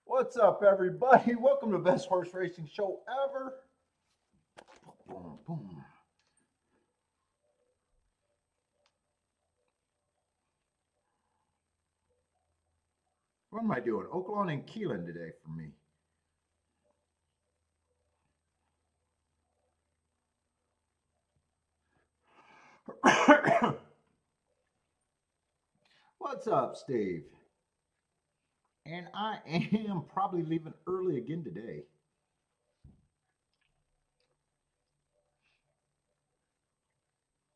What's up, everybody? Welcome to the best horse racing show ever. Boom, boom. What am I doing? Oaklawn and Keeneland today for me. What's up, Steve? And I am probably leaving early again today.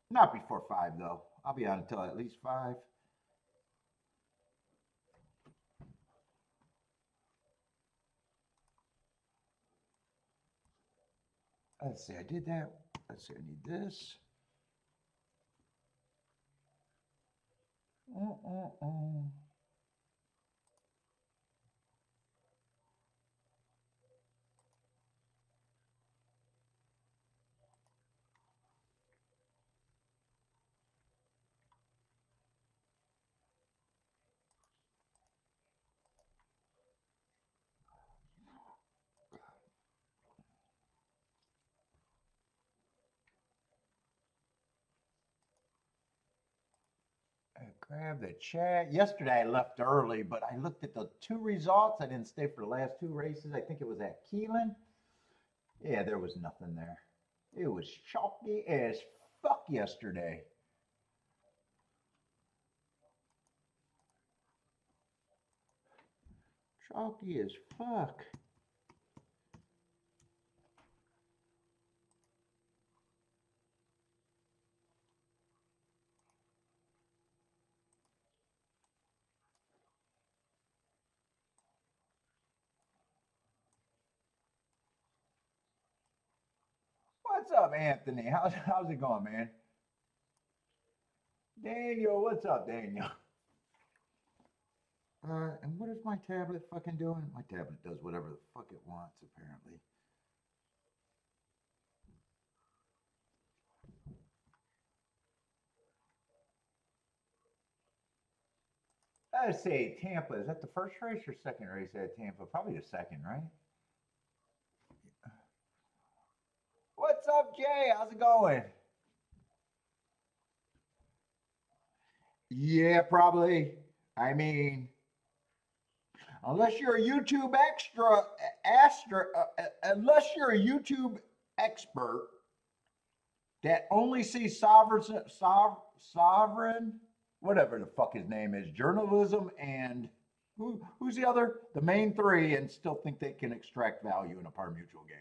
Not before 5, though. I'll be on until at least 5. Let's see, I did that. Let's see, I need this. Uh-uh-uh. Grab the chat. Yesterday I left early, but I looked at the 2 results. I didn't stay for the last 2 races. I think it was at Keeneland. Yeah, there was nothing there. It was chalky as fuck yesterday. Chalky as fuck. What's up, Anthony? How's it going, man? Daniel, what's up, Daniel? And what is my tablet fucking doing? My tablet does whatever the fuck it wants, apparently. I say Tampa. Is that the first race or second race at Tampa? Probably the second, right? What's up, Jay? How's it going? Yeah, probably. I mean, unless you're a YouTube unless you're a YouTube expert that only sees sovereign, whatever the fuck his name is, journalism and who's the other? The main 3, and still think they can extract value in a par mutual game.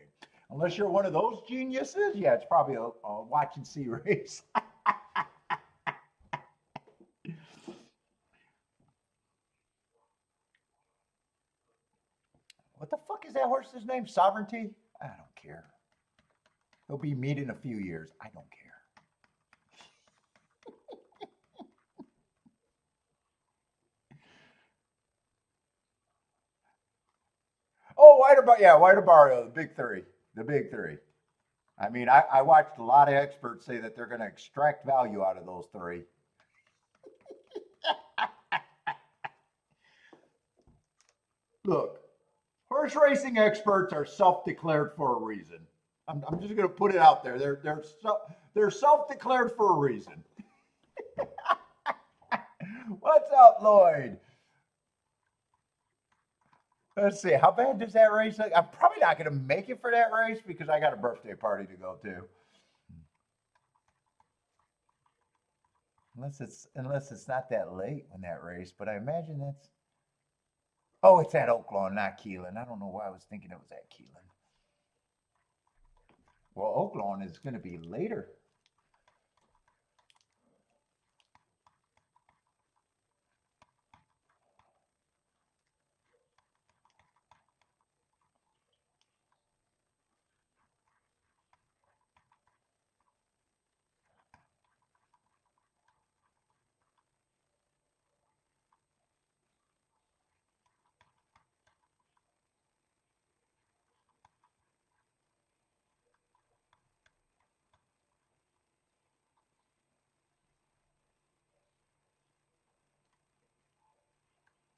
Unless you're one of those geniuses, yeah, it's probably a watch and see race. What the fuck is that horse's name? Sovereignty? I don't care. He'll be meat in a few years. I don't care. Oh, White Barrio, the big 3. The big 3. I mean, I watched a lot of experts say that they're going to extract value out of those 3. Look, horse racing experts are self-declared for a reason. I'm just going to put it out there. They're self-declared for a reason. What's up, Lloyd? Let's see. How bad does that race look? I'm probably not going to make it for that race because I got a birthday party to go to. Unless it's not that late when that race, but I imagine that's. Oh, it's at Oaklawn, not Keeneland. I don't know why I was thinking it was at Keeneland. Well, Oaklawn is going to be later.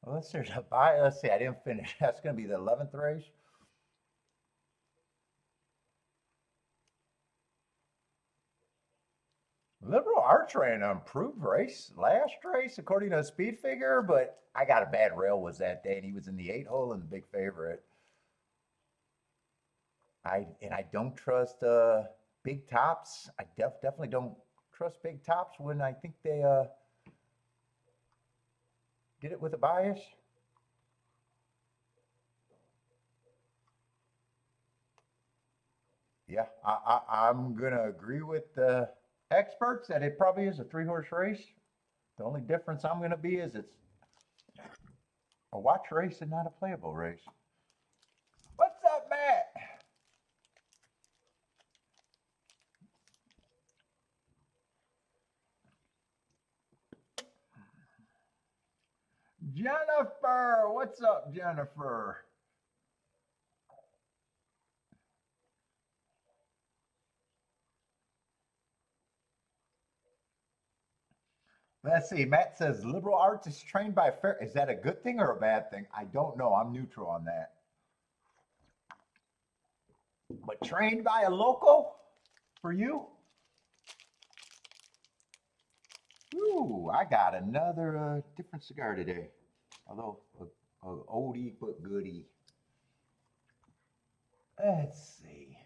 Well, let's see. Let's see. I didn't finish. That's going to be the 11th race. Liberal Arts ran an improved race last race according to a speed figure, but I got a bad rail was that day, and he was in the 8 hole and the big favorite. I don't trust big tops. I definitely don't trust big tops when I think they did it with a bias. Yeah, I'm gonna agree with the experts that it probably is a 3 horse race. The only difference I'm gonna be is it's a watch race and not a playable race. What's up, Matt? Jennifer, what's up, Jennifer? Let's see. Matt says liberal arts is trained by fair. Is that a good thing or a bad thing? I don't know. I'm neutral on that. But trained by a local for you? Ooh, I got another different cigar today. Although a oldie but goodie. Let's see.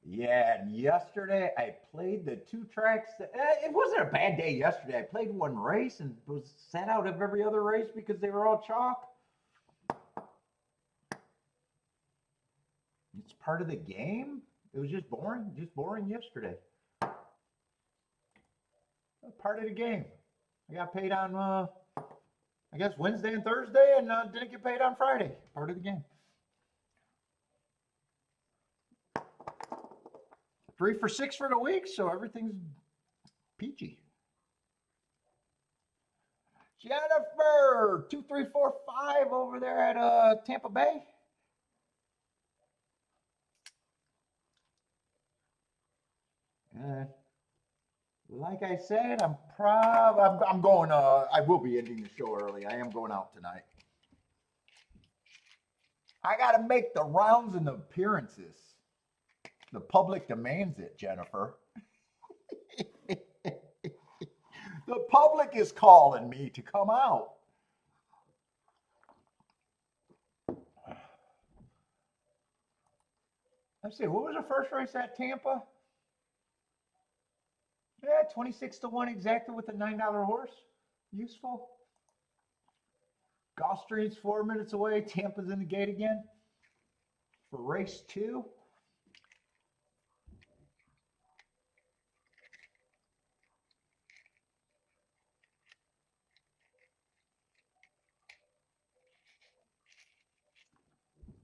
Yeah, and yesterday I played the 2 tracks. It wasn't a bad day yesterday. I played one race and was sat out of every other race because they were all chalk. It's part of the game. It was just boring yesterday. Part of the game. I got paid on, I guess, Wednesday and Thursday and didn't get paid on Friday. Part of the game. 3 for 6 for the week, so everything's peachy. Jennifer, 2345 over there at Tampa Bay. Uh, like I said, I'm going. I will be ending the show early. I am going out tonight. I got to make the rounds and the appearances. The public demands it, Jennifer. The public is calling me to come out. Let's see, what was the first race at Tampa? Yeah, 26 to 1 exactly with a $9 horse. Useful. Gulfstream's 4 minutes away. Tampa's in the gate again for race 2.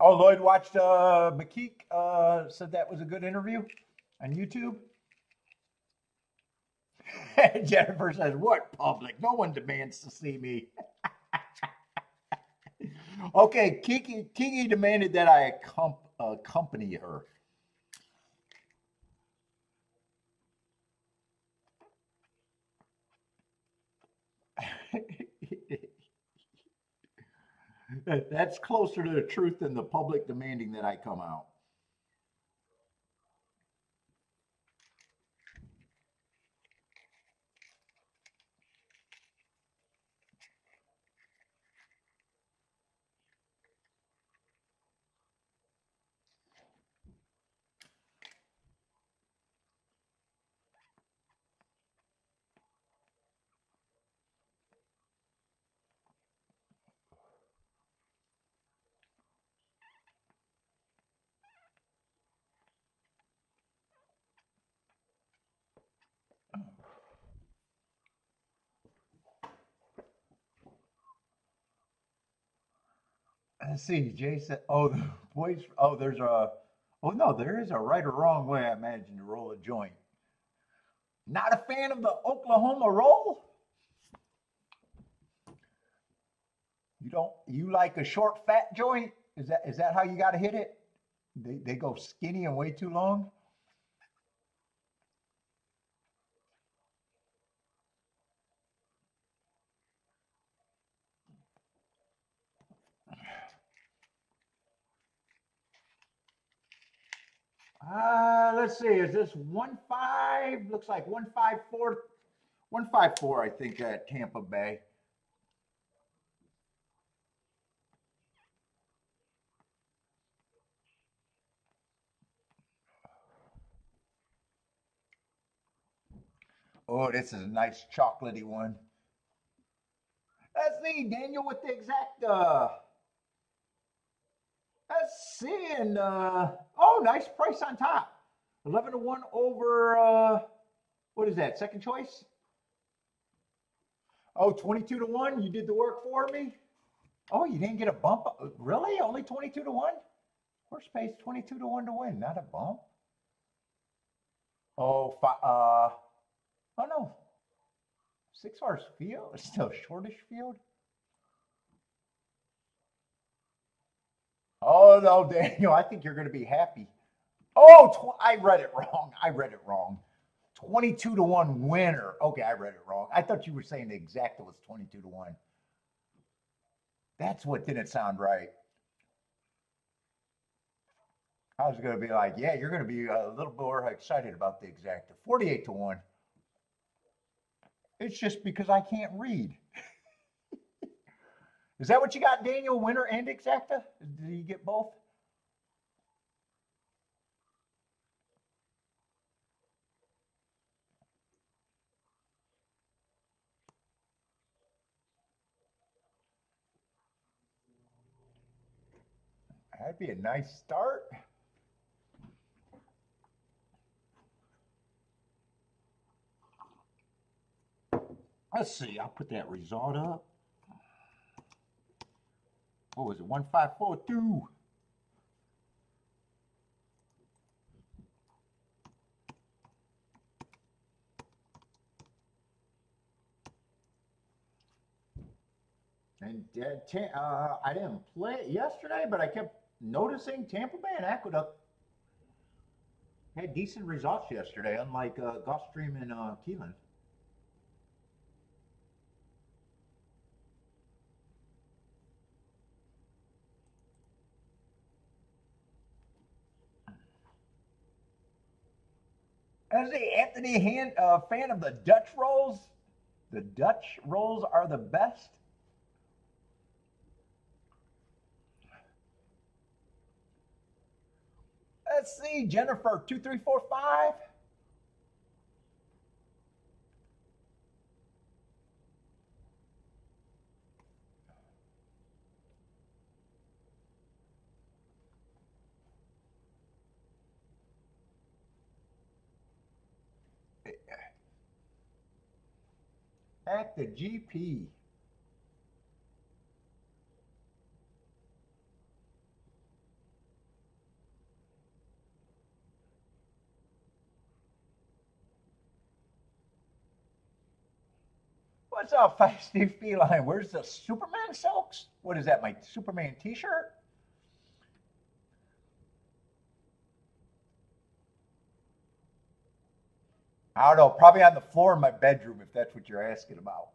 Oh, Lloyd watched McKeek, said that was a good interview on YouTube. Jennifer says, "What public? No one demands to see me." Okay, Kiki demanded that I accompany her. That's closer to the truth than the public demanding that I come out. Let's see, Jason. Oh, the boys. Oh, there's a. Oh no, there is a right or wrong way. I imagine to roll a joint. Not a fan of the Oklahoma roll. You don't. You like a short, fat joint? Is that how you got to hit it? They go skinny and way too long. Let's see. Is this 1-5? Looks like 154. 154, I think, at Tampa Bay. Oh, this is a nice chocolatey one. Let's see, Daniel with the exact. Let's see, and oh, nice price on top. 11-1 over. What is that? Second choice? Oh, 22-1. You did the work for me. Oh, you didn't get a bump? Really? Only 22-1? Horse pays 22-1 to win, not a bump. Oh, oh no. 6 horse field? Still shortish field? Oh no, Daniel, I think you're going to be happy. Oh, I read it wrong. I read it wrong. 22-1 winner. Okay, I read it wrong. I thought you were saying the exacta was 22-1. That's what didn't sound right. I was going to be like, yeah, you're going to be a little more excited about the exacta. 48-1. It's just because I can't read. Is that what you got, Daniel? Winner and exacta? Did you get both? That'd be a nice start. Let's see. I'll put that result up. What was it? 1542. And I didn't play it yesterday, but I kept noticing Tampa Bay and Aqueduct had decent results yesterday, unlike Gulfstream and Keeneland. As the Anthony fan of the Dutch rolls, the Dutch rolls are the best. Let's see, Jennifer 2345. At the GP. What's up, Feisty Feline? Where's the Superman silks? What is that, my Superman t-shirt? I don't know, probably on the floor in my bedroom, if that's what you're asking about.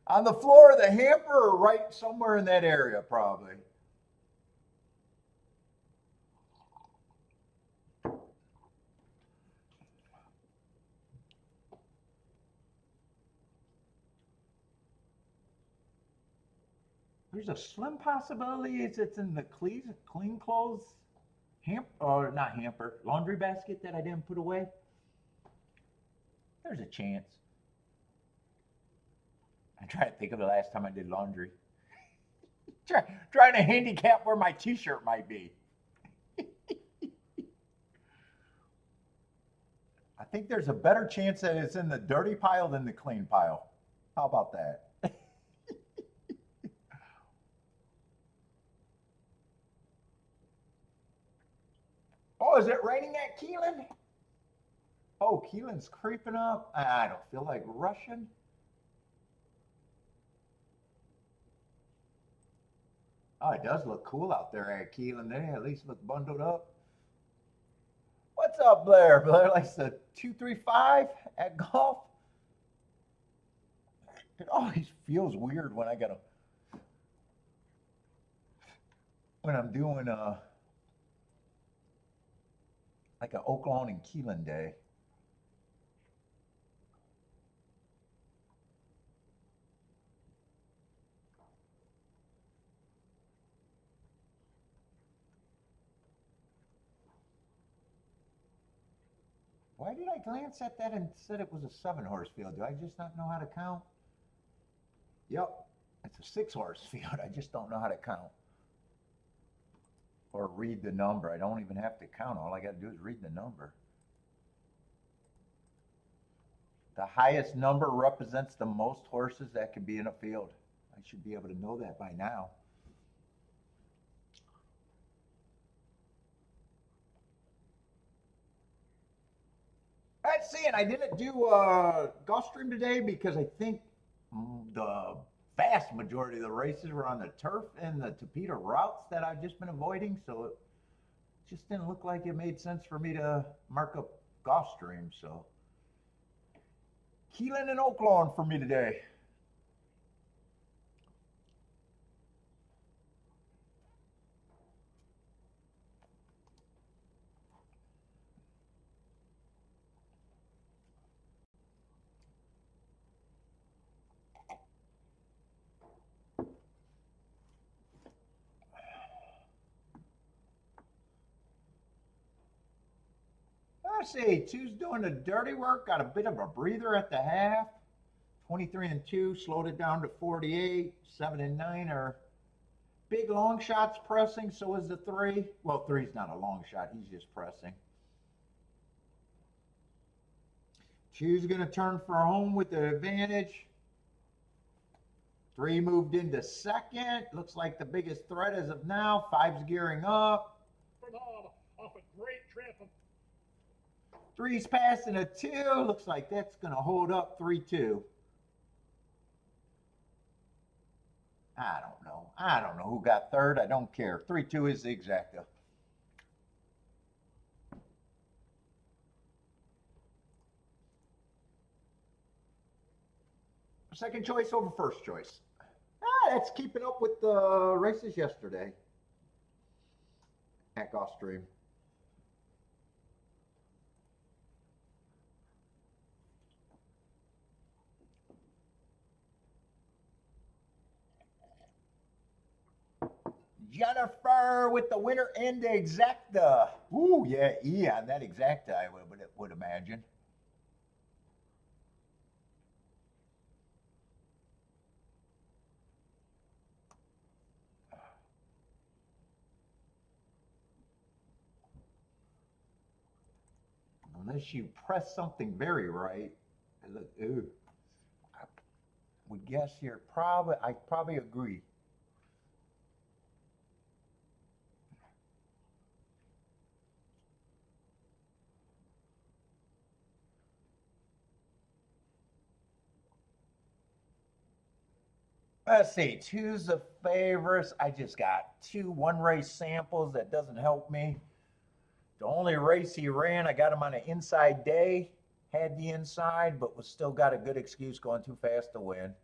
On the floor of the hamper or right somewhere in that area, probably. There's a slim possibility it's in the clean clothes hamper, or not hamper, laundry basket that I didn't put away. There's a chance. I'm trying to think of the last time I did laundry. Trying to handicap where my t-shirt might be. I think there's a better chance that it's in the dirty pile than the clean pile. How about that? Oh, is it raining at Keeneland? Oh, Keeneland's creeping up. I don't feel like rushing. Oh, it does look cool out there at Keeneland. They at least look bundled up. What's up, Blair? Blair likes the 235 at golf. It always feels weird when I'm doing like an Oaklawn and Keeneland day. Why did I glance at that and said it was a 7-horse field? Do I just not know how to count? Yep, it's a 6-horse field. I just don't know how to count or read the number. I don't even have to count. All I got to do is read the number. The highest number represents the most horses that can be in a field. I should be able to know that by now. Let's see, and I didn't do Gulfstream today because I think the vast majority of the races were on the turf and the Tapeta routes that I've just been avoiding, so it just didn't look like it made sense for me to mark up Gulfstream. So Keeneland and Oaklawn for me today. Let's see, two's doing the dirty work, got a bit of a breather at the half. 23 and 2, slowed it down to 48. 7 and 9 are big long shots pressing, so is the 3. Well, 3's not a long shot, he's just pressing. 2's going to turn for home with the advantage. 3 moved into second. Looks like the biggest threat as of now. 5's gearing up. Off a great trip. 3's passing a 2. Looks like that's going to hold up 3-2. I don't know. I don't know who got third. I don't care. 3-2 is the exacta. Second choice over first choice. That's keeping up with the races yesterday at Gulfstream. Jennifer with the winner in the exacta. Ooh, yeah, E on that exacta, I would imagine. Unless you press something very right. Ooh, I would guess I probably agree. Let's see, two's the favorites. I just got 2 one-race samples. That doesn't help me. The only race he ran, I got him on an inside day. Had the inside, but was still got a good excuse going too fast to win.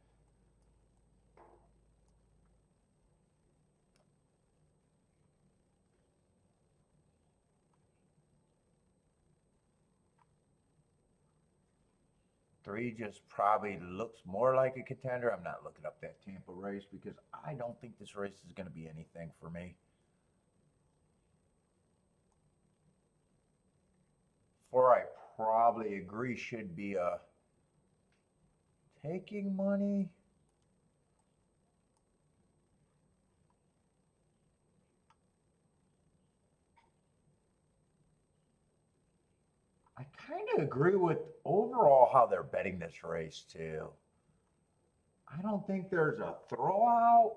Three just probably looks more like a contender. I'm not looking up that Tampa race because I don't think this race is going to be anything for me. 4, I probably agree, should be a taking money. I kind of agree with overall how they're betting this race too. I don't think there's a throwout.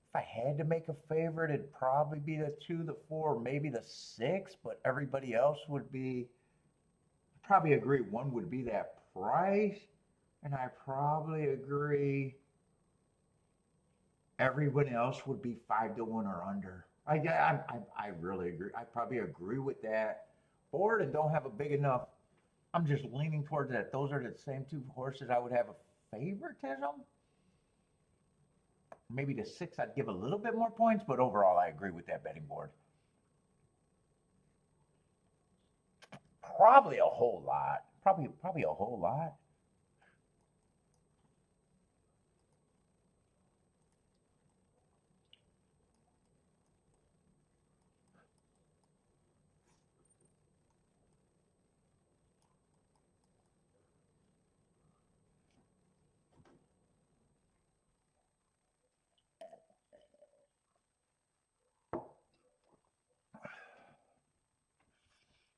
If I had to make a favorite, it'd probably be the 2, the 4, maybe the 6, but everybody else would be, I probably agree, 1 would be that price, and I probably agree everyone else would be 5-1 or under. I really agree. I probably agree with that. Bored and don't have a big enough I'm just leaning towards that. Those are the same two horses I would have a favoritism. Maybe the 6 I'd give a little bit more points, but overall I agree with that betting board. Probably a whole lot. Probably a whole lot.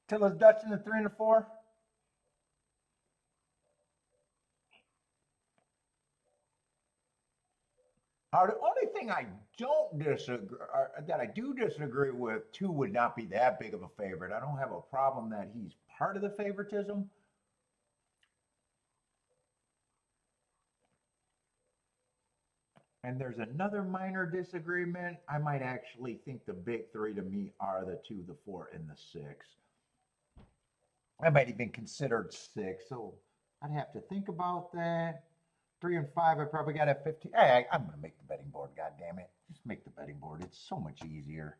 Tilla's Dutch in the 3 and the 4. Now, the only thing I don't disagree, that I do disagree with, 2 would not be that big of a favorite. I don't have a problem that he's part of the favoritism. And there's another minor disagreement. I might actually think the big 3 to me are the 2, the 4, and the 6. I might even consider 6, so I'd have to think about that. 3 and 5, I probably got at 15. Hey, I'm going to make the betting board, God damn it. Just make the betting board. It's so much easier.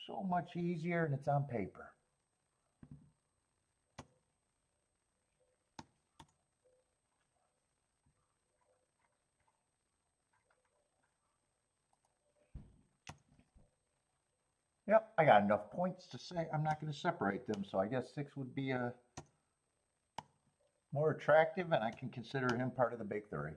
So much easier, and it's on paper. Yep, I got enough points to say I'm not going to separate them, so I guess 6 would be more attractive, and I can consider him part of the big 3.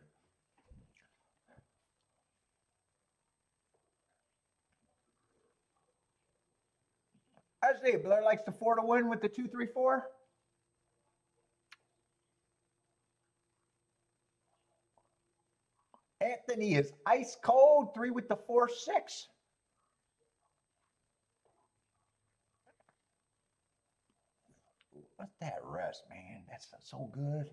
I see. Blair likes the 4 to win with the 2, 3, 4. Anthony is ice cold. 3 with the 4, 6. What's that rest, man? That's so good.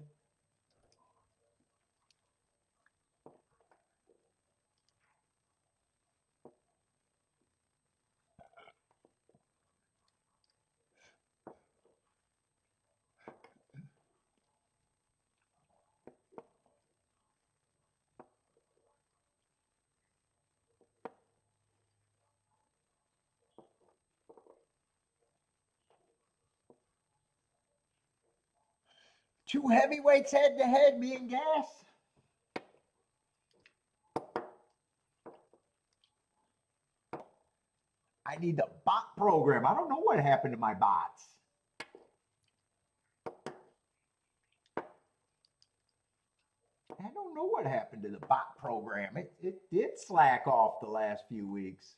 Two heavyweights head to head, me and Gas. I need the bot program. I don't know what happened to my bots. I don't know what happened to the bot program. It did slack off the last few weeks.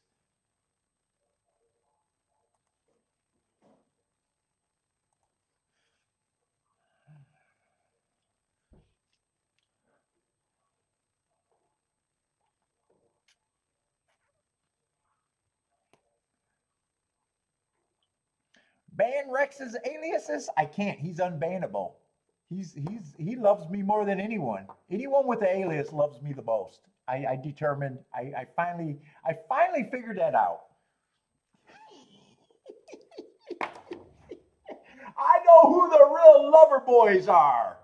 Ban Rex's aliases? I can't. He's unbannable. He loves me more than anyone. Anyone with an alias loves me the most. I determined. I finally figured that out. I know who the real lover boys are.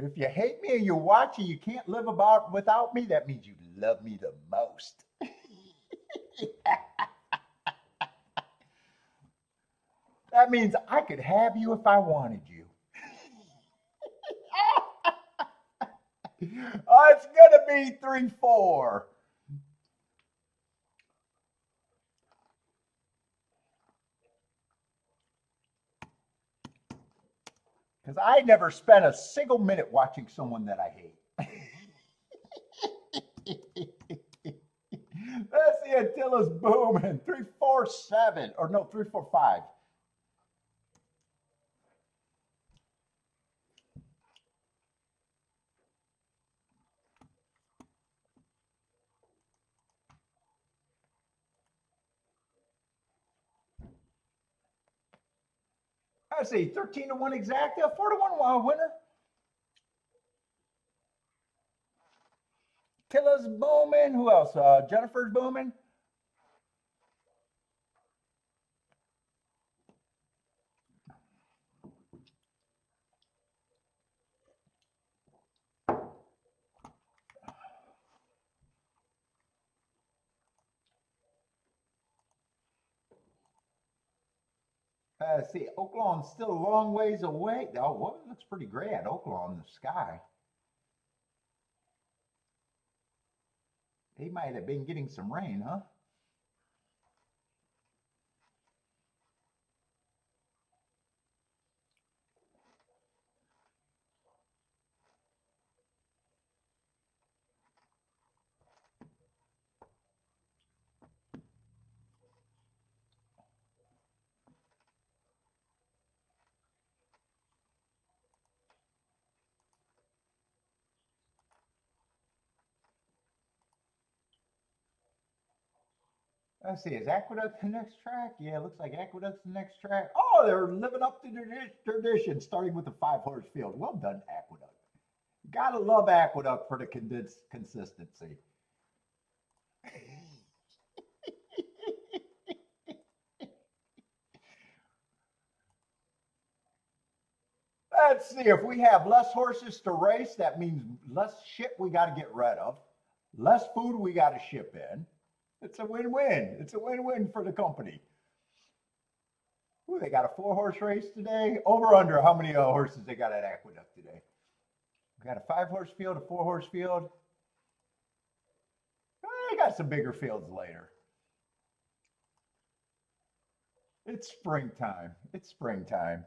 If you hate me and you're watching, you can't live without me. That means you love me the most. That means I could have you if I wanted you. Oh, it's gonna be 3-4. Because I never spent a single minute watching someone that I hate. Let's see Attila's booming. 347, or no, 345. Let's see, 13-1 exacta, 4-1 winner. Tilla's booming. Who else? Jennifer's booming. Let's see, Oaklawn's still a long ways away. Oh, well, it looks pretty gray at Oaklawn in the sky. He might have been getting some rain, huh? Let's see, is Aqueduct the next track? Yeah, it looks like Aqueduct's the next track. Oh, they're living up to their tradition, starting with the 5-horse field. Well done, Aqueduct. Gotta love Aqueduct for the consistency. Let's see, if we have less horses to race, that means less shit we got to get rid of, less food we got to ship in. It's a win-win. It's a win-win for the company. Ooh, they got a 4-horse race today. Over under, how many horses they got at Aqueduct today? We got a 5-horse field, a 4-horse field. They got some bigger fields later. It's springtime. It's springtime.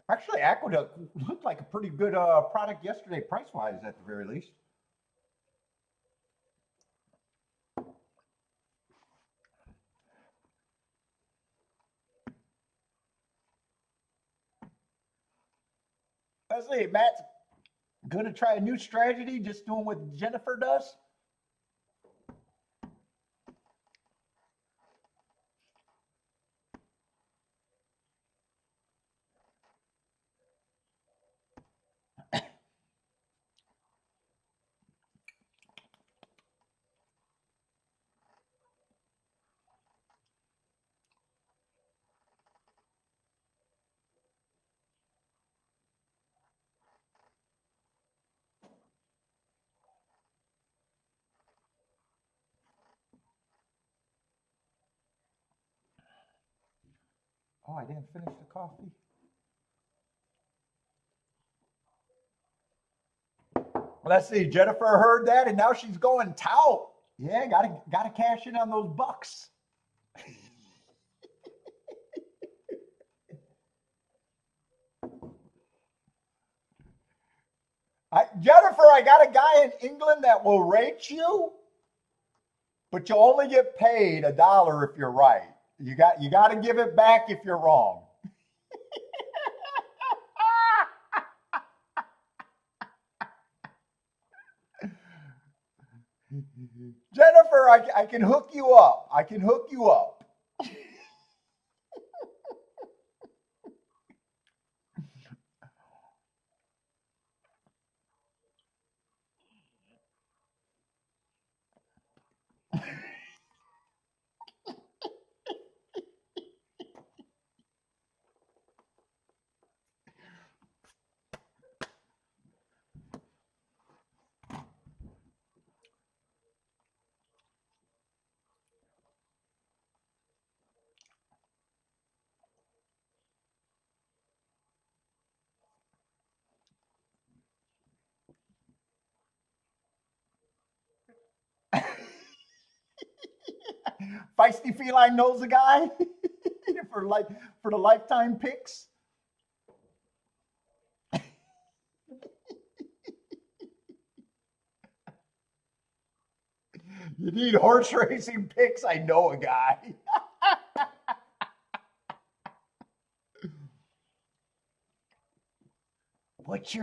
Actually, Aqueduct looked like a pretty good product yesterday, price-wise, at the very least. Let's see, Matt's going to try a new strategy, just doing what Jennifer does. Oh, I didn't finish the coffee. Let's see, Jennifer heard that, and now she's going tout. Yeah, gotta cash in on those bucks. Jennifer, I got a guy in England that will rate you, but you only get paid $1 if you're right. You got to give it back if you're wrong. Jennifer, I can hook you up. I can hook you up. Feisty Feline knows a guy for the lifetime picks. You need horse racing pics? I know a guy. What's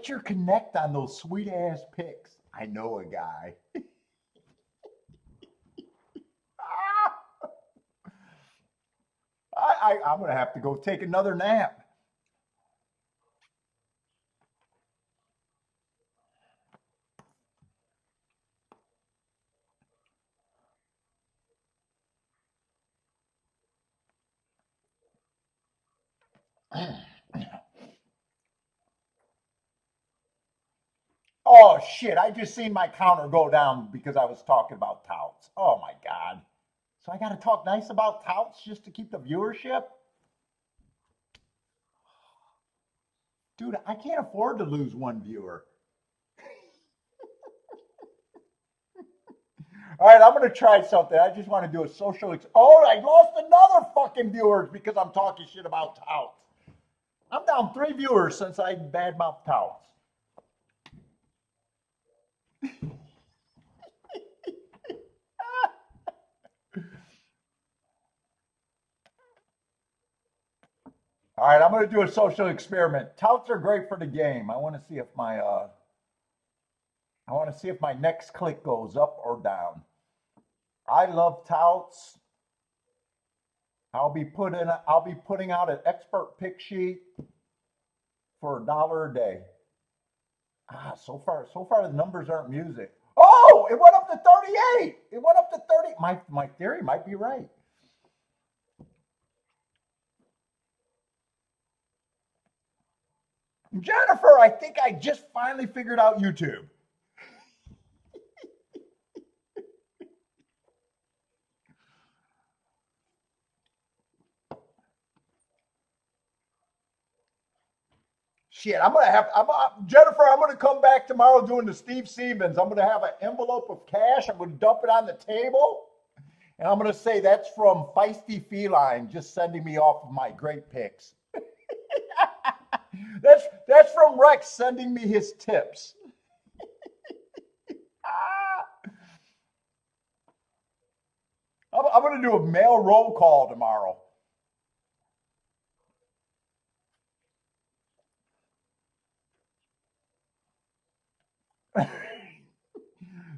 your connect on those sweet ass pics? I know a guy. I'm gonna have to go take another nap. Oh shit, I just seen my counter go down because I was talking about touts. Oh my god. So I gotta talk nice about touts just to keep the viewership? Dude, I can't afford to lose one viewer. All right, I'm gonna try something. I just want to do a social. Oh, I lost another fucking viewers because I'm talking shit about touts. I'm down 3 viewers since I badmouthed touts. All right, I'm gonna do a social experiment. Touts are great for the game. I want to see if my next click goes up or down. I love touts. I'll be putting out an expert pick sheet for $1 a day. So far the numbers aren't music. Oh, it went up to 38. It went up to 30. My theory might be right. Jennifer, I think I just finally figured out YouTube. Shit, Jennifer, I'm gonna come back tomorrow doing the Steve Stevens. I'm gonna have an envelope of cash. I'm gonna dump it on the table, and I'm gonna say that's from Feisty Feline, just sending me off of my great picks. That's from Rex sending me his tips. I'm gonna do a mail roll call tomorrow.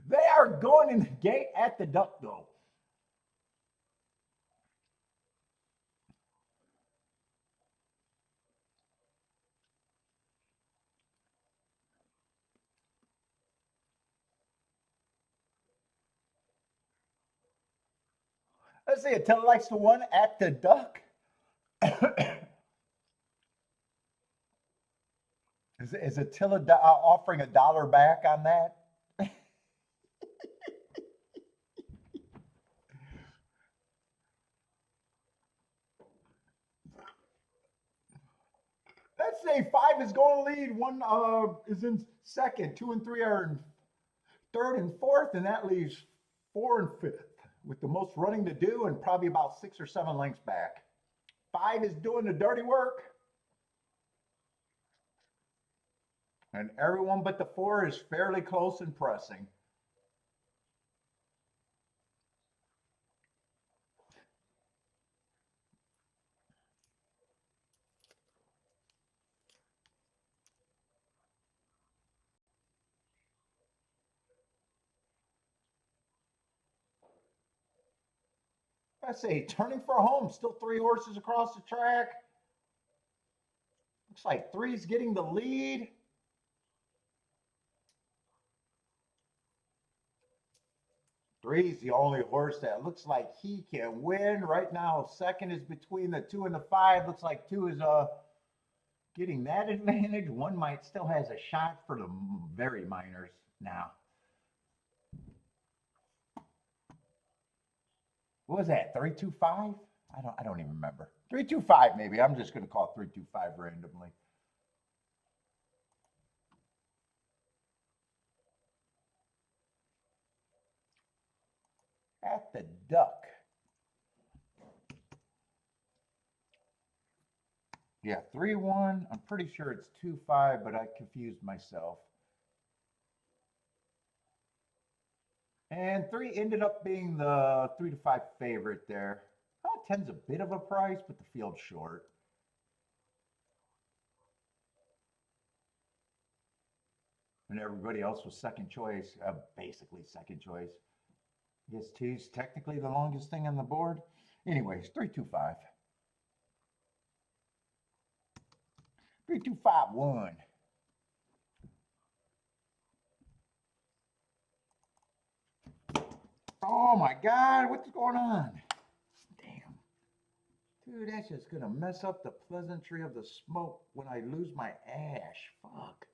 They are going in the gate at the duck though. Let's see, Attila likes the one at the duck. Is Attila offering $1 back on that? Let's say 5 is going to lead, 1 is in second, 2 and 3 are in third and fourth, and that leaves 4 and 5th with the most running to do and probably about 6 or 7 lengths back. 5 is doing the dirty work. And everyone but the 4 is fairly close and pressing. Let's see, turning for home, still 3 horses across the track. Looks like 3's getting the lead. 3's the only horse that looks like he can win. Right now, second is between the 2 and the 5. Looks like 2 is getting that advantage. 1 might still has a shot for the very minors now. What was that? 325? I don't even remember. 325 maybe. I'm just going to call 325 randomly. At the duck. Yeah, 3-1. I'm pretty sure it's 2-5, but I confused myself. And 3 ended up being the 3 to 5 favorite there. 10's a bit of a price, but the field's short. And everybody else was second choice, basically second choice. I guess 2's technically the longest thing on the board. Anyways, 325. 3251. Oh my God, what's going on? Damn. Dude, that's just gonna mess up the pleasantry of the smoke when I lose my ash. Fuck.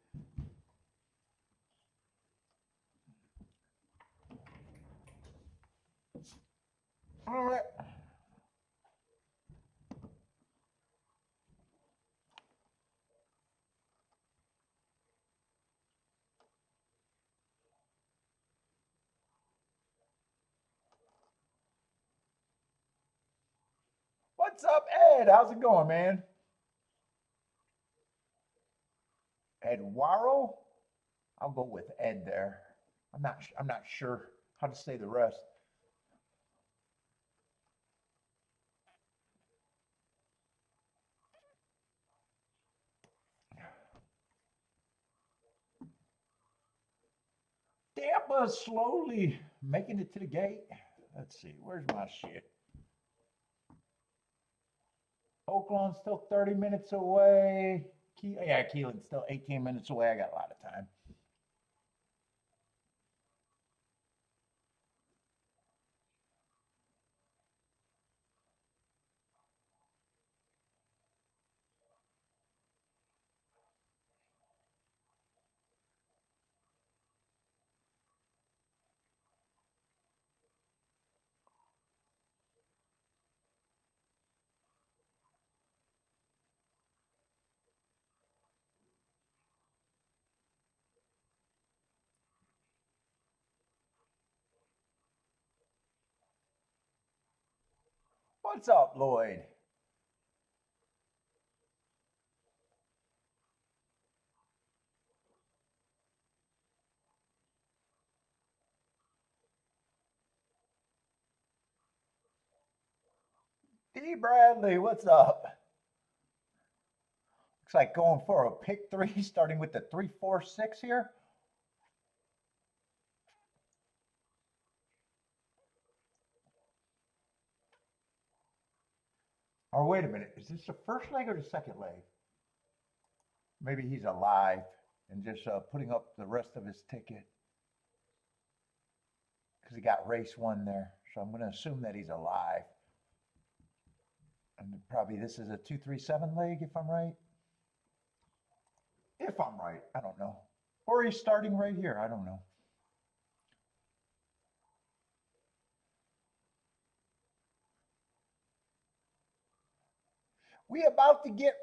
All right. What's up, Ed? How's it going, man? Eduardo? I'll go with Ed there. I'm not sure how to say the rest. Tampa is slowly making it to the gate. Let's see, where's my shit? Oaklawn's still 30 minutes away. Keeneland's still 18 minutes away. I got a lot of time. What's up, Lloyd? D. Bradley, what's up? Looks like going for a pick 3, starting with the 3-4-6 here. Or wait a minute, is this the first leg or the second leg? Maybe he's alive and just putting up the rest of his ticket. Because he got race 1 there. So I'm going to assume that he's alive. And probably this is a 2-3-7 leg, if I'm right. If I'm right, I don't know. Or he's starting right here, I don't know. We about to get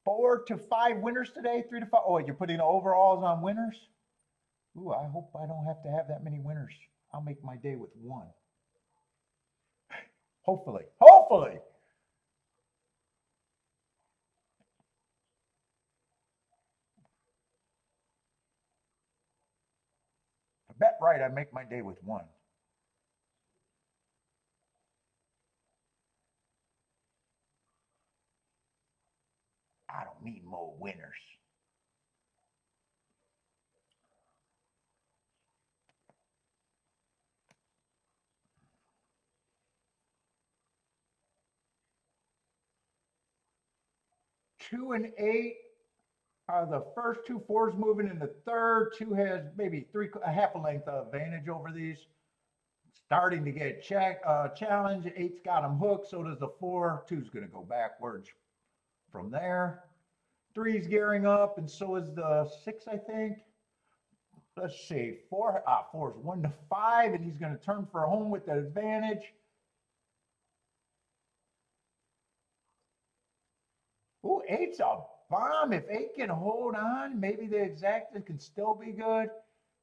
4 to 5 winners today, 3 to 5. Oh, you're putting overalls on winners? Ooh, I hope I don't have to have that many winners. I'll make my day with 1. Hopefully. Hopefully. I bet right I make my day with 1. I don't need more winners. Two and 8 are the first 2 4s moving in the third. 2 has maybe a half a length of advantage over these. Starting to get challenge. 8's got him hooked. So does the 4. 2's going to go backwards from there. 3's gearing up, and so is the 6, I think. Let's see. 4 is 1 to 5, and he's going to turn for home with the advantage. Ooh, 8's a bomb. If 8 can hold on, maybe the exacta can still be good.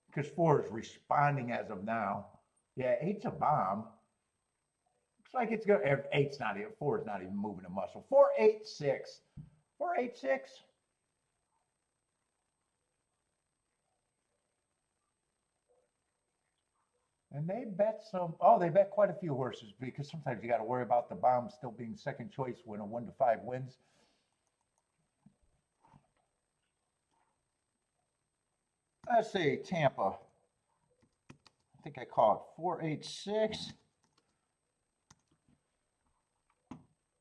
Because 4 is responding as of now. Yeah, 8's a bomb. Looks like it's good. 8's not even, 4 is not even moving a muscle. 4, 8, 6. 4, 8, 6. And they bet some, oh, they bet quite a few horses because sometimes you got to worry about the bomb still being second choice when a 1-5 wins. Let's see, Tampa. I think I called 486.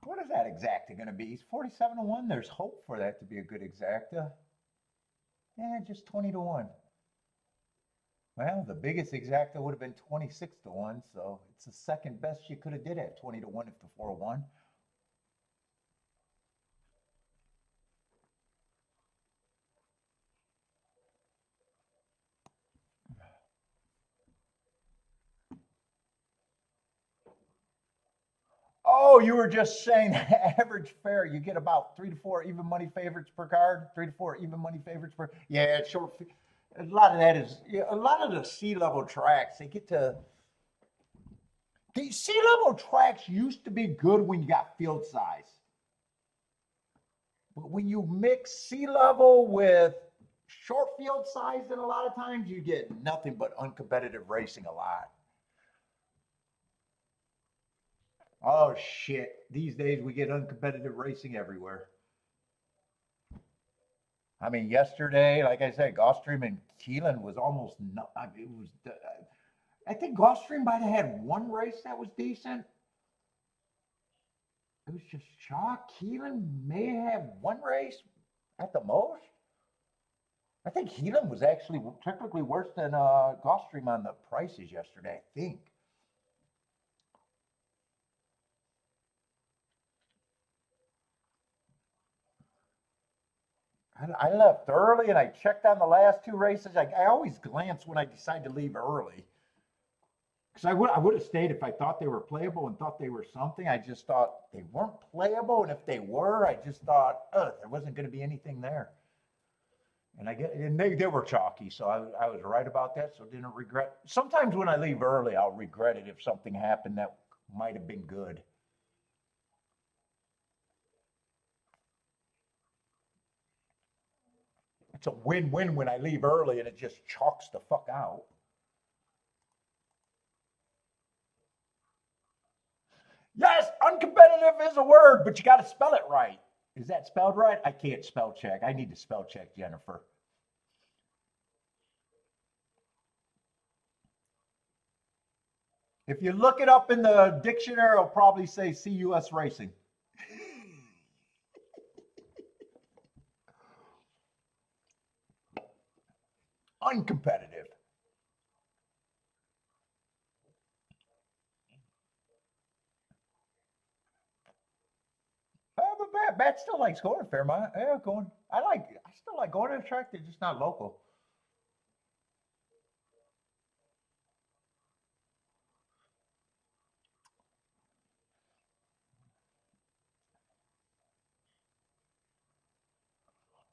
What is that exacta going to be? He's 47-1. There's hope for that to be a good exacta. Yeah, just 20-1. Well, the biggest exacta would have been 26-1, so it's the second best you could have did at 20-1 if the 4 won. Oh, you were just saying average fare, you get about 3 to 4 even money favorites per card, 3 to 4 even money favorites per. Yeah, it's short. A lot of that is, yeah, a lot of the sea level tracks, they get to. The sea level tracks used to be good when you got field size. But when you mix sea level with short field size, then a lot of times you get nothing but uncompetitive racing a lot. Oh shit. These days we get uncompetitive racing everywhere. I mean, yesterday, like I said, Gulfstream and Keeneland was almost no. I mean, it was. I think Gulfstream might have had one race that was decent. It was just chalk. Keeneland may have one race at the most. I think Keeneland was actually technically worse than Gulfstream on the prices yesterday. I think. I left early and I checked on the last two races. I always glance when I decide to leave early. Because I would have stayed if I thought they were playable and thought they were something. I just thought they weren't playable. And if they were, I just thought, there wasn't going to be anything there. And they were chalky. So I was right about that. So didn't regret. Sometimes when I leave early, I'll regret it if something happened that might have been good. It's a win-win when I leave early and it just chalks the fuck out. Yes, uncompetitive is a word, but you got to spell it right. Is that spelled right? I can't spell check. I need to spell check, Jennifer. If you look it up in the dictionary, it'll probably say CUS Racing. Uncompetitive. But Bat still likes going to Fairmont. Yeah, going. I still like going to the track. They're just not local.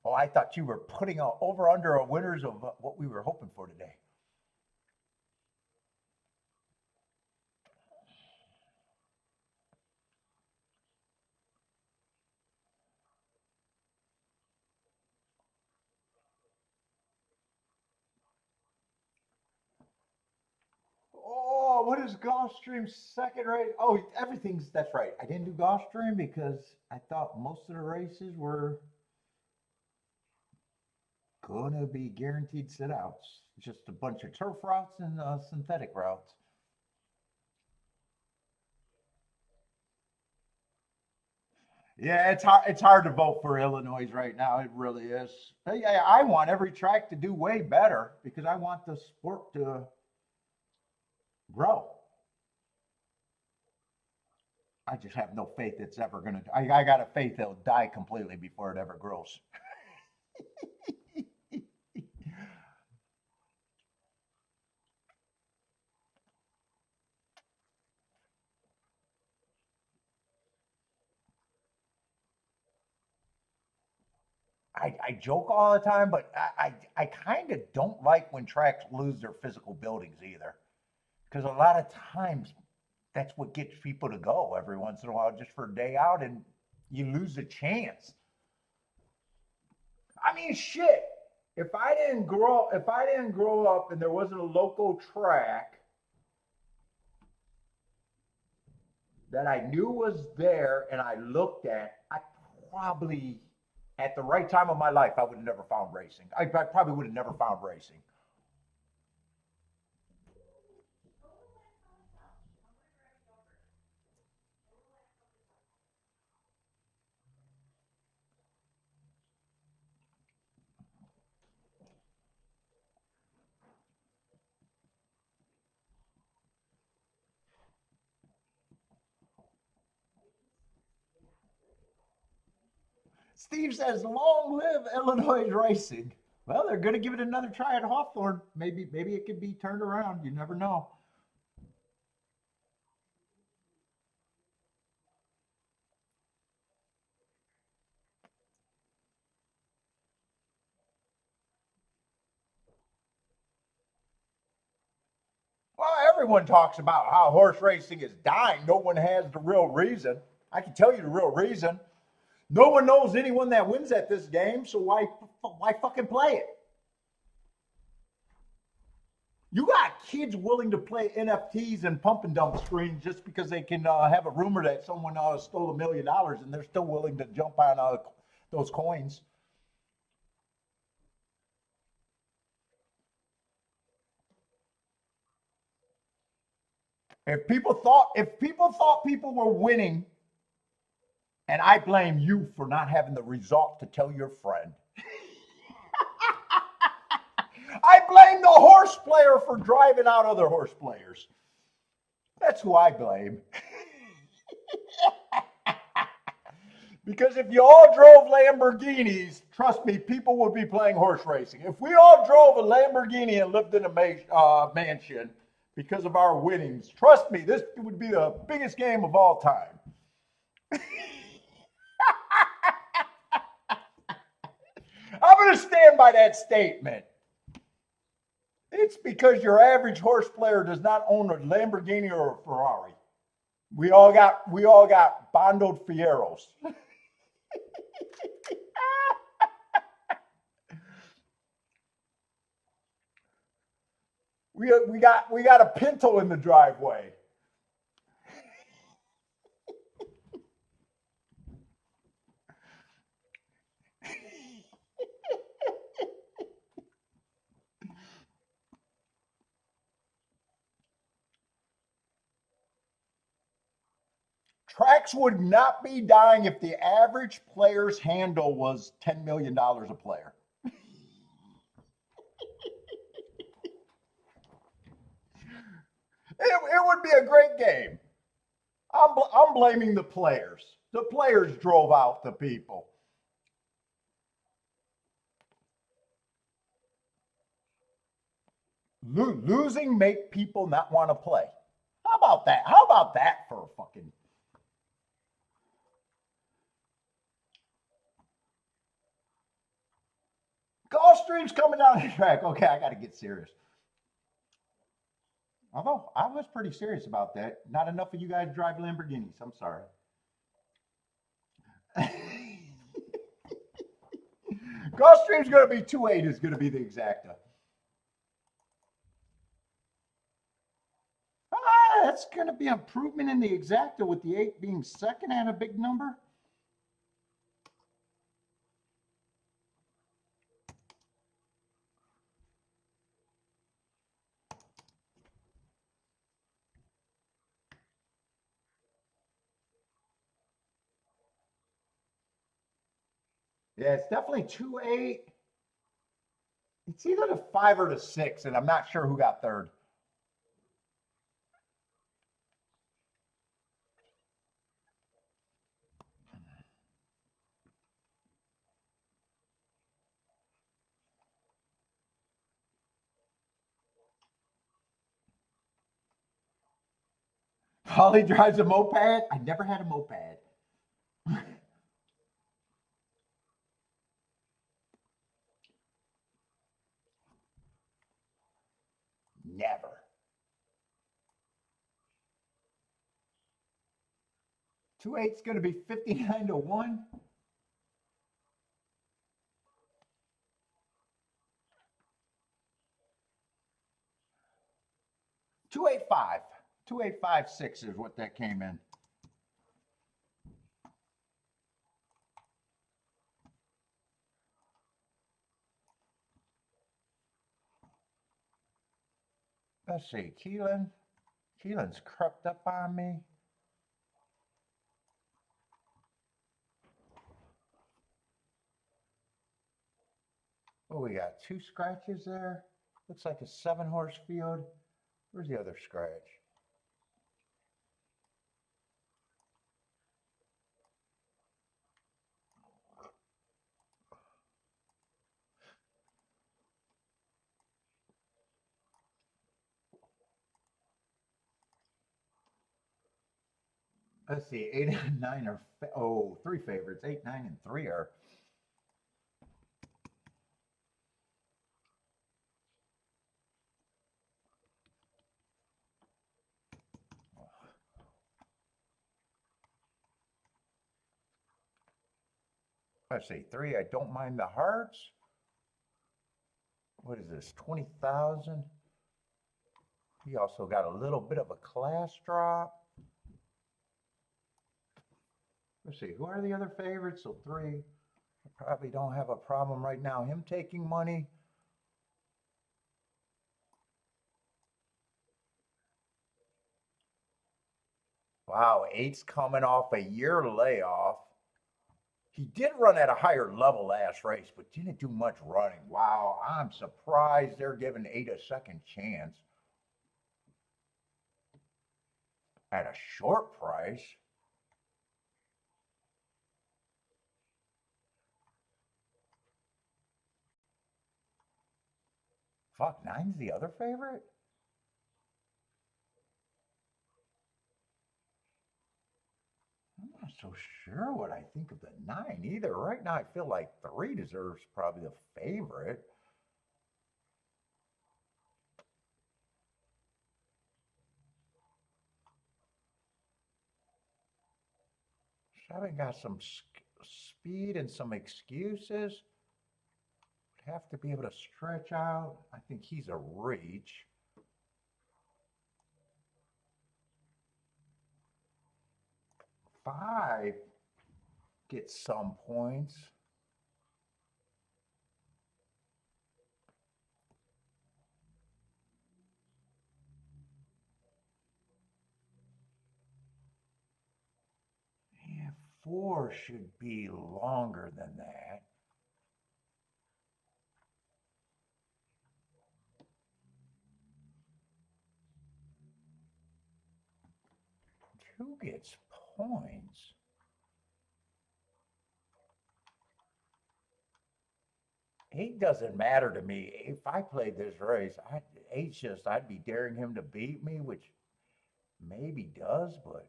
Oh, I thought you were putting over under a winners of what we were hoping for today. Oh, what is Gulfstream's second race? Oh, that's right. I didn't do Gulfstream because I thought most of the races were gonna be guaranteed sit outs. Just a bunch of turf routes and synthetic routes. Yeah, it's hard to vote for Illinois right now. It really is. Yeah, I want every track to do way better because I want the sport to grow. I just have no faith it's ever gonna. I got a faith it'll die completely before it ever grows. I joke all the time, but I kind of don't like when tracks lose their physical buildings either, because a lot of times that's what gets people to go every once in a while just for a day out, and you lose a chance. I mean, shit. If I didn't grow up and there wasn't a local track, that I knew was there and I looked at, I probably, at the right time of my life, I would have never found racing. I probably would have never found racing. Steve says, "Long live Illinois racing." Well, they're going to give it another try at Hawthorne. Maybe it could be turned around. You never know. Well, everyone talks about how horse racing is dying. No one has the real reason. I can tell you the real reason. No one knows anyone that wins at this game, so why fucking play it? You got kids willing to play NFTs and pump and dump screens just because they can have a rumor that someone stole $1 million, and they're still willing to jump on those coins. If people thought people were winning, and I blame you for not having the result to tell your friend. I blame the horse player for driving out other horse players. That's who I blame. Because if you all drove Lamborghinis, trust me, people would be playing horse racing. If we all drove a Lamborghini and lived in a mansion because of our winnings, trust me, this would be the biggest game of all time. I'm going to stand by that statement. It's because your average horse player does not own a Lamborghini or a Ferrari. We all got Bondoed Fieros. we got a Pinto in the driveway. Tracks would not be dying if the average player's handle was $10 million a player. It would be a great game. I'm blaming the players. The players drove out the people. Losing make people not want to play. How about that? How about that for a fucking... Gulfstream's coming down the track. Okay, I got to get serious. Although I was pretty serious about that. Not enough of you guys drive Lamborghinis. I'm sorry. Gulfstream's going to be 2.8 is going to be the exacta. That's going to be improvement in the exacta with the 8 being second and a big number. Yeah, it's definitely 2.8. It's either the 5 or the 6, and I'm not sure who got third. Holly drives a moped. I never had a moped. Never. 2.8's going to be 59-1. 2.85. 2.856 is what that came in. Let's see, Keeneland's crept up on me. Oh, we got 2 scratches there. Looks like a 7-horse field. Where's the other scratch? Let's see, 8 and 9 are, 3 favorites. 8, 9, and 3 are. Let's see, 3, I don't mind the hearts. What is this, 20,000? He also got a little bit of a class drop. Let's see, who are the other favorites? So 3, I probably don't have a problem right now. Him taking money. Wow, 8's coming off a year layoff. He did run at a higher level last race, but didn't do much running. Wow, I'm surprised they're giving 8 a second chance at a short price. Fuck, 9's the other favorite? I'm not so sure what I think of the 9 either. Right now, I feel like 3 deserves probably the favorite. Seven got some speed and some excuses. Would have to be able to stretch out. I think he's a reach. Five gets some points. Yeah, 4 should be longer than that. Who gets points? Eight doesn't matter to me. If I played this race, I'd be daring him to beat me, which maybe does, but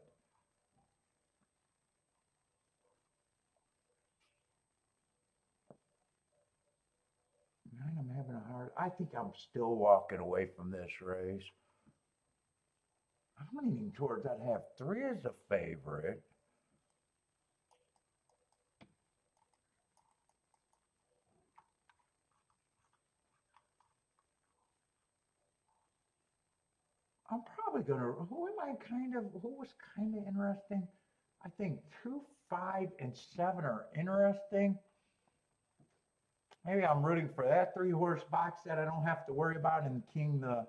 I'm having a hard. I think I'm still walking away from this race. I'm leaning towards I'd have 3 as a favorite. I'm probably gonna. Who was kind of interesting? I think 2, 5, and 7 are interesting. Maybe I'm rooting for that 3-horse box that I don't have to worry about, and King the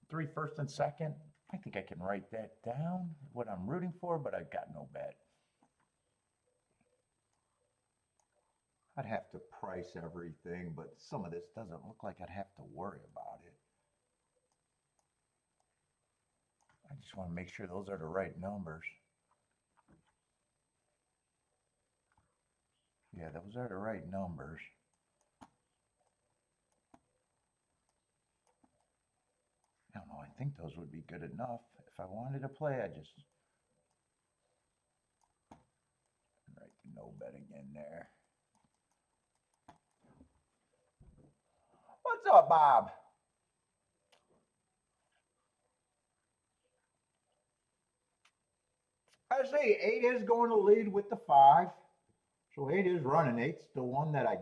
3 first and second. I think I can write that down, what I'm rooting for, but I've got no bet. I'd have to price everything, but some of this doesn't look like I'd have to worry about it. I just want to make sure those are the right numbers. Yeah, those are the right numbers. I don't know, I think those would be good enough. If I wanted to play, I just write the no betting in there. What's up, Bob? I see 8 is going to lead with the 5. So 8 is running. 8's the one that I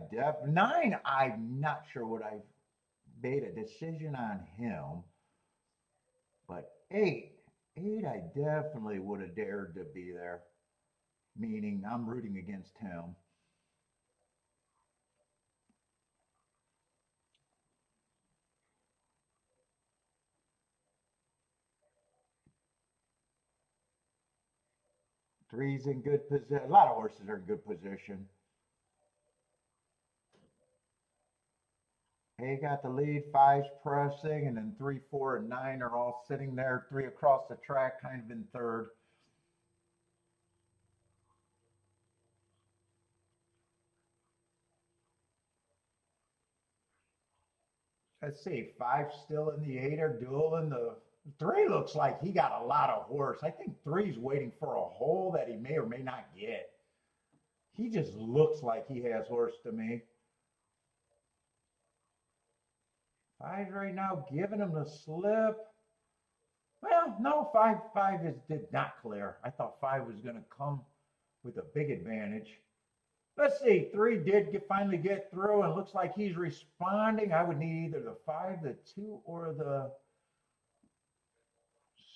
9, I'm not sure what I made a decision on him. But 8 I definitely would have dared to be there. Meaning I'm rooting against him. Three's in good position. A lot of horses are in good position. He got the lead, five's pressing, and then 3, 4, and 9 are all sitting there, 3 across the track, kind of in third. Let's see, 5's still in the 8 are dueling. The 3 looks like he got a lot of horse. I think 3's waiting for a hole that he may or may not get. He just looks like he has horse to me. 5's right now giving him the slip. Well, no, 5 did not clear. I thought 5 was going to come with a big advantage. Let's see, 3 did finally get through, and looks like he's responding. I would need either the 5, the 2, or the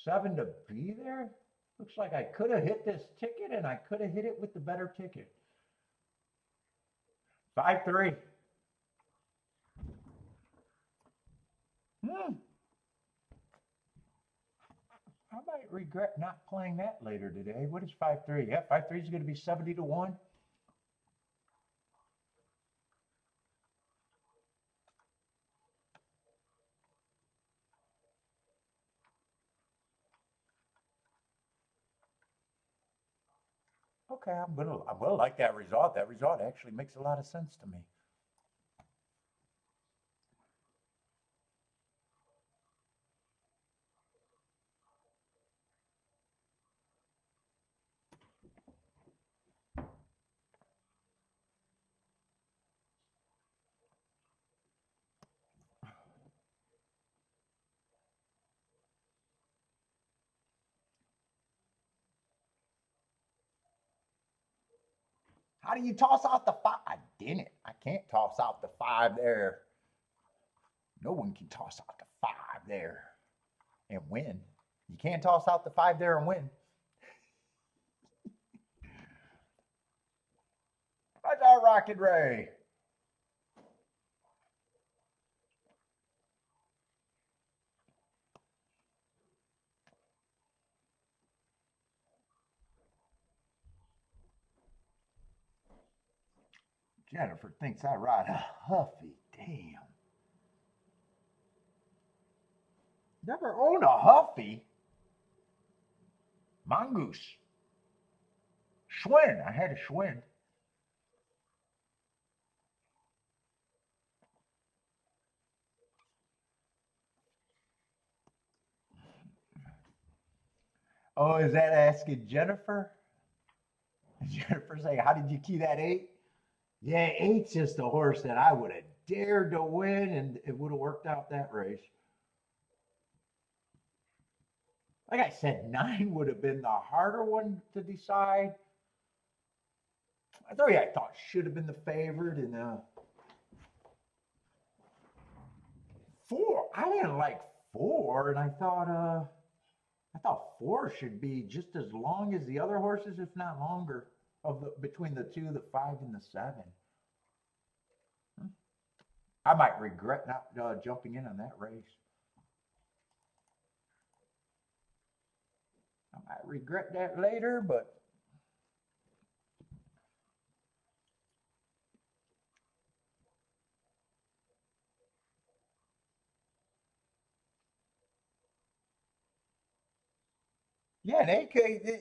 7 to be there. Looks like I could have hit this ticket, and I could have hit it with the better ticket. 5-3. I might regret not playing that later today. What is 5-3? Yeah, 5-3 is going to be 70 to 1. Okay, I'm gonna like that result. That result actually makes a lot of sense to me. How do you toss out the 5? I didn't. I can't toss out the 5 there. No one can toss out the 5 there and win. You can't toss out the 5 there and win. How's our Rocket Ray? Jennifer thinks I ride a Huffy. Damn. Never owned a Huffy. Mongoose. Schwinn. I had a Schwinn. Oh, is that asking Jennifer? Jennifer saying, how did you key that 8? Yeah, 8's just a horse that I would have dared to win, and it would have worked out that race. Like I said, 9 would have been the harder one to decide. 3 I thought should have been the favorite, and 4, I didn't like 4, and I thought 4 should be just as long as the other horses, if not longer, between the 2, the 5, and the 7. I might regret not jumping in on that race. I might regret that later, but yeah, and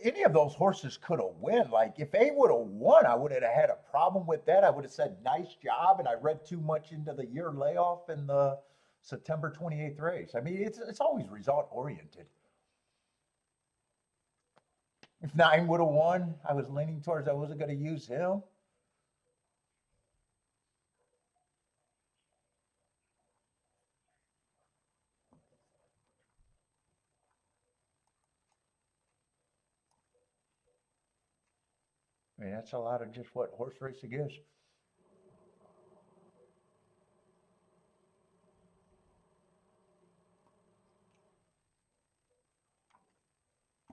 any of those horses could have won. Like if A would have won, I would have had a problem with that. I would have said nice job, and I read too much into the year layoff in the September 28th race. I mean, it's always result oriented. If 9 would have won, I was leaning towards I wasn't going to use him. I mean, that's a lot of just what horse racing is.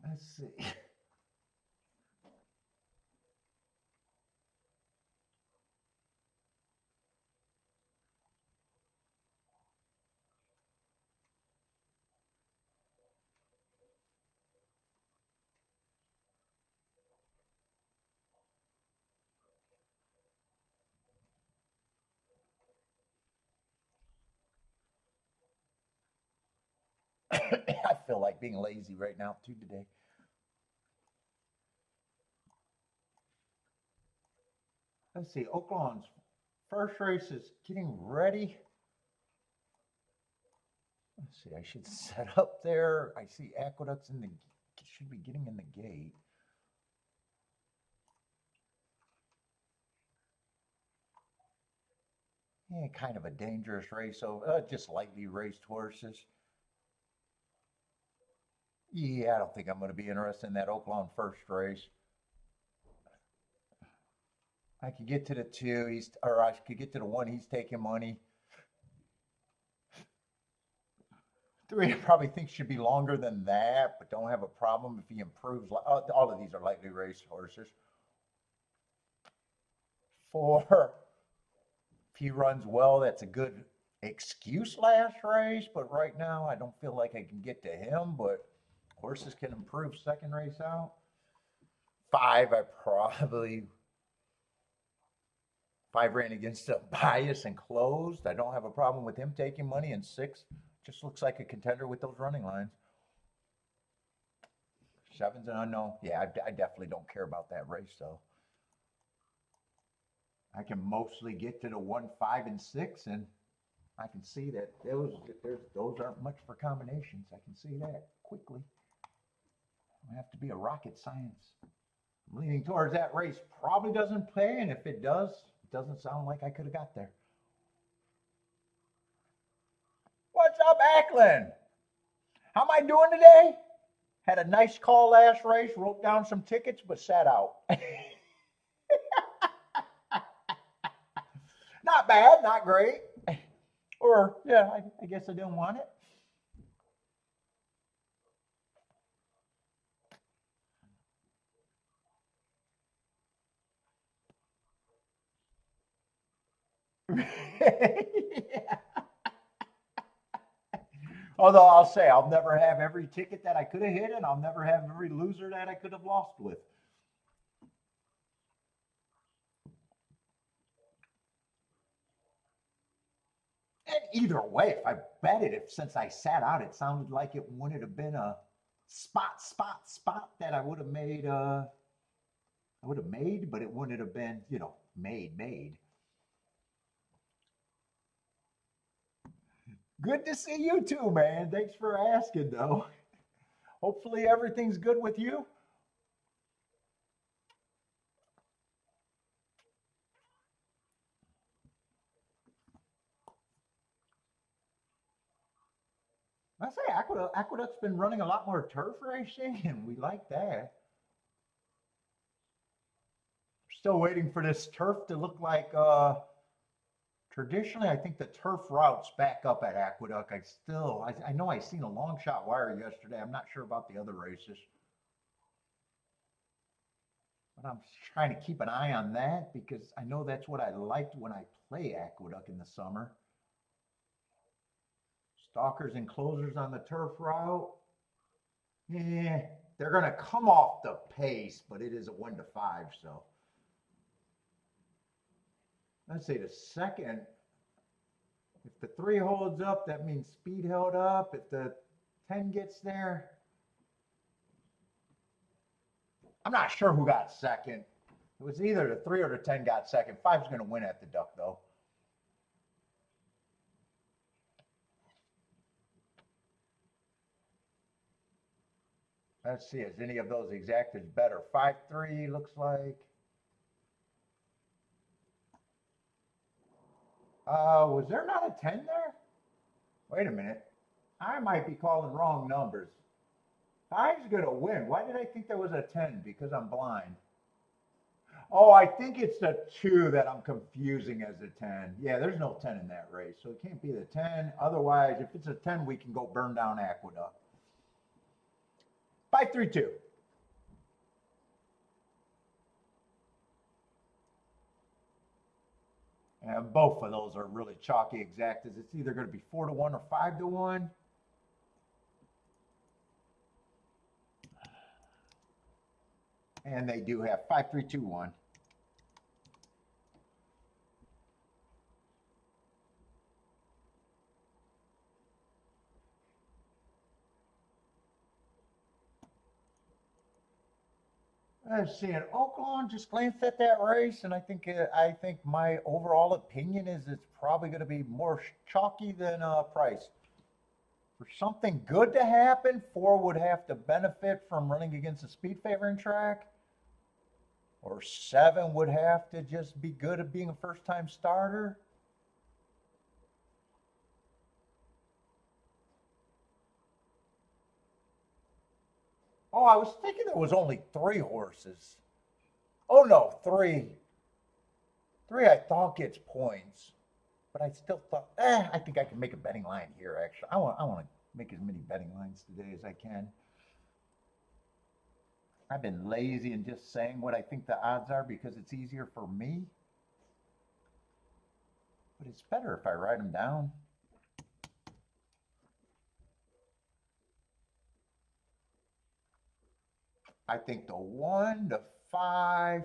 Let's see. I feel like being lazy right now too today. Let's see, Oaklawn's first race is getting ready. Let's see, I should set up there. I see Aqueduct's in the, should be getting in the gate. Yeah, kind of a dangerous race, so just lightly raced horses. Yeah, I don't think I'm going to be interested in that Oaklawn first race. I could get to the 2, or I could get to the 1, he's taking money. 3, I probably think should be longer than that, but don't have a problem if he improves. All of these are lightly raced horses. 4, if he runs well, that's a good excuse last race, but right now I don't feel like I can get to him, but horses can improve second race out. 5, I probably, 5 ran against a bias and closed. I don't have a problem with him taking money. And 6 just looks like a contender with those running lines. 7's an unknown. Yeah, I definitely don't care about that race though. I can mostly get to the 1, 5, and 6, and I can see that those aren't much for combinations. I can see that quickly. I have to be a rocket science. I'm leaning towards that race probably doesn't pay, and if it does, it doesn't sound like I could have got there. What's up, Ackland? How am I doing today? Had a nice call last race, wrote down some tickets, but sat out. Not bad, not great. Or, yeah, I guess I didn't want it. Yeah. Although I'll say I'll never have every ticket that I could have hit, and I'll never have every loser that I could have lost with. And either way, if I bet it, since I sat out, it sounded like it wouldn't have been a spot that I would have made. But it wouldn't have been, made. Good to see you too, man. Thanks for asking, though. Hopefully everything's good with you. I say Aqueduct's been running a lot more turf racing, and we like that. Still waiting for this turf to look like traditionally. I think the turf routes back up at Aqueduct. I know I seen a long shot wire yesterday. I'm not sure about the other races, but I'm trying to keep an eye on that because I know that's what I liked when I play Aqueduct in the summer. Stalkers and closers on the turf route. Yeah, they're going to come off the pace, but it is a 1 to 5. So let's say the second, if the 3 holds up, that means speed held up. If the 10 gets there, I'm not sure who got second. It was either the 3 or the 10 got second. 5's going to win at the Duck, though. Let's see, is any of those exacted better? 5-3 looks like. Was there not a 10 there? Wait a minute. I might be calling wrong numbers. 5's going to win. Why did I think there was a 10? Because I'm blind. Oh, I think it's the 2 that I'm confusing as a 10. Yeah, there's no 10 in that race, so it can't be the 10. Otherwise, if it's a 10, we can go burn down Aqueduct. 5-3-2. And both of those are really chalky exactas. It's either going to be 4 to 1 or 5 to 1. And they do have 5-3-2-1. I'm seeing Oaklawn. Just glanced at that race, and I think my overall opinion is it's probably going to be more chalky than Price. For something good to happen, 4 would have to benefit from running against a speed favoring track, or 7 would have to just be good at being a first-time starter. Oh, I was thinking there was only 3 horses. Oh no, 3. 3 I thought gets points, but I still thought, I think I can make a betting line here. Actually, I want to make as many betting lines today as I can. I've been lazy and just saying what I think the odds are because it's easier for me. But it's better if I write them down. I think the 1, the 5,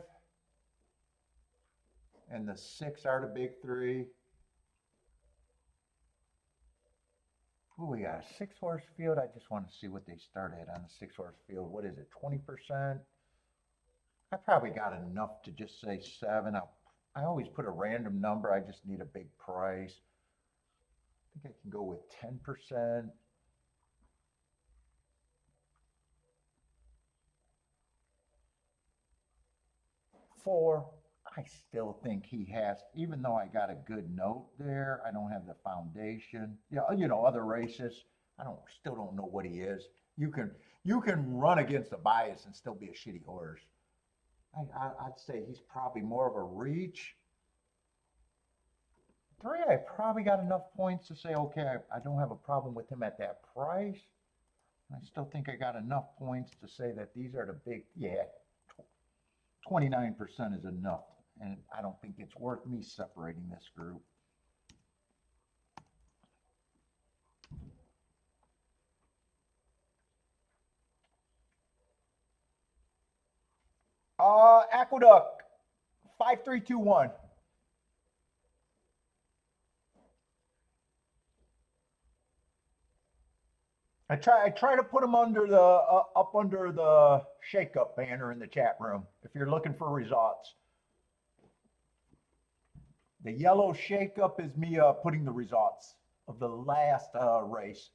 and the 6 are the big 3. Ooh, we got a 6-horse field. I just want to see what they start at on the 6-horse field. What is it, 20%? I probably got enough to just say 7. I always put a random number. I just need a big price. I think I can go with 10%. 4. I still think he has, even though I got a good note there, I don't have the foundation. Yeah, other races, still don't know what he is. You can run against a bias and still be a shitty horse. I'd say he's probably more of a reach. 3, I probably got enough points to say, okay, I don't have a problem with him at that price. I still think I got enough points to say that these are the big, 29% is enough. And I don't think it's worth me separating this group. Aqueduct, 5321. I try to put them under the up under the shake-up banner in the chat room if you're looking for results. The yellow shake-up is me putting the results of the last race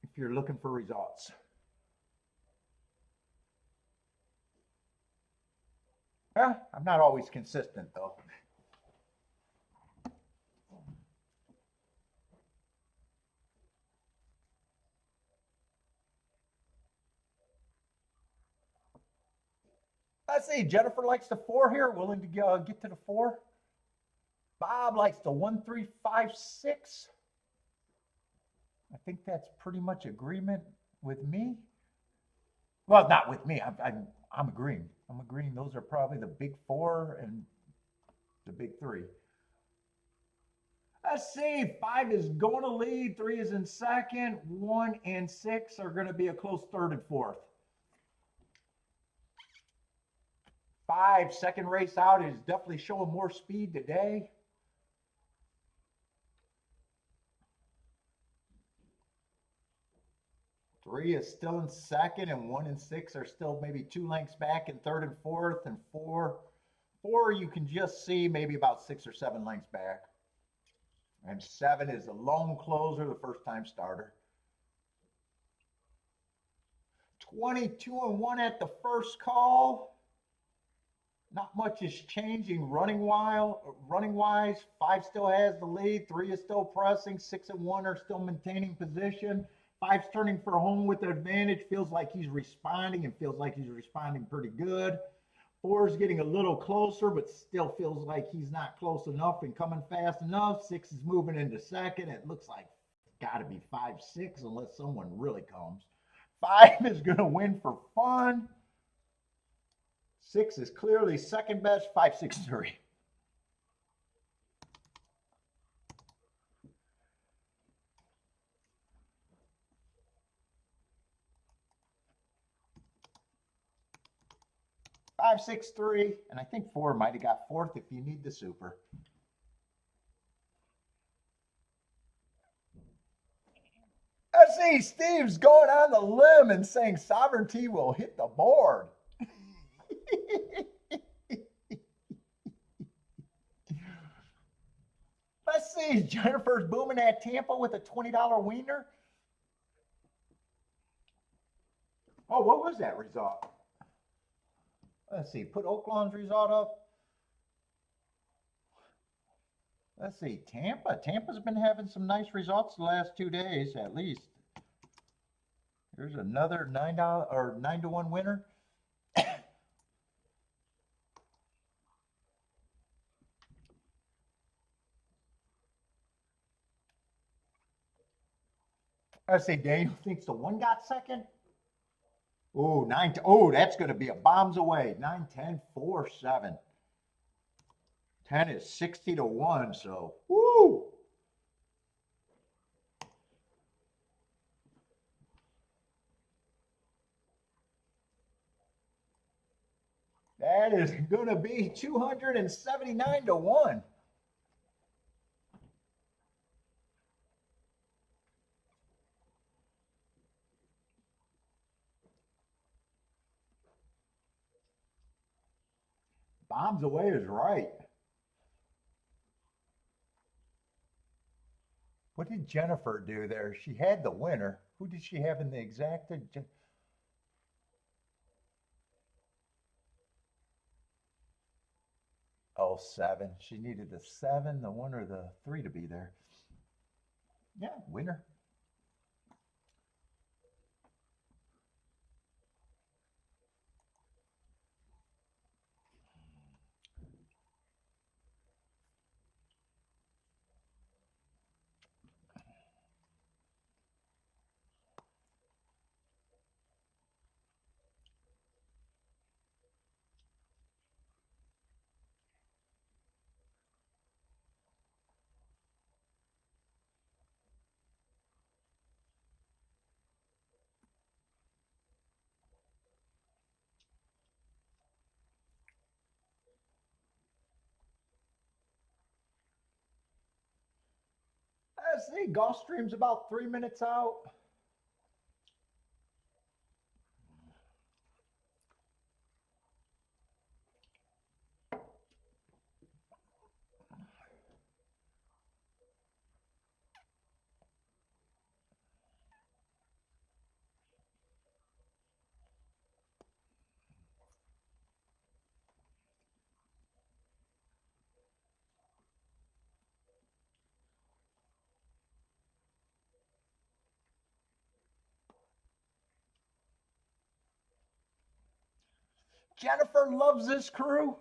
if you're looking for results. I'm not always consistent though. Let's see, Jennifer likes the 4 here, willing to get to the 4. Bob likes the 1356. I think that's pretty much agreement with me. Well, not with me. I'm agreeing. I'm agreeing. Those are probably the big 4 and the big 3. Let's see. 5 is going to lead. 3 is in second. 1 and 6 are going to be a close third and fourth. 5, second race out, is definitely showing more speed today. 3 is still in second, and 1 and 6 are still maybe 2 lengths back in third and fourth, and 4 you can just see maybe about 6 or 7 lengths back. And 7 is a lone closer, the first time starter. 22 and 1 at the first call. Not much is changing running wise. 5 still has the lead. 3 is still pressing. 6 and 1 are still maintaining position. 5's turning for home with the advantage. Feels like he's responding and feels like he's responding pretty good. 4 is getting a little closer, but still feels like he's not close enough and coming fast enough. 6 is moving into second. It looks like it's got to be 5-6 unless someone really comes. 5 is going to win for fun. 6 is clearly second best. 5-6-3. Five, 6, 3, and I think 4 might have got fourth if you need the super. Let's see, Steve's going on the limb and saying sovereignty will hit the board. Let's see. Jennifer's booming at Tampa with a $20 wiener. Oh, what was that result? Let's see. Put Oaklawn's result up. Let's see. Tampa. Tampa's been having some nice results the last 2 days, at least. Here's another $9 or 9-to-1 winner. Let's see. Daniel thinks the one got second. Oh, 9. Oh, that's going to be a bombs away. 9, 10, 4, 7. 10 is 60-1. So, woo. That is going to be 279-1. Bombs away is right. What did Jennifer do there? She had the winner. Who did she have in the exacted? Oh, 7. She needed the 7, the 1, or the 3 to be there. Yeah, winner. Let's see, Gulfstream's about 3 minutes out. Jennifer loves this crew.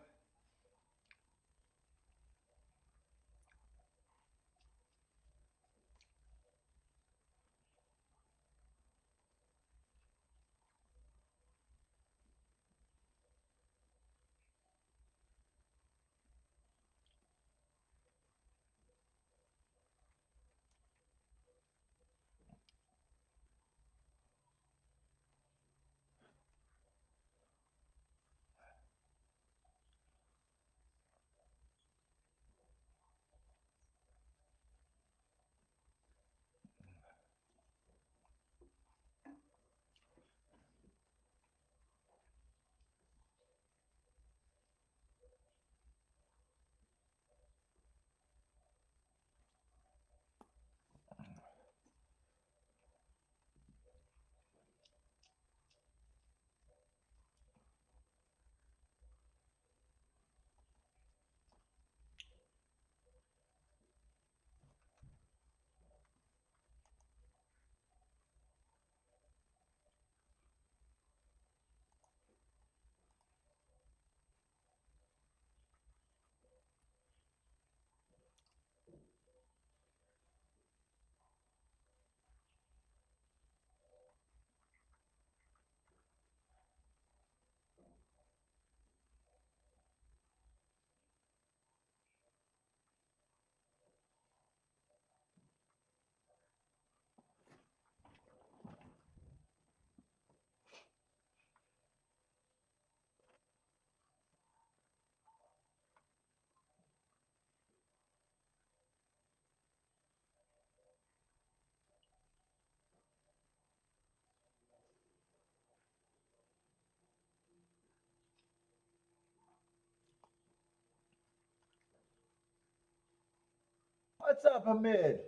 What's up, Hamid?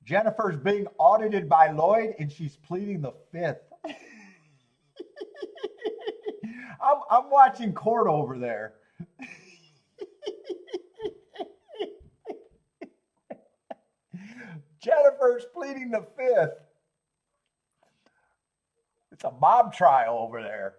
Jennifer's being audited by Lloyd and she's pleading the fifth. I'm watching court over there. Jennifer's pleading the fifth. It's a mob trial over there.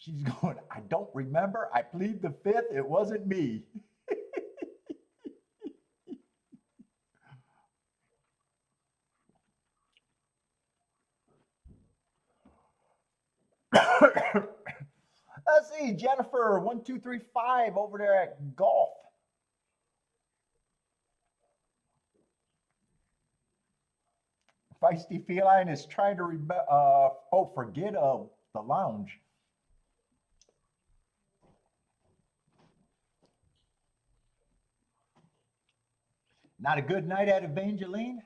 She's going, I don't remember. I plead the fifth. It wasn't me. Let's see, Jennifer, 1235 over there at golf. Feisty Feline is trying to forget the lounge. Not a good night at Evangeline?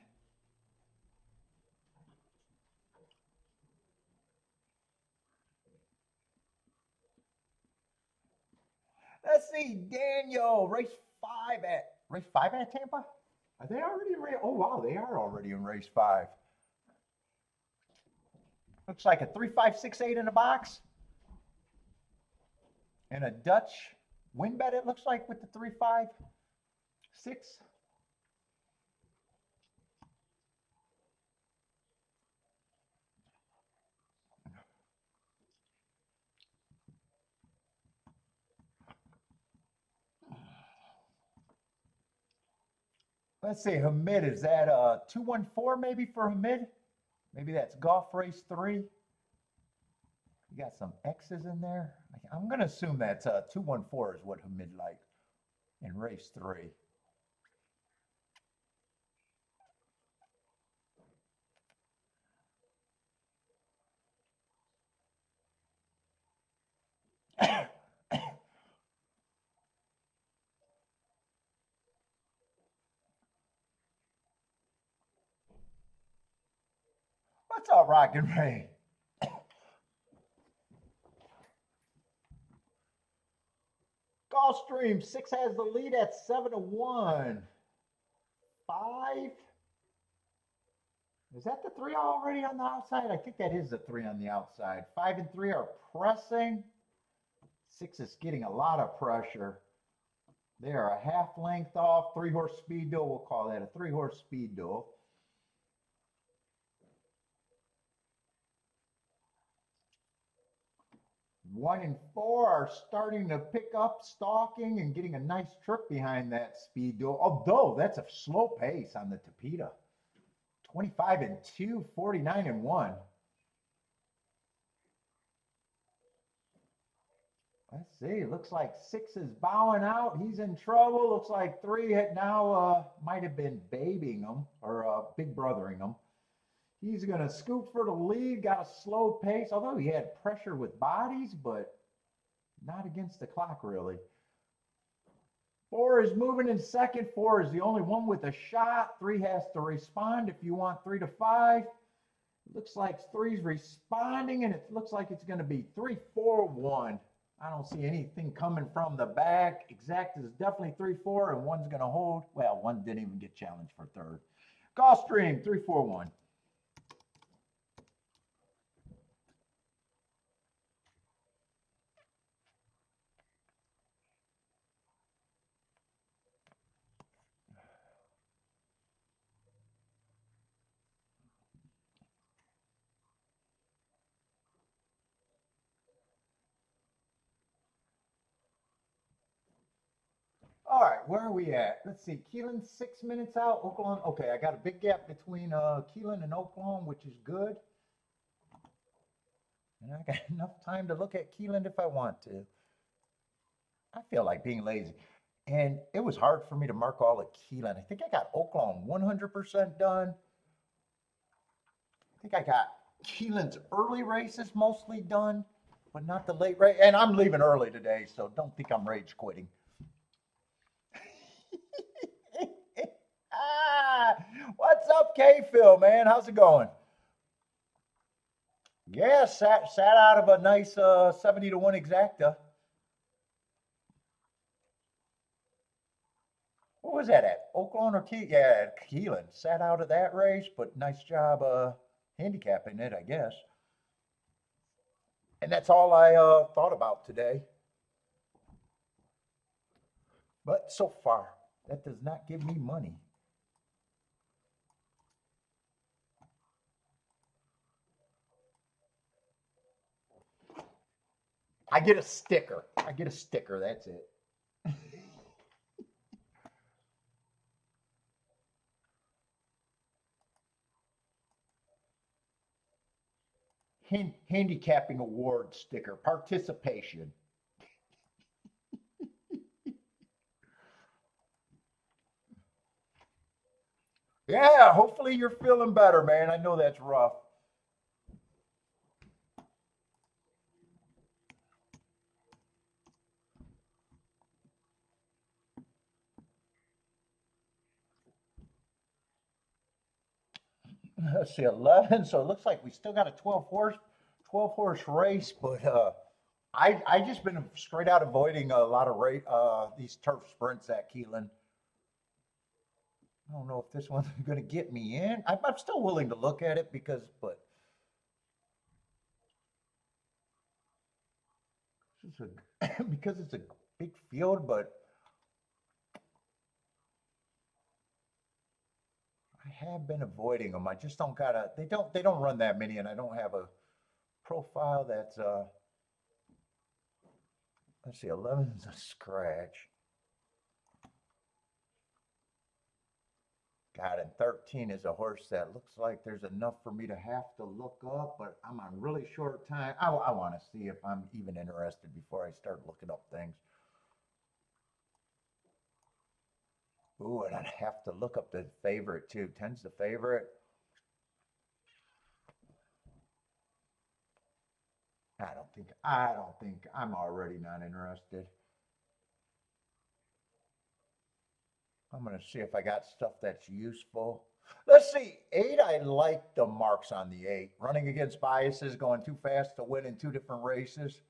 Let's see, Daniel, race five at Tampa? Are they already in race? Oh, wow, they are already in race 5. Looks like a 3-5-6-8 in the box. And a Dutch win bet, it looks like, with the 3-5-6. Let's see, Hamid, is that a 214 maybe for Hamid? Maybe that's golf race 3. You got some X's in there. I'm going to assume that's 214 is what Hamid liked in race 3. What's up, Rock and Ray? Gulfstream 6 has the lead at 7-1. 5. Is that the 3 already on the outside? I think that is the 3 on the outside. 5 and 3 are pressing. 6 is getting a lot of pressure. They are a half length off. 3-horse speed duel. We'll call that a 3-horse speed duel. One and 4 are starting to pick up, stalking, and getting a nice trip behind that speed duel. Although that's a slow pace on the Tapeta. 25 and 2, 49 and 1. Let's see. Looks like 6 is bowing out. He's in trouble. Looks like 3 now might have been babying him or big brothering him. He's going to scoop for the lead, got a slow pace, although he had pressure with bodies, but not against the clock, really. 4 is moving in second. 4 is the only one with a shot. 3 has to respond if you want 3 to 5. It looks like 3's responding, and it looks like it's going to be 3-4-1. I don't see anything coming from the back. Exact is definitely 3-4, and 1's going to hold. Well, 1 didn't even get challenged for 3rd. Gulfstream, 3-4-1. All right, where are we at? Let's see. Keeneland 6 minutes out. Oaklawn. Okay, I got a big gap between Keeneland and Oaklawn, which is good. And I got enough time to look at Keeneland if I want to. I feel like being lazy. And it was hard for me to mark all of Keeneland. I think I got Oaklawn 100% done. I think I got Keeneland's early races mostly done, but not the late race. And I'm leaving early today, so don't think I'm rage quitting. What's up, K-Phil, man? How's it going? Yeah, sat out of a nice 70 to 1 exacta. What was that at? Oaklawn or Key? Yeah, Keeneland. Sat out of that race, but nice job handicapping it, I guess. And that's all I thought about today. But so far, that does not give me money. I get a sticker. I get a sticker. That's it. Handicapping award sticker. Participation. Yeah, hopefully you're feeling better, man. I know that's rough. Let's see, 11. So it looks like we still got a 12 horse race, but I just been straight out avoiding a lot of these turf sprints at Keeneland. I don't know if this one's going to get me in. I'm still willing to look at it but because it's a big field, but I have been avoiding them. I just don't gotta. They don't run that many, and I don't have a profile that's let's see, 11 is a scratch. God, and 13 is a horse that looks like there's enough for me to have to look up, but I'm on really short time. I want to see if I'm even interested before I start looking up things. Ooh, and I'd have to look up the favorite too. 10's the favorite. I don't think I'm already not interested. I'm gonna see if I got stuff that's useful. Let's see, 8, I like the marks on the 8. Running against biases, going too fast to win in 2 different races.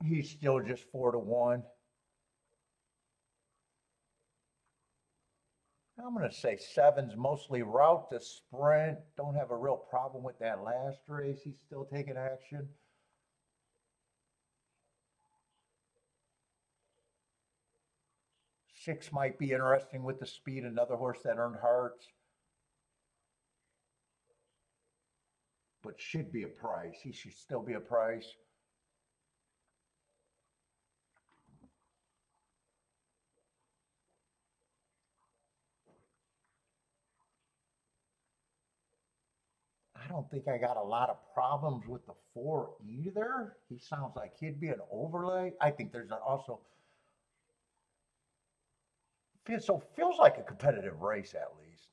He's still just 4 to 1. I'm gonna say 7's mostly route to sprint. Don't have a real problem with that last race. He's still taking action. 6 might be interesting with the speed, another horse that earned hearts, but should be a price. He should still be a price. I don't think I got a lot of problems with the 4 either. He sounds like he'd be an overlay. I think there's also feels like a competitive race at least.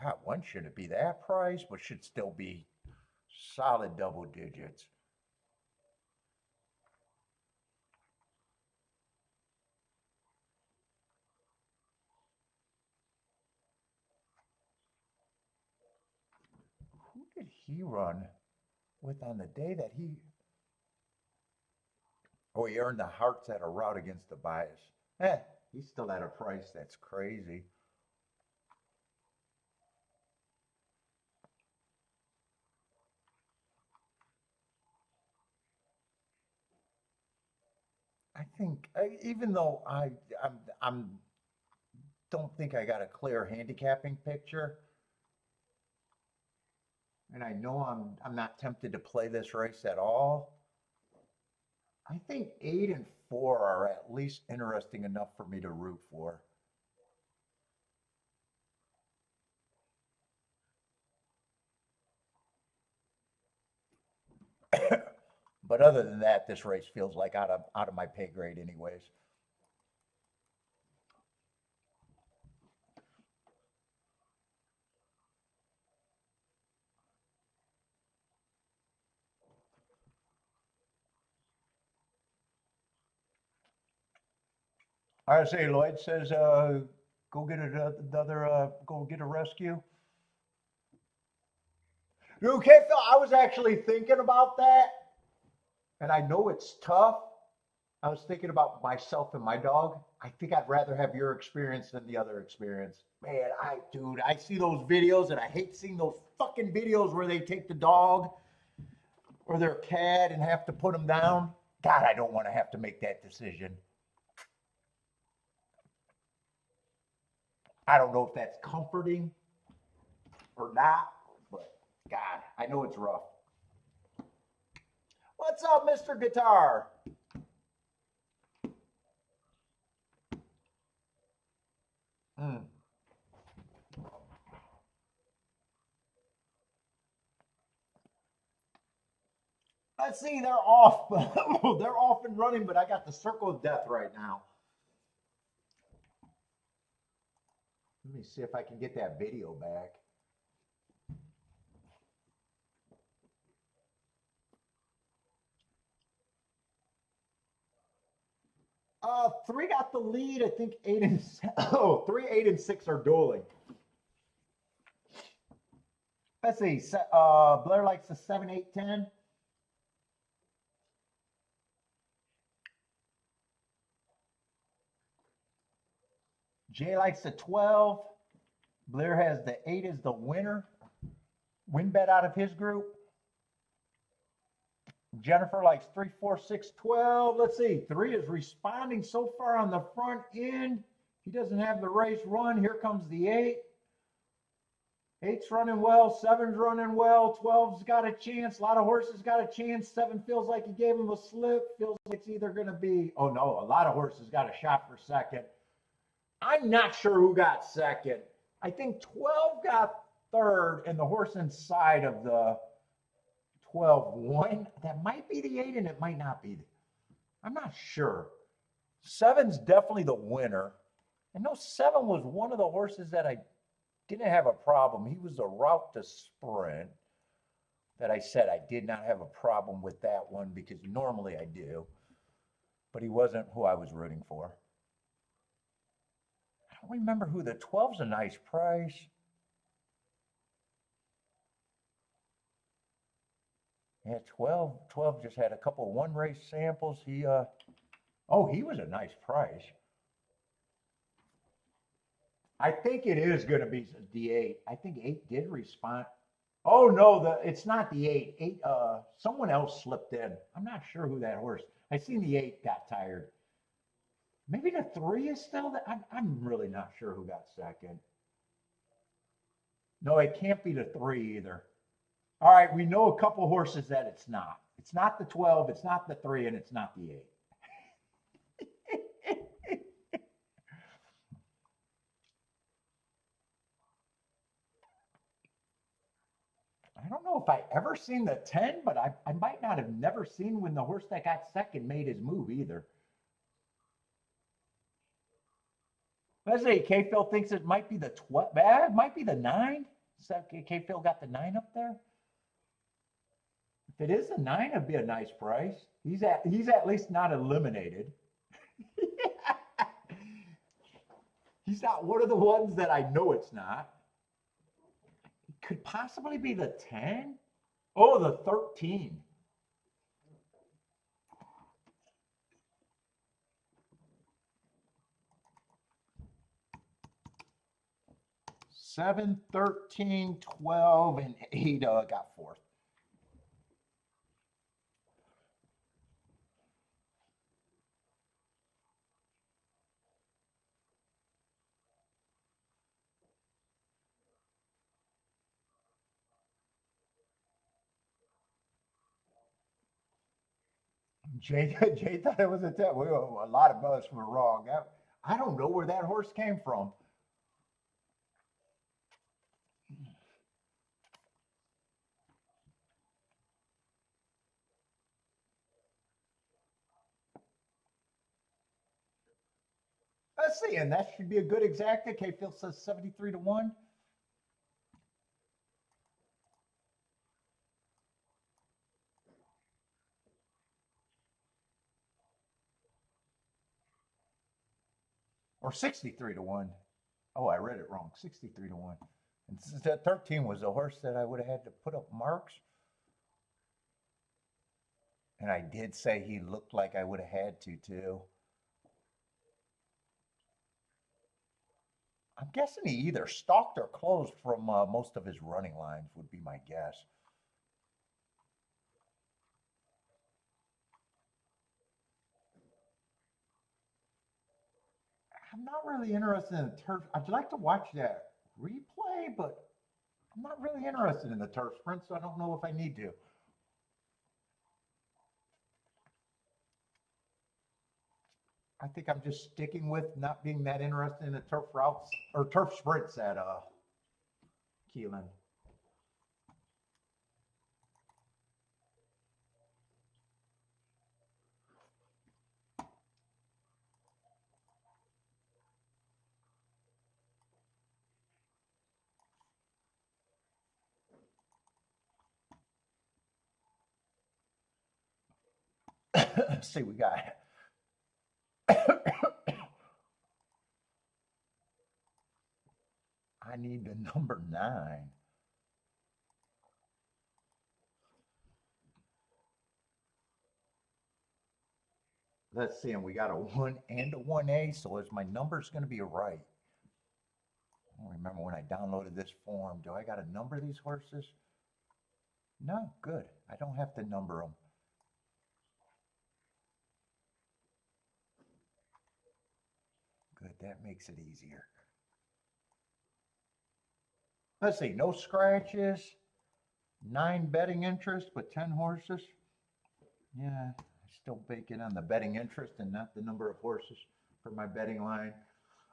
God, one shouldn't be that price, but should still be solid double digits. Who did he run with on the day that he? Oh, he earned the hearts at a route against the bias. He's still at a price that's crazy. I think even though I'm don't think I got a clear handicapping picture. and I know I'm not tempted to play this race at all. I think 8 and 4 are at least interesting enough for me to root for. But other than that, this race feels like out of my pay grade anyways. RSA Lloyd says, go get go get a rescue. Okay, Phil, I was actually thinking about that, and I know it's tough. I was thinking about myself and my dog. I think I'd rather have your experience than the other experience. Man, dude, I see those videos, and I hate seeing those fucking videos where they take the dog or their cat and have to put them down. God, I don't want to have to make that decision. I don't know if that's comforting or not, but God, I know it's rough. What's up, Mr. Guitar? Let's see, they're off. They're off and running, but I got the circle of death right now. Let me see if I can get that video back. Three got the lead. I think 8 and 3, 8 and 6 are dueling. Let's see. Blair likes the 7, 8, 10. Jay likes the 12. Blair has the 8 as the winner. Win bet out of his group. Jennifer likes 3, 4, 6, 12. Let's see. 3 is responding so far on the front end. He doesn't have the race run. Here comes the 8. 8's running well. 7's running well. 12's got a chance. A lot of horses got a chance. 7 feels like he gave him a slip. Feels like it's either going to be, oh no, a lot of horses got a shot for second. I'm not sure who got second. I think 12 got third, and the horse inside of the 12 won. That might be the 8, and it might not be. I'm not sure. 7's definitely the winner. I know 7 was one of the horses that I didn't have a problem. He was a route to sprint that I said I did not have a problem with that one because normally I do. But he wasn't who I was rooting for. I don't remember who. The 12's a nice price. Yeah, 12 just had a couple of one race samples. He was a nice price. I think it is going to be the 8. I think 8 did respond. Oh no, it's not the 8. 8 someone else slipped in. I'm not sure who that horse. I seen the 8 got tired. Maybe the 3 is still there. I'm really not sure who got second. No, it can't be the 3 either. All right, we know a couple horses that it's not. It's not the 12, it's not the 3, and it's not the 8. I don't know if I ever seen the 10, but I might not have never seen when the horse that got second made his move either. Let's see, K-Phil thinks it might be the 12. It might be the 9. So K-Phil got the 9 up there. If it is a 9, it'd be a nice price. He's at least not eliminated. He's not one of the ones that I know it's not. It could possibly be the 10. Oh, the 13. Seven, 13, 12, and 8 got fourth. Jay thought it was a test. A lot of us were wrong. I don't know where that horse came from. Let's see, and that should be a good exacta. K Phil says 73 to 1. Or 63 to 1. Oh, I read it wrong. 63 to 1. And since that 13 was a horse that I would have had to put up marks. And I did say he looked like I would have had to, too. I'm guessing he either stalked or closed from most of his running lines, would be my guess. I'm not really interested in the turf. I'd like to watch that replay, but I'm not really interested in the turf sprint, so I don't know if I need to. I think I'm just sticking with not being that interested in the turf routes or turf sprints at Keeneland. Let's see, we got I need the number 9. Let's see, and we got a 1 and a 1A, so is my numbers going to be right? I don't remember when I downloaded this form. Do I got to number these horses? No, good. I don't have to number them. Good, that makes it easier. Let's see, no scratches, 9 betting interest, but 10 horses. Yeah, I still bake in on the betting interest and not the number of horses for my betting line.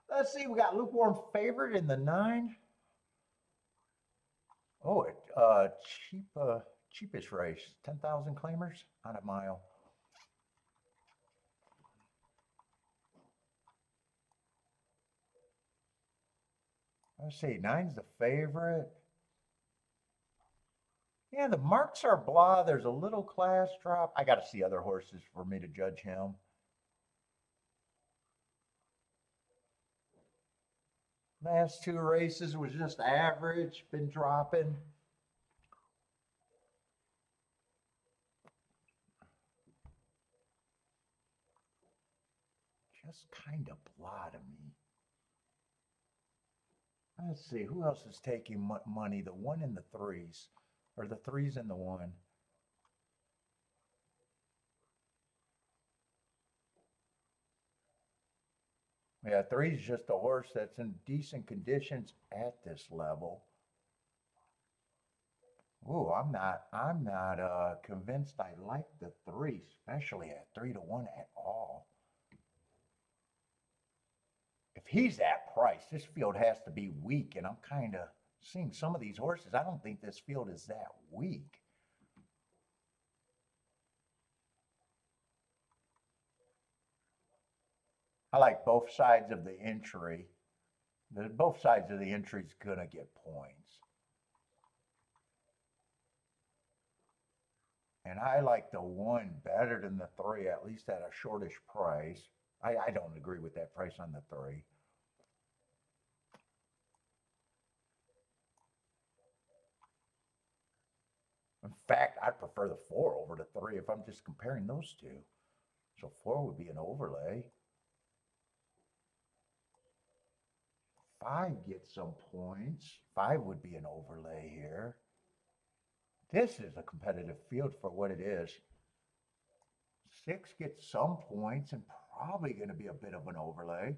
Let's see, we got lukewarm favorite in the 9. Oh, cheapest race, 10,000 claimers on a mile. Let's see, 9's the favorite. Yeah, the marks are blah. There's a little class drop. I got to see other horses for me to judge him. Last 2 races was just average, been dropping. Just kind of blah to me. Let's see, who else is taking money? The 1 and the 3s, or the 3s and the 1. Yeah, 3's just a horse that's in decent conditions at this level. Ooh, I'm not convinced I like the 3, especially at 3 to 1 at all. If he's that price, this field has to be weak, and I'm kind of seeing some of these horses. I don't think this field is that weak. I like both sides of the entry. Both sides of the entry is gonna get points. And I like the 1 better than the 3, at least at a shortish price. I don't agree with that price on the 3. In fact, I'd prefer the 4 over the 3 if I'm just comparing those two. So 4 would be an overlay. 5 gets some points. 5 would be an overlay here. This is a competitive field for what it is. 6 gets some points and probably going to be a bit of an overlay.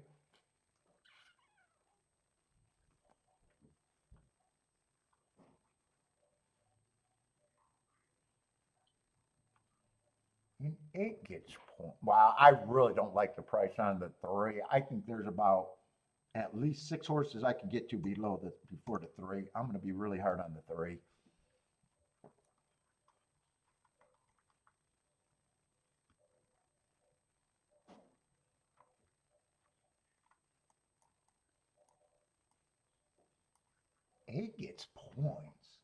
And 8 gets point. Wow, I really don't like the price on the 3. I think there's about at least 6 horses I can get to below the before the 3. I'm going to be really hard on the 3. Eight gets points.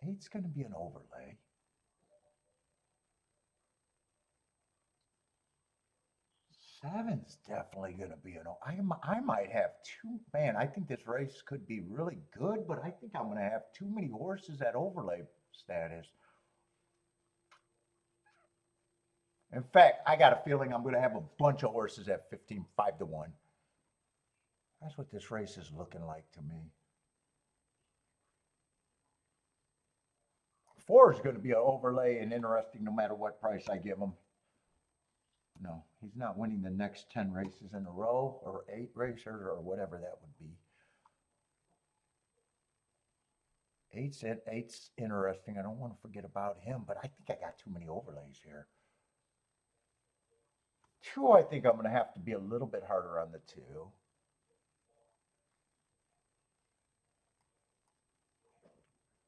8's going to be an overlay. Seven's definitely going to be an. I might have two. Man, I think this race could be really good, but I think I'm going to have too many horses at overlay status. In fact, I got a feeling I'm going to have a bunch of horses at 15, 5 to 1. That's what this race is looking like to me. 4 is going to be an overlay and interesting no matter what price I give him. No, he's not winning the next 10 races in a row or 8 races or whatever that would be. Eight's interesting. I don't want to forget about him, but I think I got too many overlays here. 2, I think I'm going to have to be a little bit harder on the 2.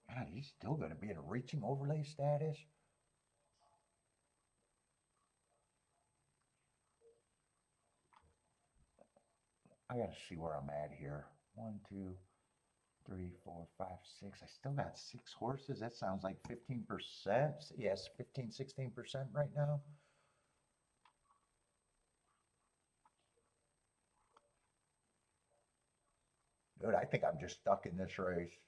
God, he's still going to be in a reaching overlay status. I got to see where I'm at here. 1, 2, 3, 4, 5, 6. I still got 6 horses. That sounds like 15%. Yes, 15, 16% right now. Dude, I think I'm just stuck in this race.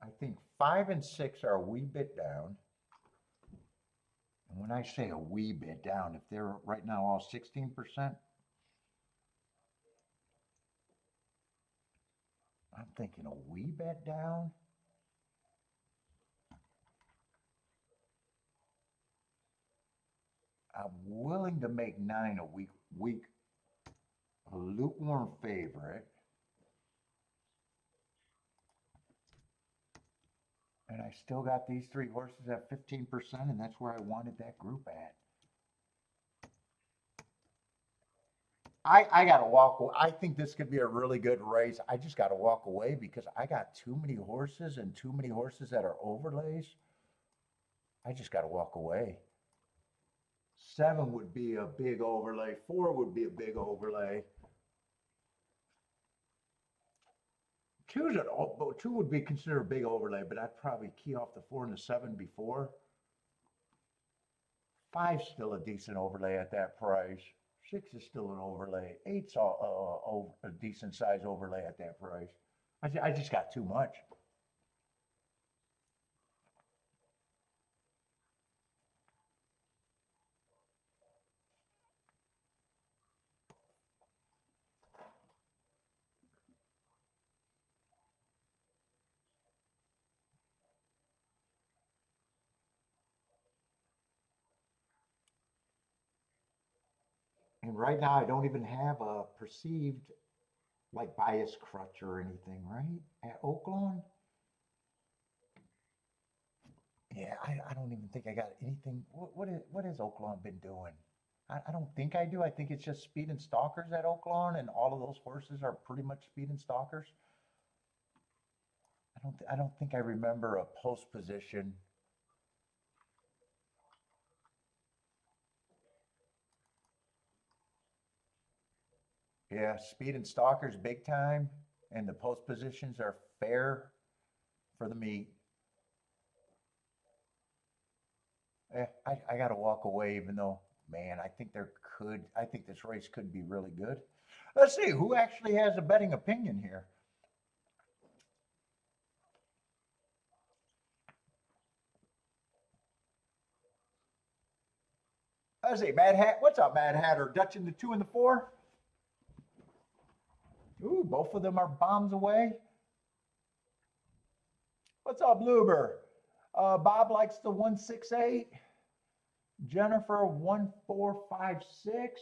I think 5 and 6 are a wee bit down. And when I say a wee bit down, if they're right now all 16%, I'm thinking a wee bit down. I'm willing to make 9 a lukewarm favorite. And I still got these 3 horses at 15%, and that's where I wanted that group at. I got to walk away. I think this could be a really good race. I just got to walk away because I got too many horses and too many horses that are overlays. I just got to walk away. 7 would be a big overlay. 4 would be a big overlay. 2 would be considered a big overlay, but I'd probably key off the 4 and the 7 before. 5's still a decent overlay at that price. 6 is still an overlay. 8's a decent size overlay at that price. I just got too much. And right now, I don't even have a perceived like bias crutch or anything, right? At Oaklawn? Yeah, I don't even think I got anything. What has Oaklawn been doing? I don't think I do. I think it's just speed and stalkers at Oaklawn, and all of those horses are pretty much speed and stalkers. I don't think I remember a post position. Yeah, speed and stalkers big time, and the post positions are fair for the meet. I got to walk away, even though, man, I think this race could be really good. Let's see who actually has a betting opinion here. Let's see, Mad Hat. What's up, Mad Hatter? Dutch in the 2 and the 4. Ooh, both of them are bombs away. What's up, Bluebird? Bob likes the 168. Jennifer 1456.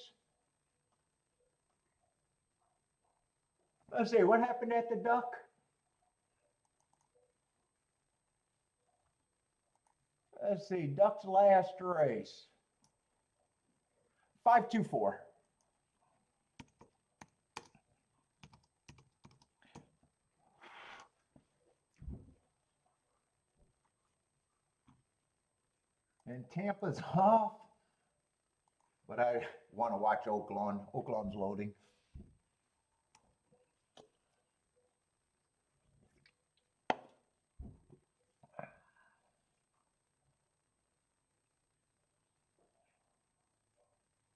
Let's see, what happened at the duck? Let's see, duck's last race. 524. And Tampa's off. But I want to watch Oaklawn. Oaklawn's loading.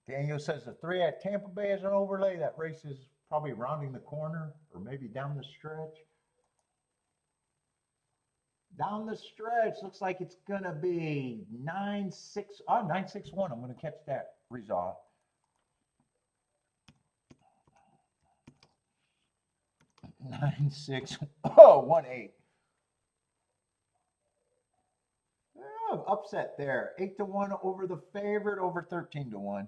Daniel says the 3 at Tampa Bay is an overlay. That race is probably rounding the corner or maybe down the stretch. Down the stretch, looks like it's going to be 961. I'm going to catch that result. 9618. Oh, upset there. 8-1 over the favorite, over 13-1.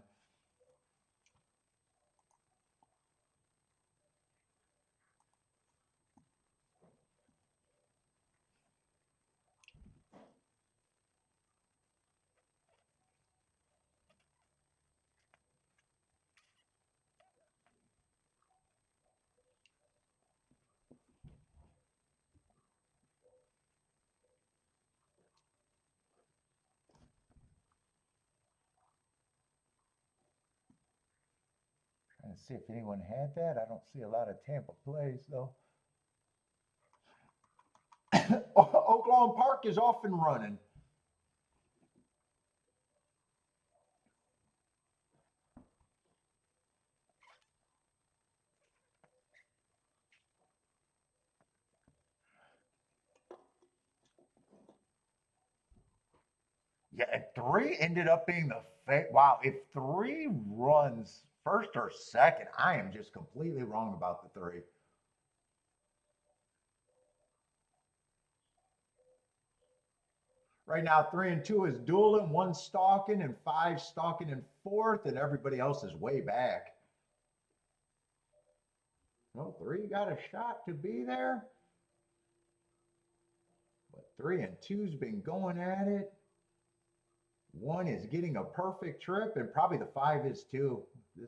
Trying to see if anyone had that. I don't see a lot of Tampa plays though. Oaklawn Park is off and running. Yeah, and 3 ended up being the wow. If 3 runs first or second, I am just completely wrong about the 3. Right now, 3 and 2 is dueling, 1 stalking, and 5 stalking in 4th, and everybody else is way back. No, 3 got a shot to be there. But 3 and 2's been going at it. 1 is getting a perfect trip, and probably the 5 is too.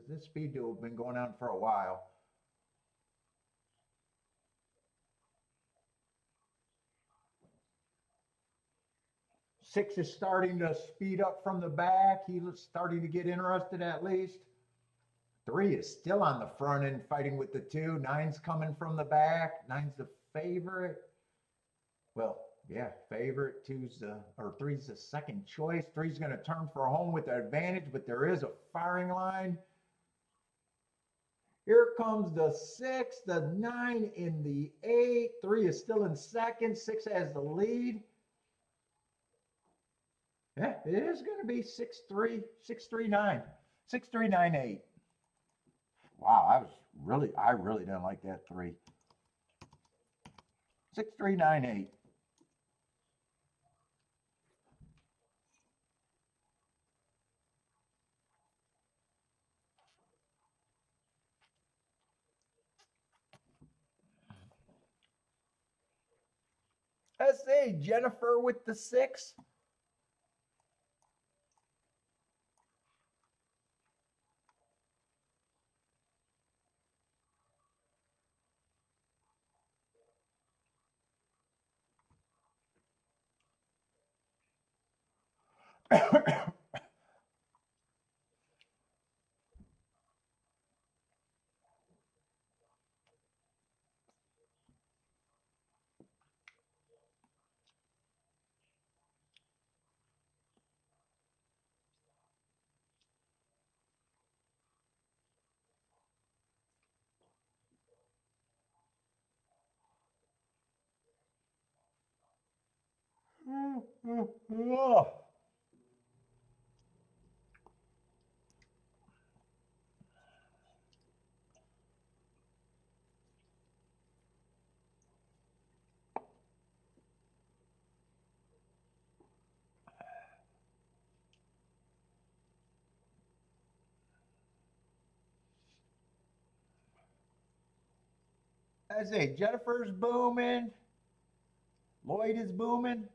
This speed duel has been going on for a while. Six is starting to speed up from the back. He's starting to get interested at least. 3 is still on the front end fighting with the 2. 9's coming from the back. 9's the favorite. Well, yeah, favorite. 3's the second choice. 3's going to turn for home with the advantage, but there is a firing line. Here comes the 6, the 9 in the 8. 3 is still in second. 6 has the lead. Yeah, it is going to be 6-3, 6-3-9, 6-3-9-8. Wow, I really didn't like that 3. 6-3-9-8. Let's see, Jennifer with the 6. I say Jennifer's booming. Lloyd is booming.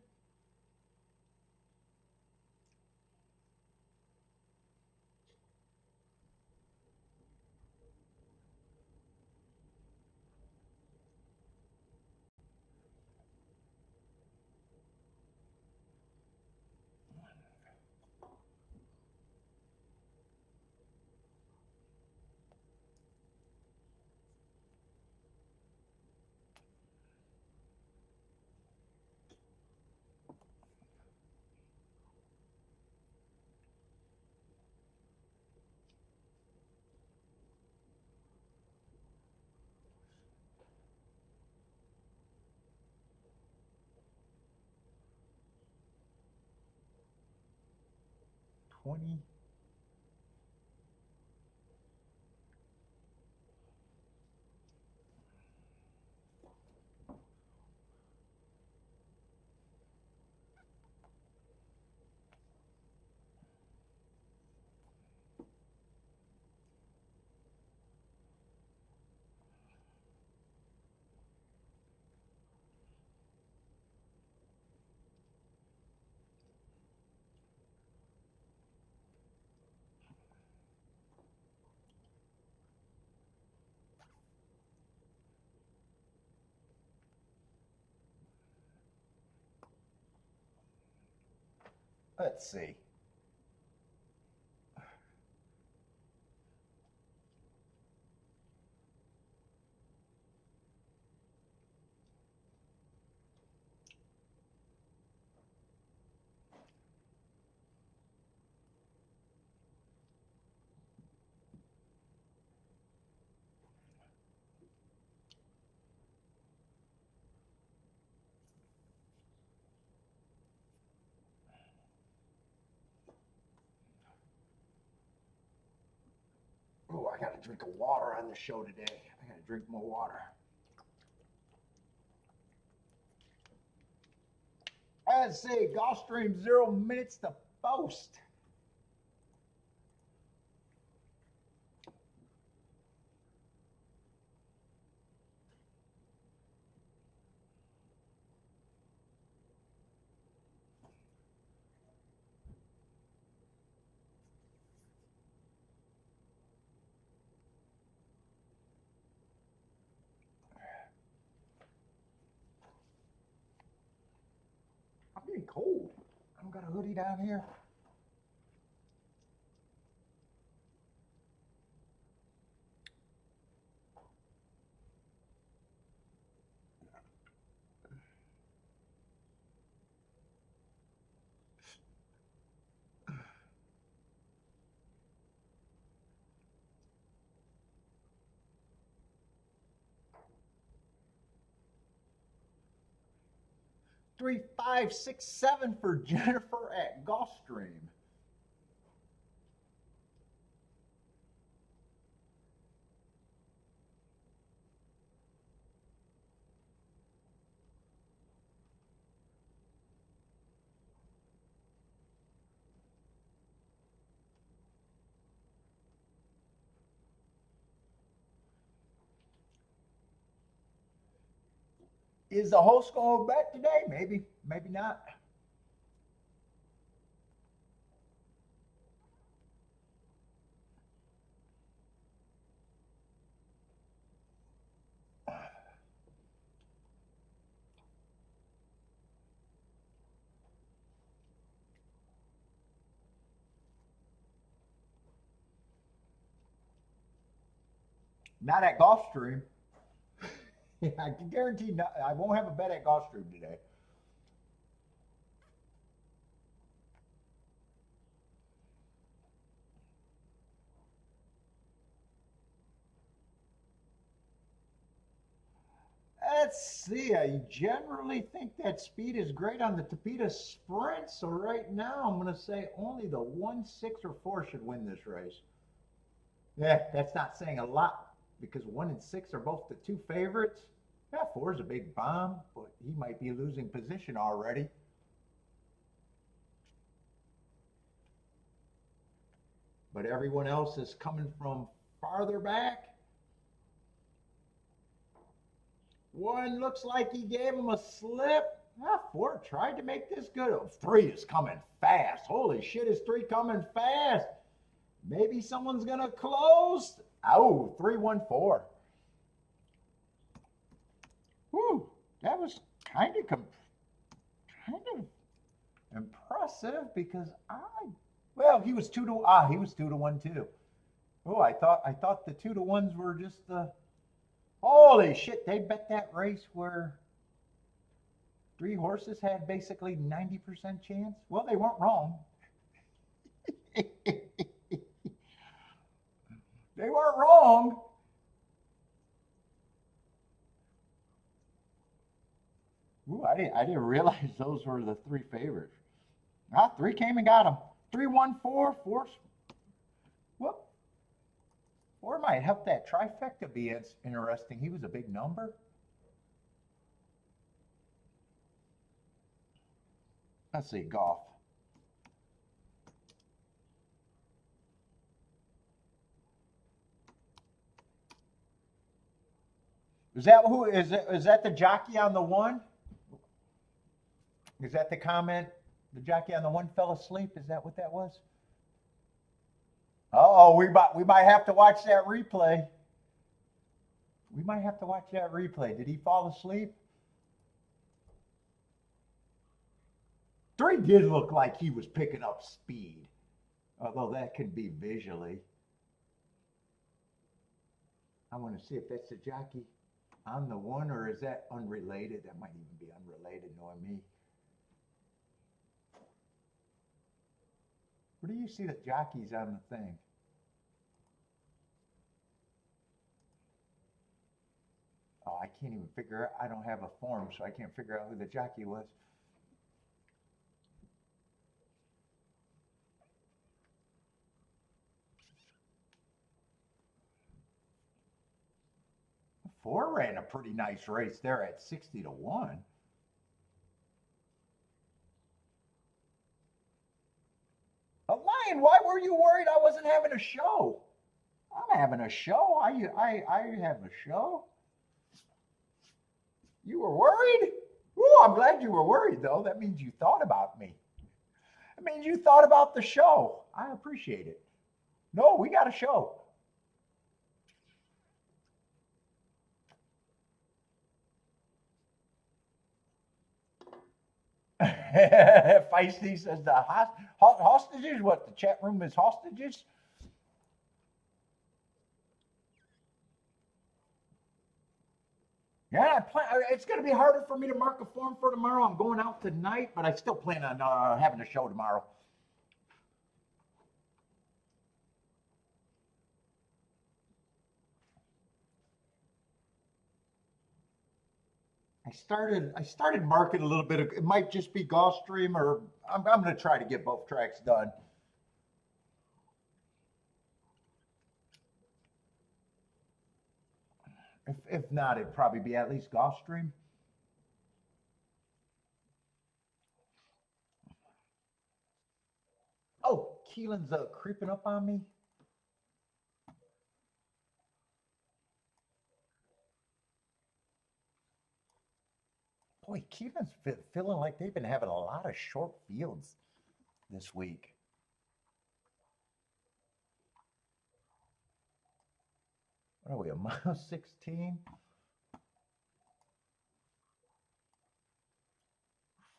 $20. Let's see. Oh, I got to drink of water on the show today. I got to drink more water. Let's see, Gulfstream 0 minutes to post. I'm getting cold. I don't got a hoodie down here. Three, 5, 6, 7 for Jennifer at Gulfstream. Is the host going to bet today? Maybe, maybe not. Not at Gulfstream. I can guarantee not, I won't have a bet at Gulfstream today. Let's see. I generally think that speed is great on the Tapita Sprint. So right now, I'm going to say only the 1, 6, or 4 should win this race. Yeah, that's not saying a lot because 1 and 6 are both the 2 favorites. Yeah, 4 is a big bomb, but he might be losing position already. But everyone else is coming from farther back. One looks like he gave him a slip. Ah, 4 tried to make this good. Oh, 3 is coming fast. Holy shit, is 3 coming fast? Maybe someone's gonna close. Oh, 3-1-4. Whew, that was kind of impressive because well, he was 2-1 too. Oh, I thought the 2-1s were just the holy shit. They bet that race where 3 horses had basically 90% chance. Well, they weren't wrong. They weren't wrong. Ooh, I didn't realize those were the 3 favorites. 3 came and got him. 3-1-4. 4. Whoop. 4 might help that trifecta be interesting. He was a big number. Let's see, golf. Is that who is it? Is that the jockey on the 1? Is that the comment? The jockey on the 1 fell asleep. Is that what that was? Oh, we might have to watch that replay. We might have to watch that replay. Did he fall asleep? 3 did look like he was picking up speed, although that can be visually. I want to see if that's the jockey on the 1, or is that unrelated? That might even be unrelated, knowing me. Where do you see the jockeys on the thing? Oh, I can't even figure out. I don't have a form, so I can't figure out who the jockey was. Four ran a pretty nice race there at 60-1. A lion, why were you worried I wasn't having a show? I'm having a show. I have a show. You were worried? Ooh, I'm glad you were worried, though. That means you thought about me. That means you thought about the show. I appreciate it. No, we got a show. Feisty says the hostages. What, the chat room is hostages? Yeah, it's going to be harder for me to mark a form for tomorrow. I'm going out tonight, but I still plan on having a show tomorrow. I started marking a little bit of, it might just be Gulfstream, or I'm going to try to get both tracks done. If not, it'd probably be at least Gulfstream. Oh, Keeneland's creeping up on me. Boy, Keeneland's feeling like they've been having a lot of short fields this week. What are we, a mile 16?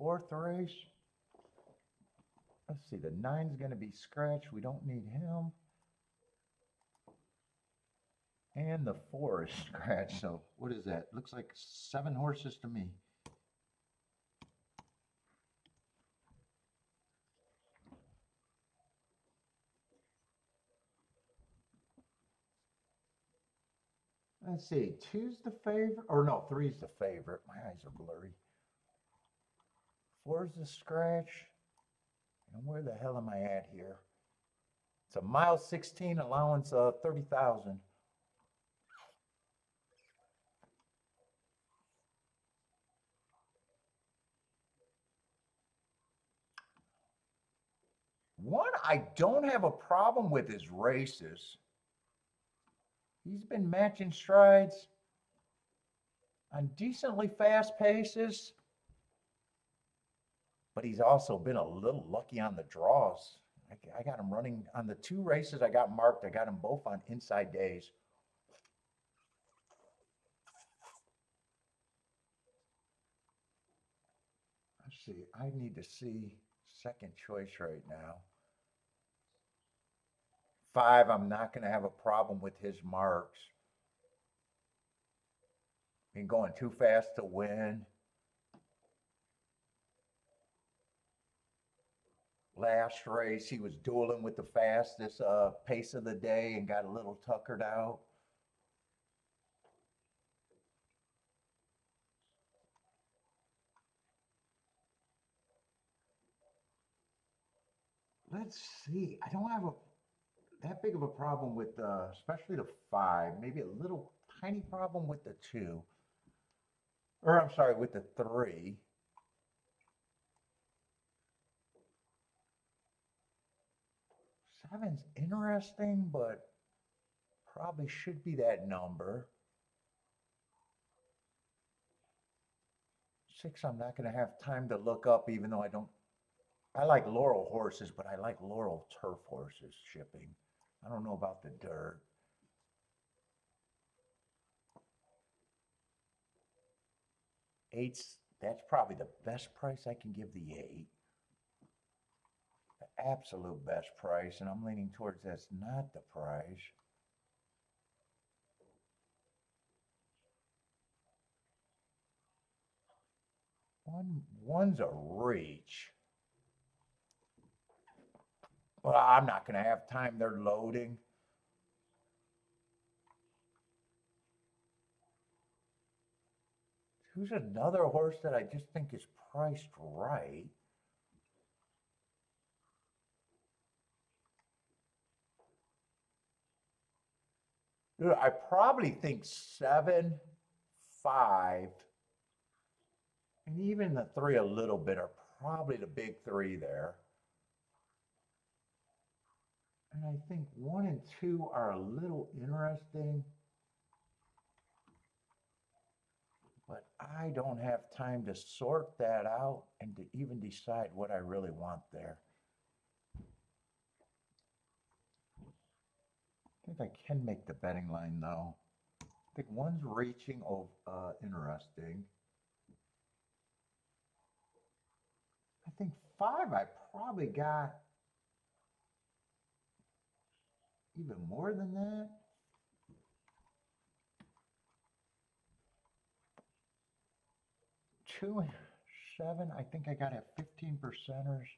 4th race. Let's see, the 9's going to be scratched. We don't need him. And the 4 is scratched. So what is that? Looks like 7 horses to me. Let's see, 2's the favorite, or no, 3's the favorite. My eyes are blurry. 4's the scratch. And where the hell am I at here? It's a mile 16, allowance of 30,000. One I don't have a problem with is races. He's been matching strides. on decently fast paces, but he's also been a little lucky on the draws. I got him running on the 2 races I got marked. I got him both on inside days. Let's see. I need to see second choice right now. 5, I'm not going to have a problem with his marks. Been going too fast to win. Last race, he was dueling with the fastest pace of the day and got a little tuckered out. Let's see. I don't have that big of a problem with especially the 5. Maybe a little tiny problem with the 2. Or I'm sorry, with the 3. 7's interesting, but probably should be that number. 6, I'm not going to have time to look up, even though I like Laurel horses, but I like Laurel turf horses shipping. I don't know about the dirt. 8's, that's probably the best price I can give the 8. The absolute best price, and I'm leaning towards that's not the price. One's a reach. Well, I'm not going to have time. They're loading. Who's another horse that I just think is priced right? I probably think 7, 5, and even the 3 a little bit are probably the big 3 there. And I think 1 and 2 are a little interesting, but I don't have time to sort that out and to even decide what I really want there. I think I can make the betting line though. I think 1's reaching interesting. I think 5 I probably got even more than that. 2 and 7, I think I got at 15%ers.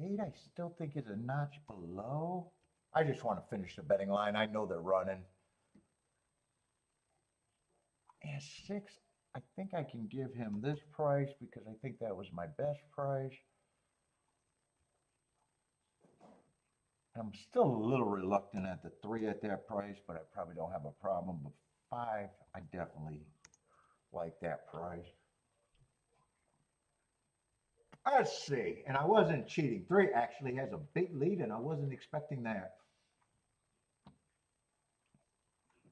8, I still think is a notch below. I just want to finish the betting line. I know they're running. And 6, I think I can give him this price because I think that was my best price. I'm still a little reluctant at the 3 at that price, but I probably don't have a problem. But 5, I definitely like that price. Let's see, and I wasn't cheating. 3 actually has a big lead, and I wasn't expecting that.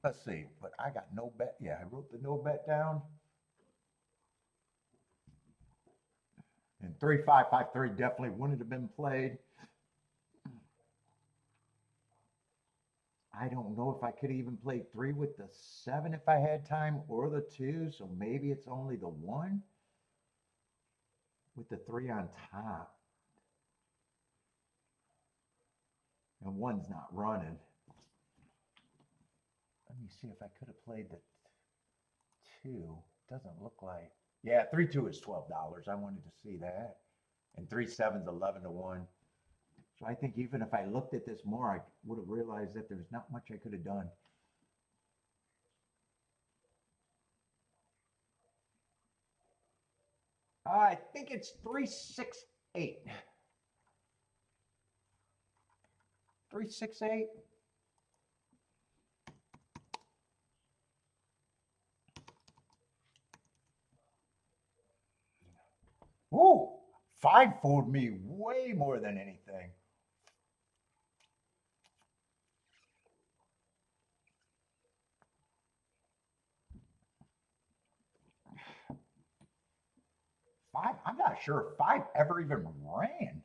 Let's see, but I got no bet. Yeah, I wrote the no bet down. And 3, 5, 5, 3 definitely wouldn't have been played. I don't know if I could even play 3 with the 7 if I had time, or the 2, so maybe it's only the 1 with the 3 on top. And 1's not running. Let me see if I could have played the 2. Doesn't look like. Yeah, 3, 2 is $12. I wanted to see that. And 3, 7's 11 to 1. So I think even if I looked at this more, I would have realized that there's not much I could have done. I think it's 3, 6, 8. 3, 6, 8. Ooh, 5 fooled me way more than anything. I'm not sure if 5 ever even ran.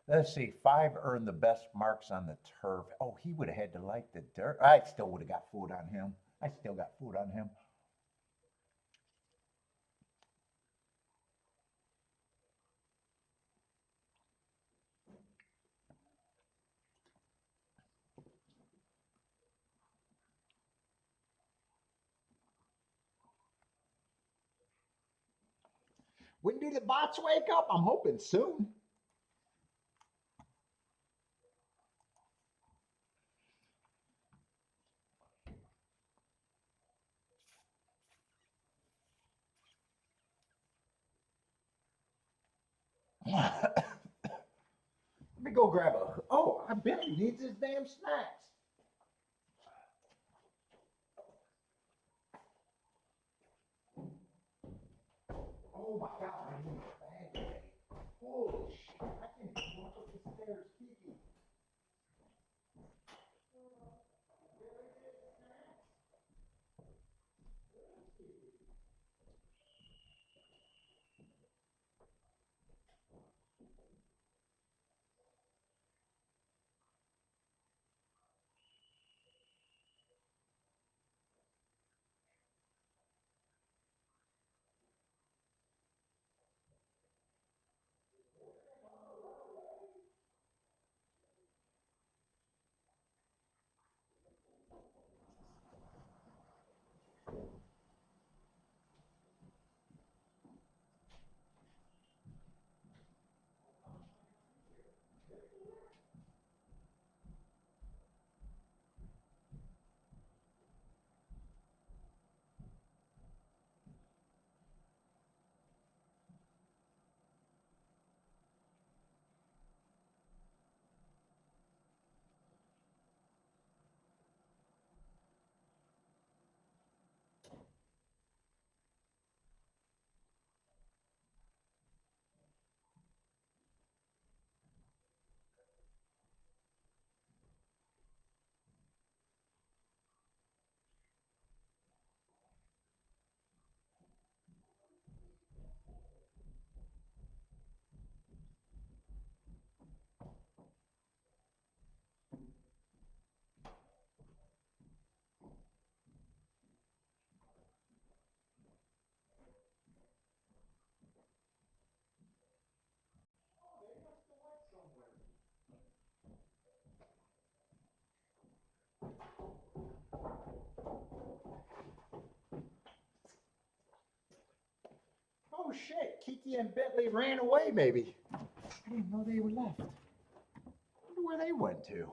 Let's see, 5 earned the best marks on the turf. Oh, he would have had to like the dirt. I still would have got food on him. I still got food on him. When do the bots wake up? I'm hoping soon. Let me go grab a. Oh, I bet he needs his damn snacks. Oh my God, I need a bag today. Holy shit, I can't even walk up the stairs, Kiki. Oh shit, Kiki and Bentley ran away, maybe. I didn't know they were left. I wonder where they went to.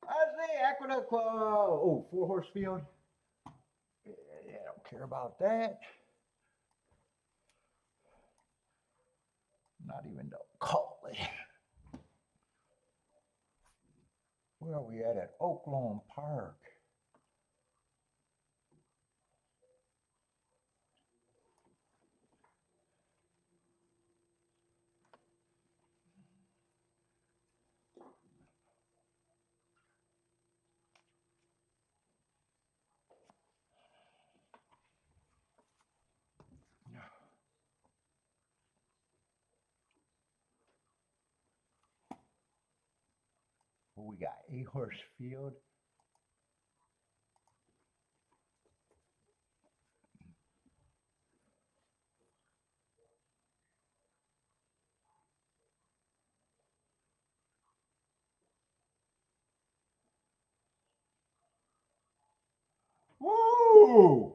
I see Aqueduct. Oh, 4-horse field. Yeah, I don't care about that. Not even to call it. Where are we at Oaklawn Park? Well, we got 8-horse field. Woo!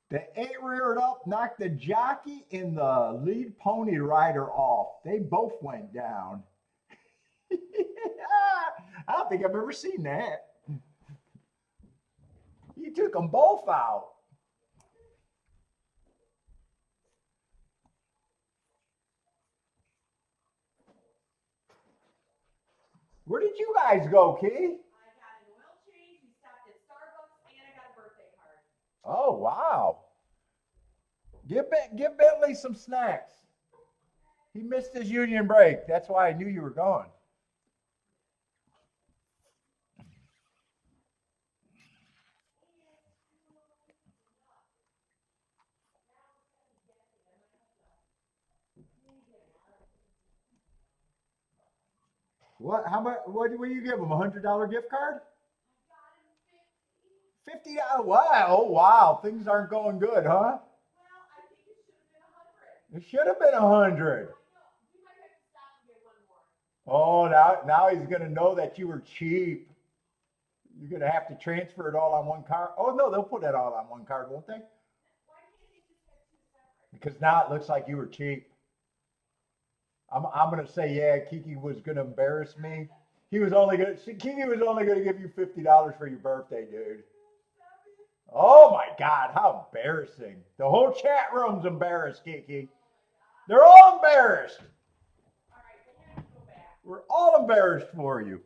The 8 reared up, knocked the jockey and the lead pony rider off. They both went down. I don't think I've ever seen that. You took them both out. Where did you guys go, Key? I got an oil change, we stopped at Starbucks, and I got a birthday card. Oh, wow. Give Bentley some snacks. He missed his union break. That's why I knew you were gone. What? How much? What will you give him? $100 gift card? $50. Wow! Oh, wow! Things aren't going good, huh? Well, I think it should have been 100. It should have been 100. I know. We might have to stop and get one more. Oh, now he's gonna know that you were cheap. You're gonna have to transfer it all on one card. Oh no, they'll put that all on one card, won't they? Why can't they just have two separate? Because now it looks like you were cheap. I'm gonna say, yeah, Kiki was gonna embarrass me. Kiki was only gonna give you $50 for your birthday, dude. Oh my God, how embarrassing. The whole chat room's embarrassed, Kiki. They're all embarrassed. All right, we'll have to go back. We're all embarrassed for you.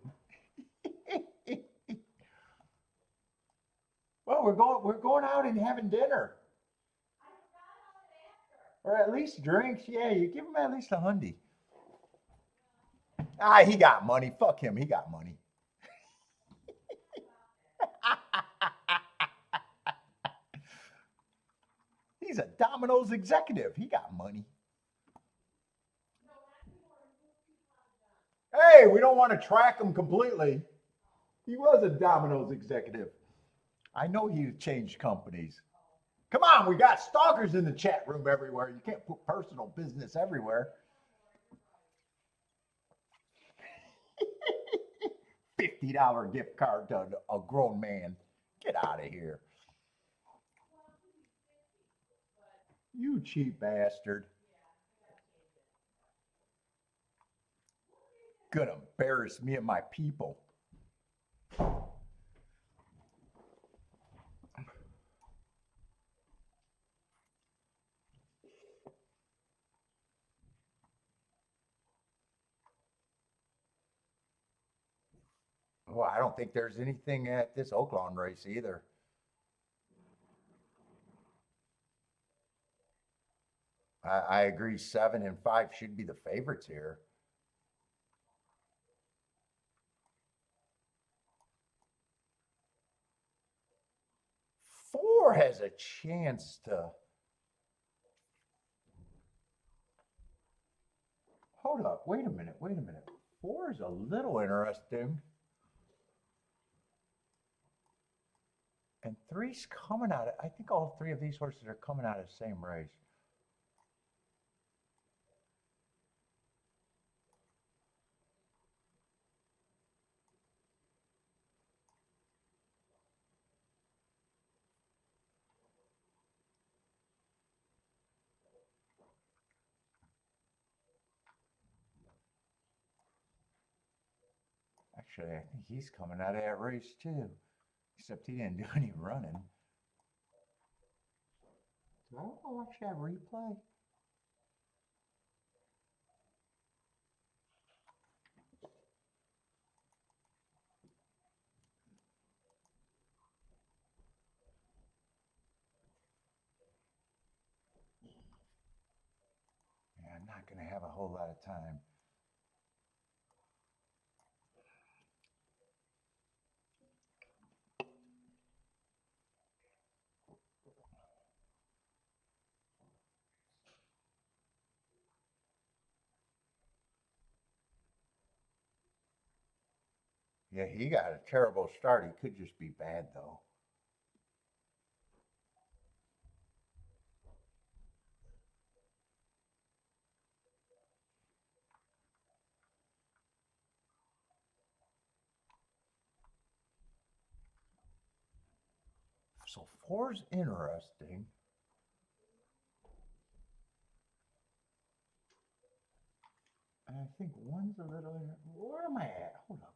Well, we're going out and having dinner. I forgot about banter. Or at least drinks. Yeah, you give him at least a hundy. Ah, he got money. Fuck him. He got money. He's a Domino's executive. He got money. Hey, we don't want to track him completely. He was a Domino's executive. I know he changed companies. Come on, we got stalkers in the chat room everywhere. You can't put personal business everywhere. $50 gift card to a grown man. Get out of here. You cheap bastard. Gonna embarrass me and my people. Well, I don't think there's anything at this Oaklawn race either. I agree 7 and 5 should be the favorites here. Four has a chance to. Hold up, wait a minute. 4 is a little interesting. And 3's coming out of, I think all 3 of these horses are coming out of the same race. Actually, I think he's coming out of that race too. Except he didn't do any running. Do I want to watch that replay? Yeah, I'm not going to have a whole lot of time. Yeah, he got a terrible start. He could just be bad, though. So 4's interesting. And I think 1's a little. Where am I at? Hold up.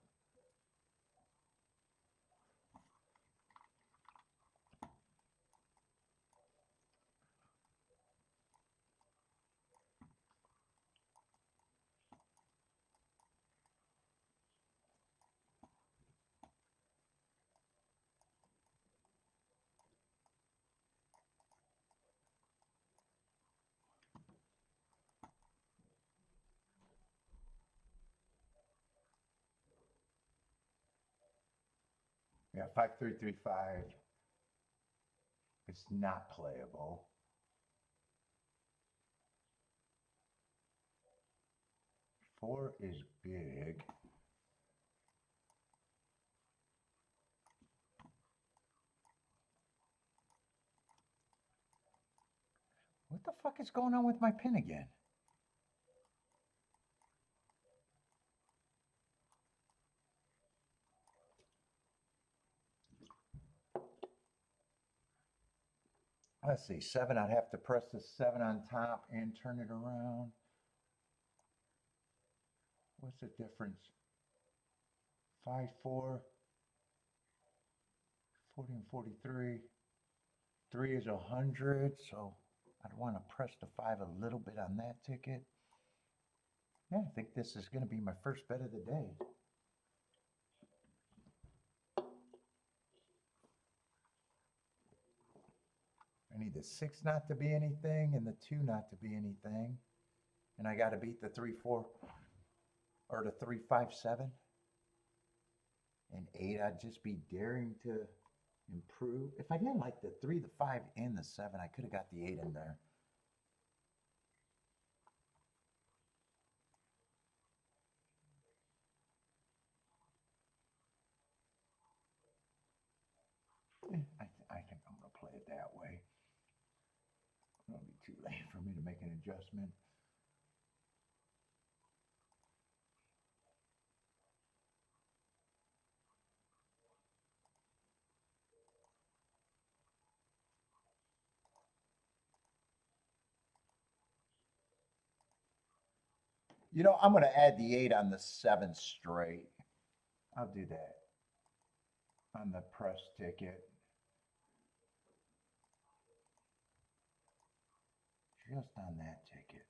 Yeah, 5335. It's not playable. Four is big. What the fuck is going on with my pin again? Let's see, 7, I'd have to press the 7 on top and turn it around. What's the difference? 5, 4, 40 and 43. 3 is 100, so I'd want to press the 5 a little bit on that ticket. Yeah, I think this is going to be my first bet of the day. I need the 6 not to be anything and the 2 not to be anything. And I got to beat the 3, 4 or the 3, 5, 7. And 8, I'd just be daring to improve. If I didn't like the 3, the 5, and the 7, I could have got the 8 in there. I think I'm going to play it that way. It'll be too late for me to make an adjustment. You know, I'm going to add the 8 on the 7 straight. I'll do that on the press ticket. Just on that ticket.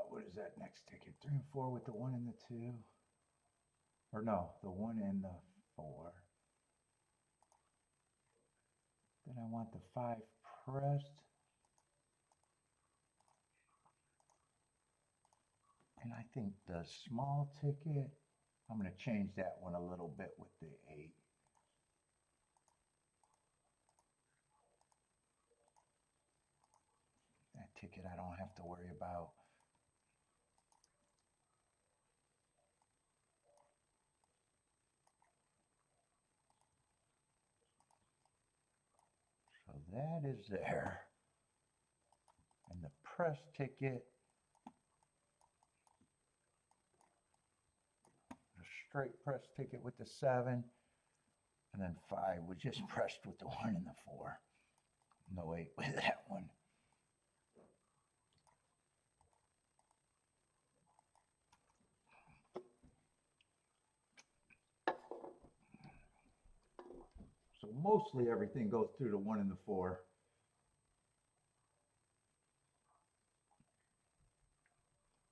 What is that next ticket? 3 and 4 with the 1 and the 2. Or no, the 1 and the 4. Then I want the 5 pressed. And I think the small ticket, I'm going to change that one a little bit with the 8. That ticket I don't have to worry about. So that is there. And the press ticket, a straight press ticket with the 7. And then 5 was just pressed with the 1 and the 4. No 8 with that one. So mostly everything goes through the 1 and the 4.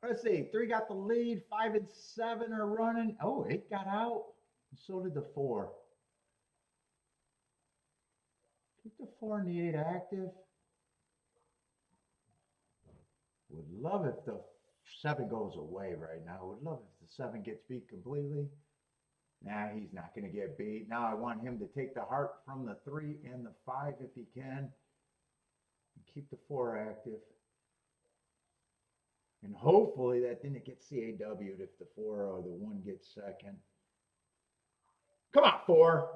Let's see, 3 got the lead, 5 and 7 are running. Oh, 8 got out. And so did the 4. Keep the 4 and the 8 active. Would love if the 7 goes away right now. Would love if the 7 gets beat completely. Nah, he's not going to get beat. Now I want him to take the heart from the 3 and the 5 if he can. And keep the 4 active. And hopefully that didn't get CAW'd if the 4 or the 1 gets second. Come on, 4.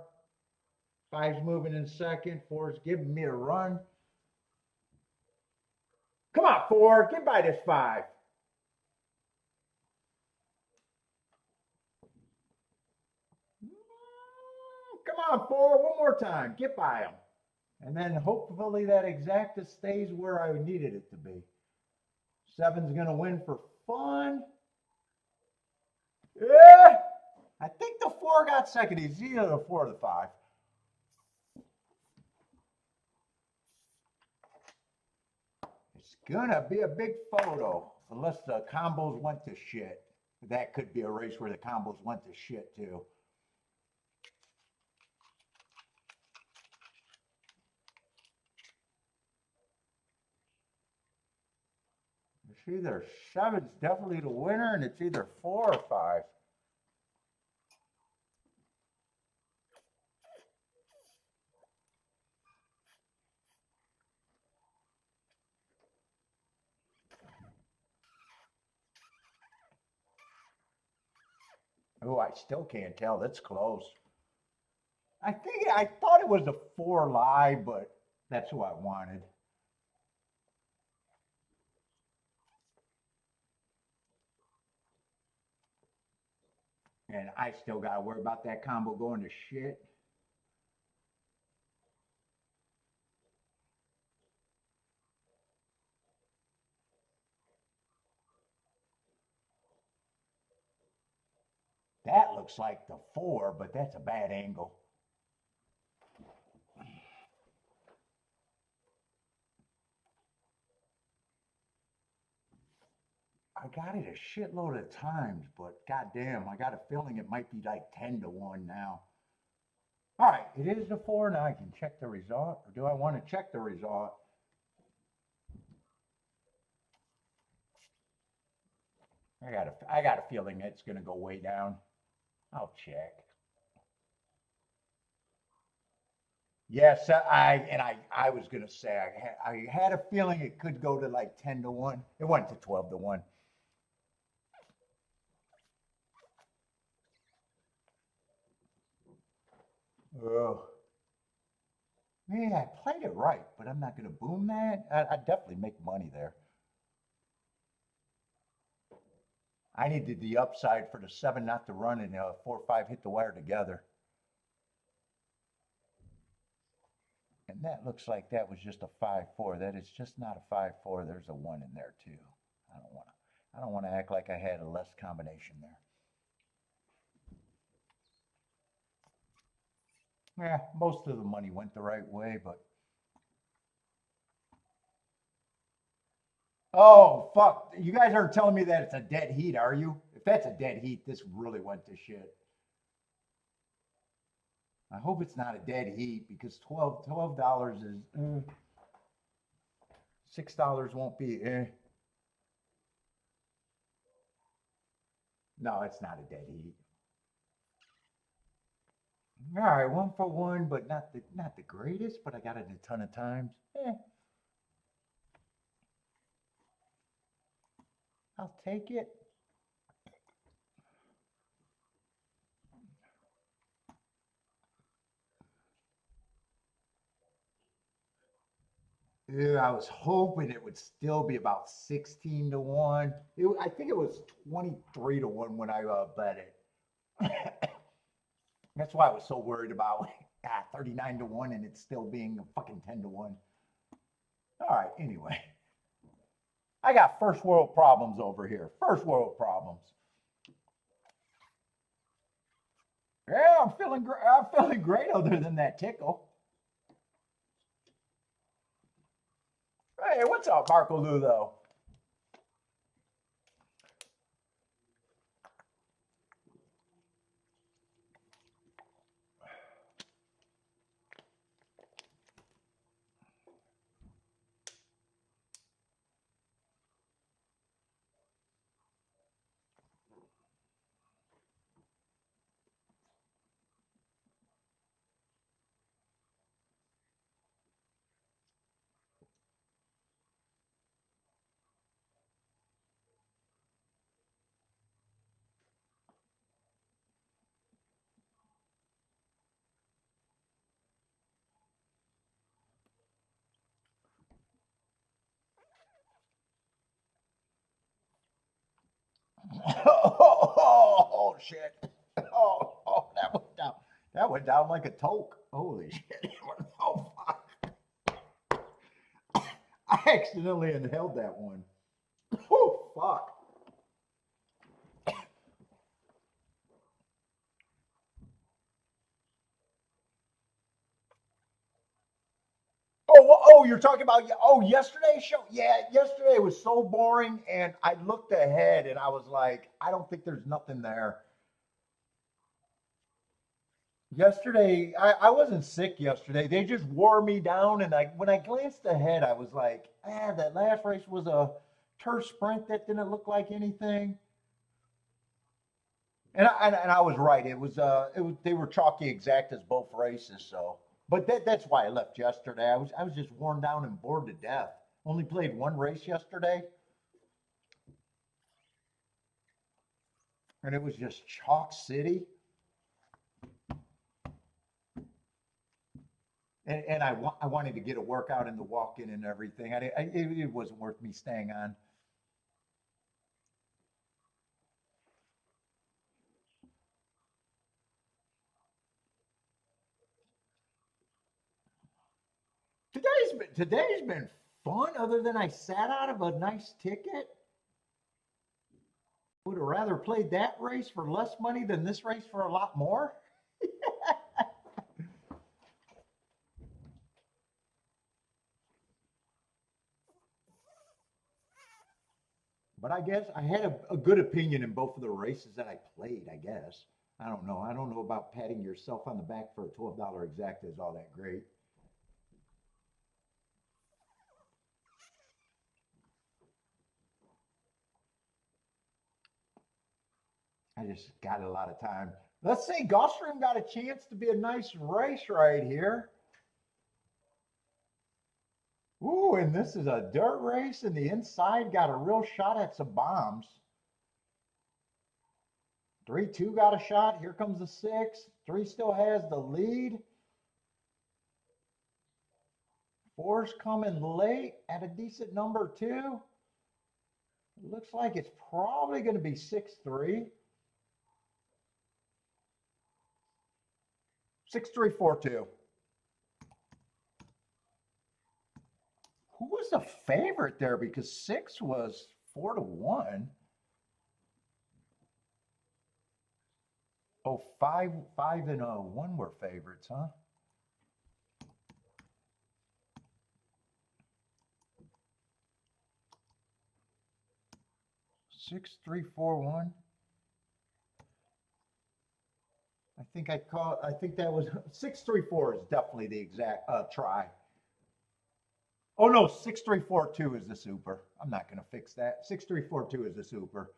5's moving in second. 4's giving me a run. Come on, 4. Get by this 5. Come on, 4. One more time. Get by him. And then hopefully that exacta stays where I needed it to be. 7's going to win for fun. Yeah. I think the 4 got second. He's either the 4 or the 5. It's going to be a big photo. Unless the combos went to shit. That could be a race where the combos went to shit too. either 7's definitely the winner, and it's either 4 or 5. Oh, I still can't tell. That's close. I thought it was a 4 live, but that's who I wanted. And I still got to worry about that combo going to shit. That looks like the 4, but that's a bad angle. I got it a shitload of times, but goddamn, I got a feeling it might be like 10 to 1 now. All right, it is the 4. Now I can check the result. Or do I want to check the result? I got a feeling it's going to go way down. I'll check. Yes, I was going to say I had a feeling it could go to like 10 to 1. It went to 12 to 1. Oh. Man, I played it right, but I'm not going to boom that. I definitely make money there. I needed the upside for the 7 not to run and 4 or 5 hit the wire together. And that looks like that was just a 5-4. That is just not a 5-4. There's a 1 in there too. I don't want to act like I had a less combination there. Yeah, most of the money went the right way, but oh fuck! You guys aren't telling me that it's a dead heat, are you? If that's a dead heat, this really went to shit. I hope it's not a dead heat because $12 is $6 won't be. No, it's not a dead heat. All right, 1 for 1, but not the greatest. But I got it a ton of times. I'll take it. Yeah, I was hoping it would still be about 16 to 1. I think it was 23 to 1 when I bet it. That's why I was so worried about 39 to 1 and it still being a fucking 10 to 1. All right, anyway. I got first world problems over here. First world problems. Yeah, I'm feeling great other than that tickle. Hey, what's up, Marco Ludo? Oh, shit. That went down. That went down like a toke. Holy shit. Oh, fuck. I accidentally inhaled that one. Oh, fuck. You're talking about yesterday's show? Yeah, yesterday was so boring, and I looked ahead and I was like, I don't think there's nothing there. Yesterday, I wasn't sick yesterday. They just wore me down, and when I glanced ahead, I was like, that last race was a turf sprint that didn't look like anything. And I was right. It was they were chalky exact as both races. So, but that's why I left yesterday. I was just worn down and bored to death. Only played one race yesterday, and it was just chalk city. And I wanted to get a workout in the walk-in and everything. It wasn't worth me staying on. Today's been fun. Other than I sat out of a nice ticket. Would have rather played that race for less money than this race for a lot more. But I guess I had a good opinion in both of the races that I played, I guess. I don't know. I don't know about patting yourself on the back for a $12 exact is all that great. I just got a lot of time. Let's see, Gulfstream got a chance to be a nice race right here. Ooh, and this is a dirt race, and the inside got a real shot at some bombs. 3-2 got a shot. Here comes the 6. 3 still has the lead. 4's coming late at a decent number 2. It looks like it's probably going to be 6-3. 6-3-4-2. Who was the favorite there? Because 6 was 4-1. Oh, 5 and 1 were favorites, huh? Six, 3, 4, 1. I think that was 6-3-4 is definitely the exact try. Oh no, 6-3-4-2 is the super. I'm not going to fix that. 6-3-4-2 is the super.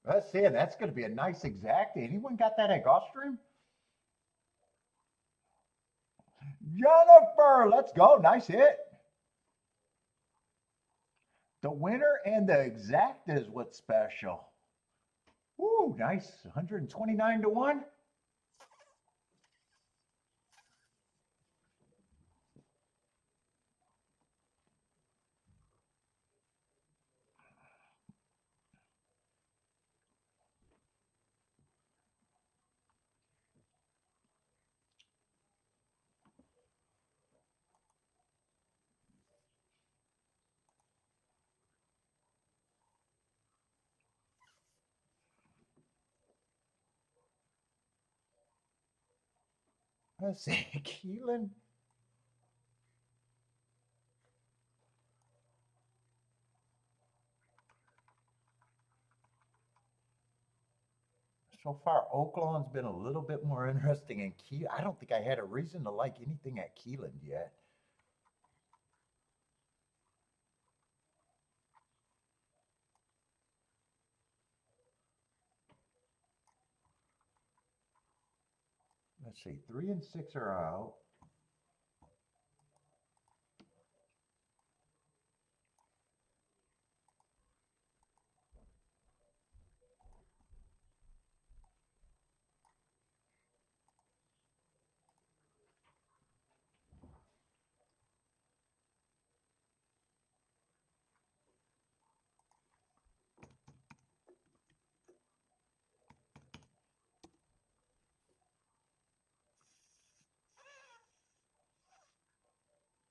Let's see, that's going to be a nice exact. Anyone got that at Gulfstream? Jennifer, let's go. Nice hit. The winner and the exact is what's special. Ooh, nice. 129-1. Let's see, Keeneland. So far, Oaklawn's been a little bit more interesting in Key. I don't think I had a reason to like anything at Keeneland yet. Let's see, 3 and 6 are out.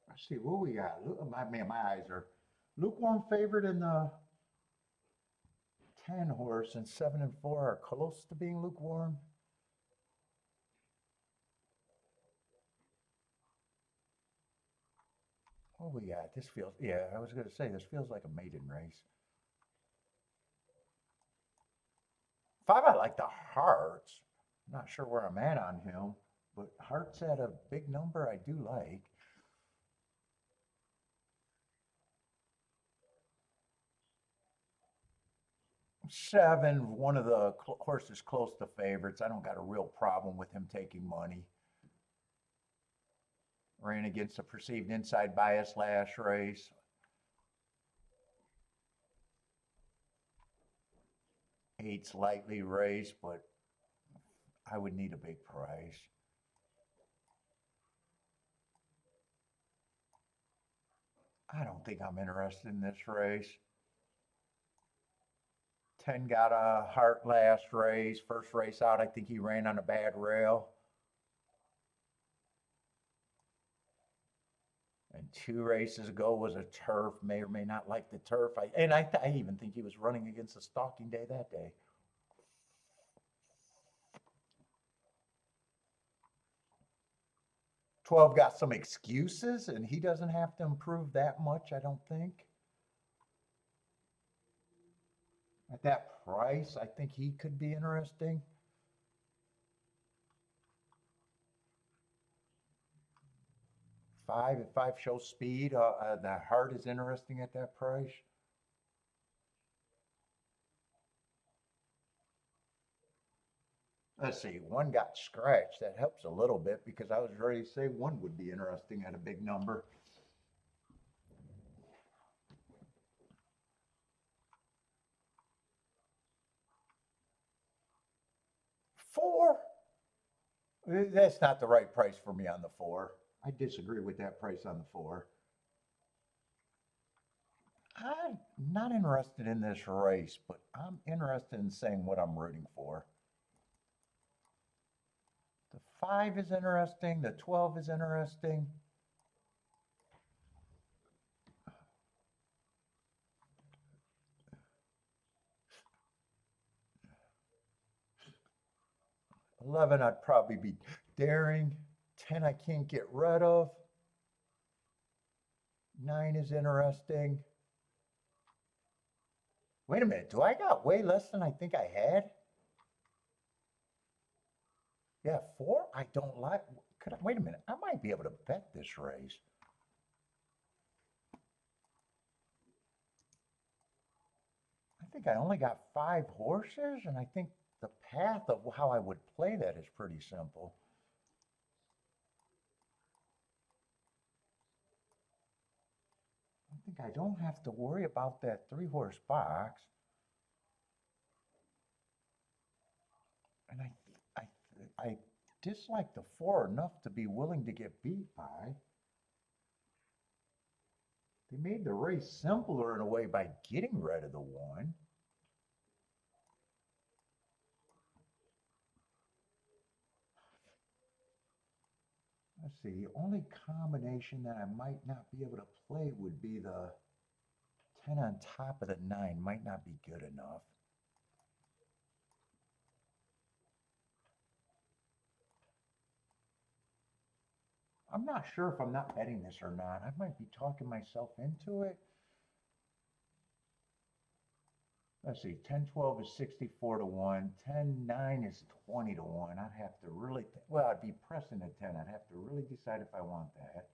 Let's see what we got. Look, my eyes are lukewarm favorite in the 10 horse, and 7 and 4 are close to being lukewarm. What we got? This feels, yeah, I was going to say, this feels like a maiden race. 5, I like the hearts. Not sure where I'm at on him, but hearts at a big number I do like. 7, one of the horses close to favorites. I don't got a real problem with him taking money. Ran against a perceived inside bias last race. Eight's lightly raced, but I would need a big price. I don't think I'm interested in this race. 10 got a heart last race. First race out, I think he ran on a bad rail. And 2 races ago was a turf. May or may not like the turf. I even think he was running against a stalking day that day. "12 got some excuses, and he doesn't have to improve that much, I don't think. At that price, I think he could be interesting. If 5 shows speed, the heart is interesting at that price. Let's see, 1 got scratched. That helps a little bit because I was ready to say 1 would be interesting at a big number. Four? That's not the right price for me on the 4. I disagree with that price on the 4. I'm not interested in this race, but I'm interested in saying what I'm rooting for. The 5 is interesting. The 12 is interesting. $11, I'd probably be daring. 10, I can't get rid of. 9 is interesting. Wait a minute, do I got way less than I think I had? Yeah, 4, I don't like. Wait a minute, I might be able to bet this race. I think I only got 5 horses, and I think the path of how I would play that is pretty simple. I think I don't have to worry about that 3-horse box. And I dislike the 4 enough to be willing to get beat by. They made the race simpler in a way by getting rid of the 1. Let's see, the only combination that I might not be able to play would be the 10 on top of the 9. Might not be good enough. I'm not sure if I'm not betting this or not. I might be talking myself into it. Let's see, 10-12 is 64 to 1. 10-9 is 20 to 1. I'd have to really, well, I'd be pressing the 10. I'd have to really decide if I want that.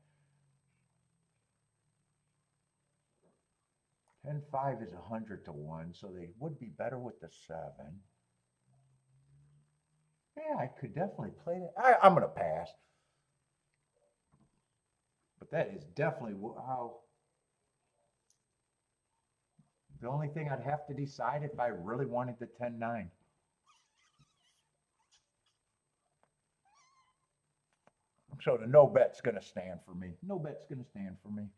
10-5 is 100 to 1, so they would be better with the 7. Yeah, I could definitely play that. I'm going to pass. But that is definitely how. The only thing I'd have to decide if I really wanted the 10-9. So the no bet's going to stand for me. No bet's going to stand for me.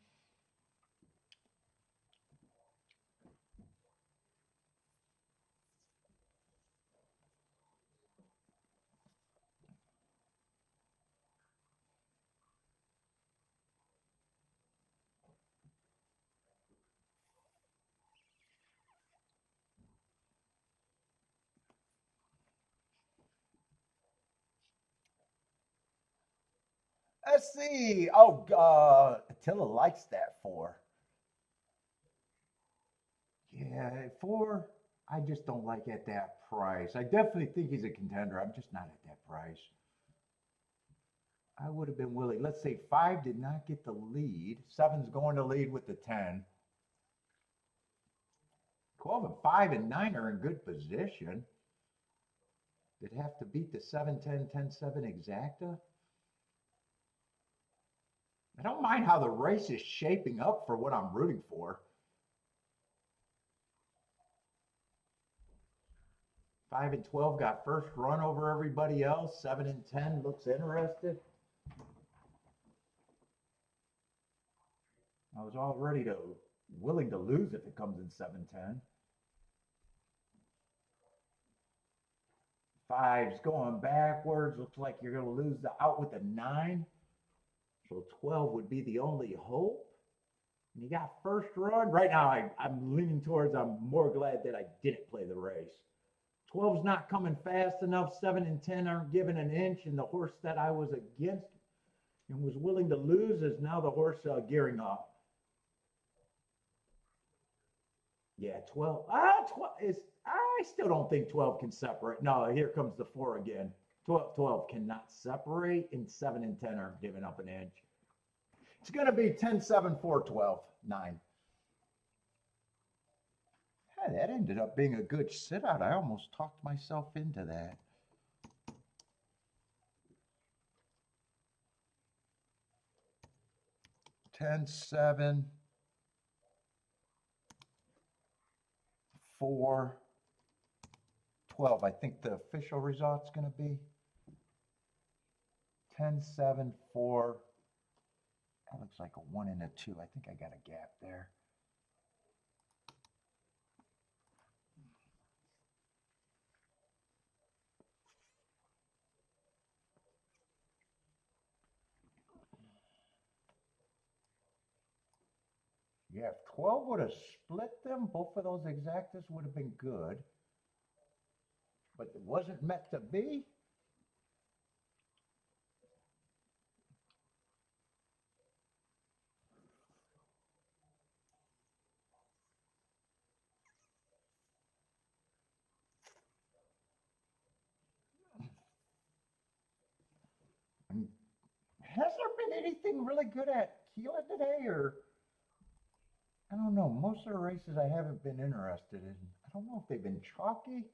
Let's see. Oh, Attila likes that 4. Yeah, 4, I just don't like at that price. I definitely think he's a contender. I'm just not at that price. I would have been willing. Let's say 5 did not get the lead. 7's going to lead with the 10. 12 and 5 and 9 are in good position. They'd have to beat the 7, 10, 10, 7 exacta. I don't mind how the race is shaping up for what I'm rooting for. 5 and 12 got first run over everybody else. 7 and 10 looks interested. I was already willing to lose if it comes in 7, 10. 5's going backwards. Looks like you're going to lose the out with a 9. So 12 would be the only hope. And you got first run. Right now, I'm leaning towards I'm more glad that I didn't play the race. 12's not coming fast enough. 7 and 10 aren't giving an inch. And the horse that I was against and was willing to lose is now the horse gearing up. Yeah, 12. 12 is. I still don't think 12 can separate. No, here comes the 4 again. 12 cannot separate, and 7 and 10 aren't giving up an inch. It's going to be 10, 7, 4, 12, 9. Yeah, that ended up being a good sit out. I almost talked myself into that. Ten, 7, 4, 12. I think the official result's going to be 10, 7, 4. That looks like a 1 and a 2. I think I got a gap there. Yeah, if 12 would have split them, both of those exactas would have been good. But it wasn't meant to be. Has there been anything really good at Keeneland today, or I don't know. Most of the races I haven't been interested in. I don't know if they've been chalky.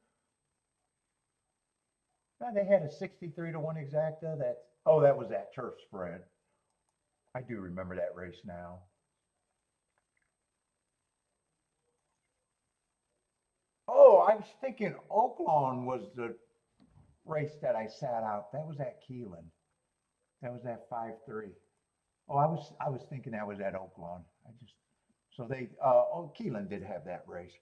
No, they had a 63 to 1 exacta. That was that turf spread. I do remember that race now. Oh, I was thinking Oaklawn was the race that I sat out. That was at Keeneland. That was at 5-3. Oh, I was thinking that was at Oaklawn. Keeneland did have that race.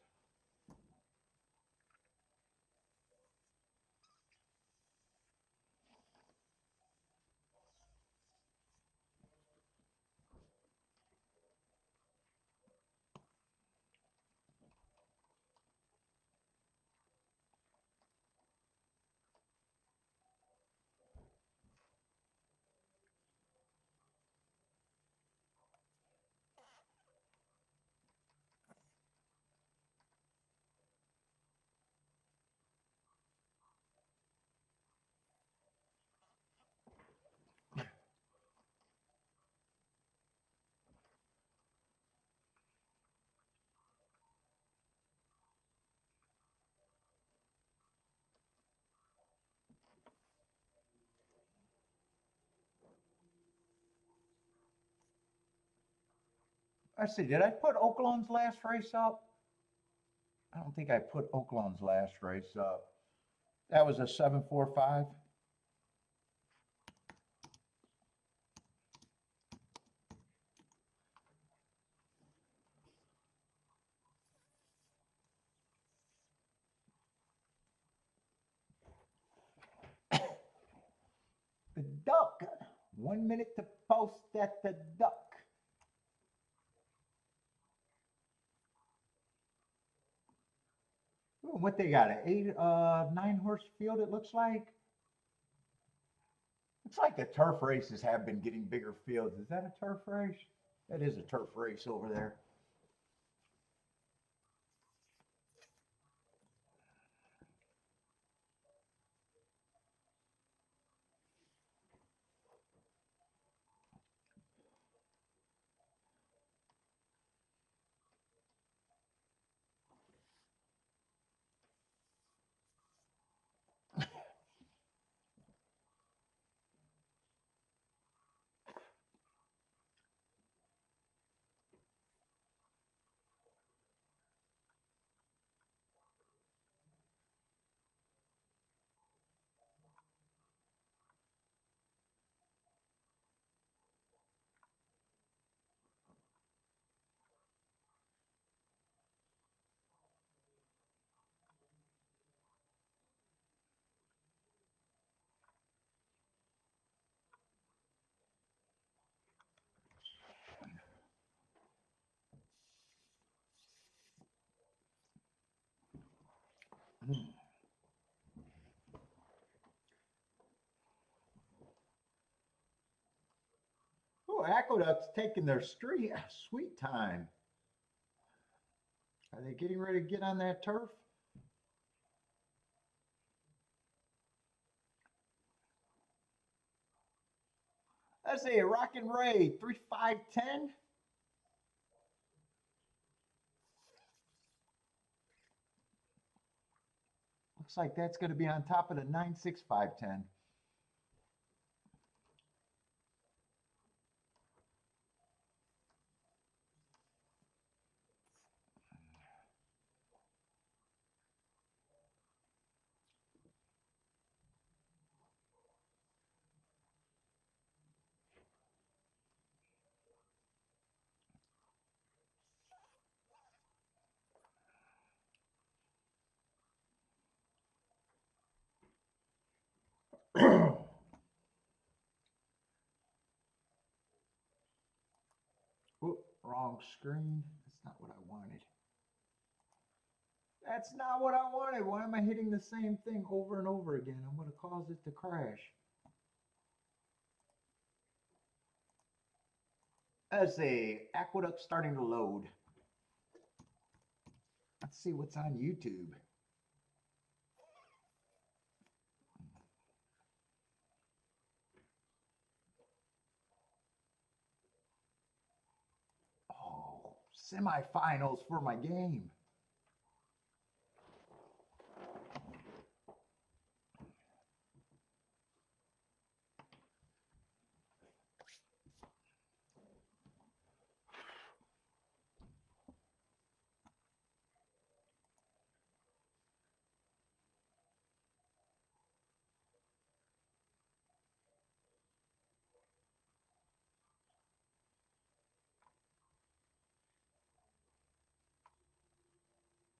Let's see, did I put Oaklawn's last race up? I don't think I put Oaklawn's last race up. That was a 7-4-5. The duck. 1 minute to post at the duck. Ooh, what they got? An 9 horse field, it looks like. It's like the turf races have been getting bigger fields. Is that a turf race? That is a turf race over there. Oh, Aqueduct's taking their sweet time. Are they getting ready to get on that turf? That's a Rockin' Ray 3510. Looks like that's going to be on top of the 96510. Oop, wrong screen. That's not what I wanted. That's not what I wanted. Why am I hitting the same thing over and over again? I'm going to cause it to crash. That's a Aqueduct starting to load. Let's see what's on YouTube. Oh, semifinals for my game.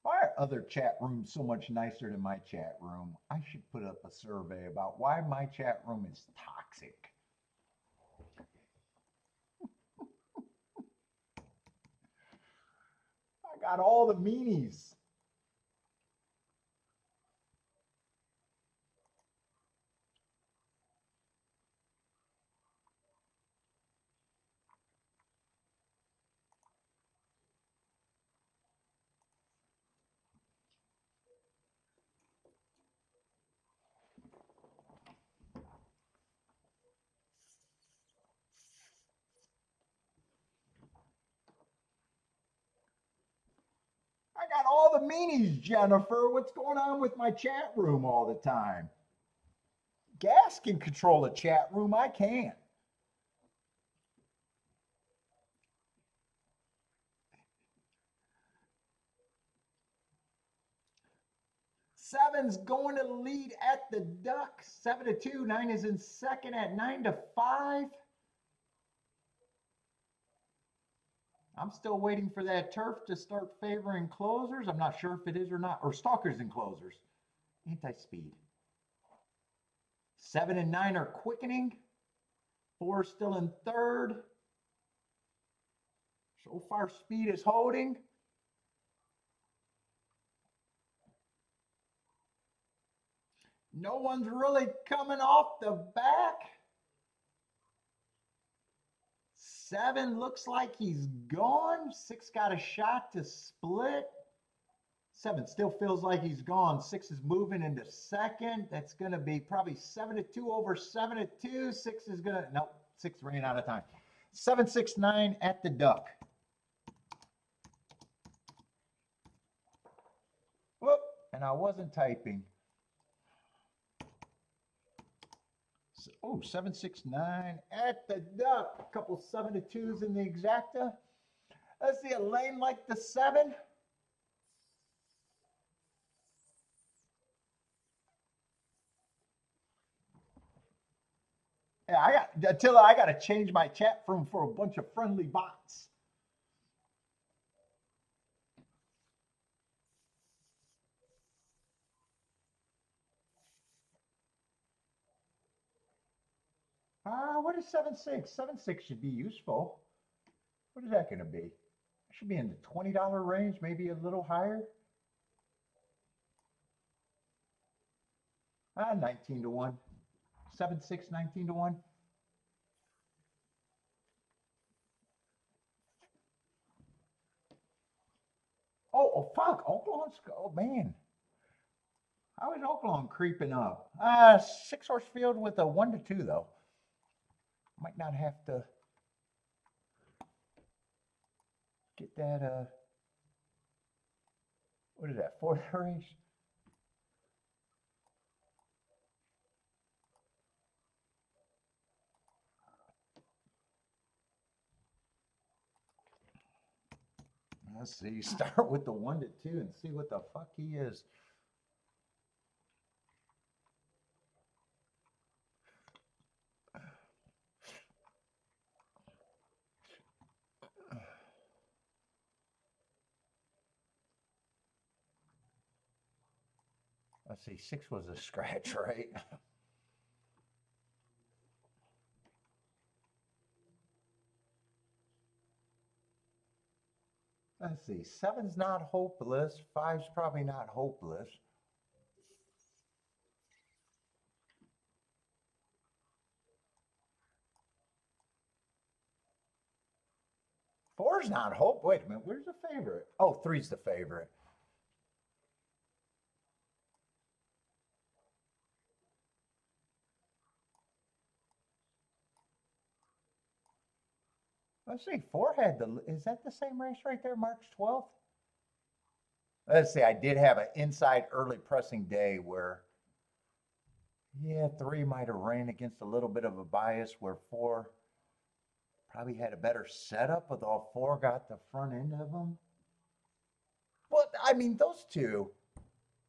Why are other chat rooms so much nicer than my chat room? I should put up a survey about why my chat room is toxic. I got all the meanies. I got all the meanies, Jennifer. What's going on with my chat room all the time? Gas can control a chat room. I can't. Seven's going to lead at the duck. 7-2. 9 is in second at 9-5. I'm still waiting for that turf to start favoring closers. I'm not sure if it is or not. Or stalkers and closers. Anti-speed. 7 and 9 are quickening. 4 still in third. So far, speed is holding. No one's really coming off the back. 7 looks like he's gone. 6 got a shot to split. 7 still feels like he's gone. 6 is moving into second. That's going to be probably 7-2 over 7-2. 6 is going to, nope, 6 ran out of time. 7-6-9 at the duck. Whoop, and I wasn't typing. Oh, 7-6-9 at the duck. A couple 7-2s in the exacta. Let's see a lane like the 7. Yeah, Attila, I got to change my chat room for a bunch of friendly bots. What is 7-6? 7-6 should be useful. What is that going to be? It should be in the $20 range, maybe a little higher. 19-1. 7-6, 19-1. Oh, fuck. Oaklawn's, oh, man. How is Oaklawn creeping up? 6-horse field with a 1-2, though. Might not have to get that, what is that, 4th race? Let's see, start with the 1-2 and see what the fuck he is. Let's see, 6 was a scratch, right? Let's see, 7's not hopeless. 5's probably not hopeless. Four's not hope. Wait a minute, where's the favorite? Oh, 3's the favorite. Let's see, 4 had the, is that the same race right there, March 12th? Let's see, I did have an inside early pressing day where, yeah, 3 might have ran against a little bit of a bias where 4 probably had a better setup, but all 4 got the front end of them. But, I mean, those two,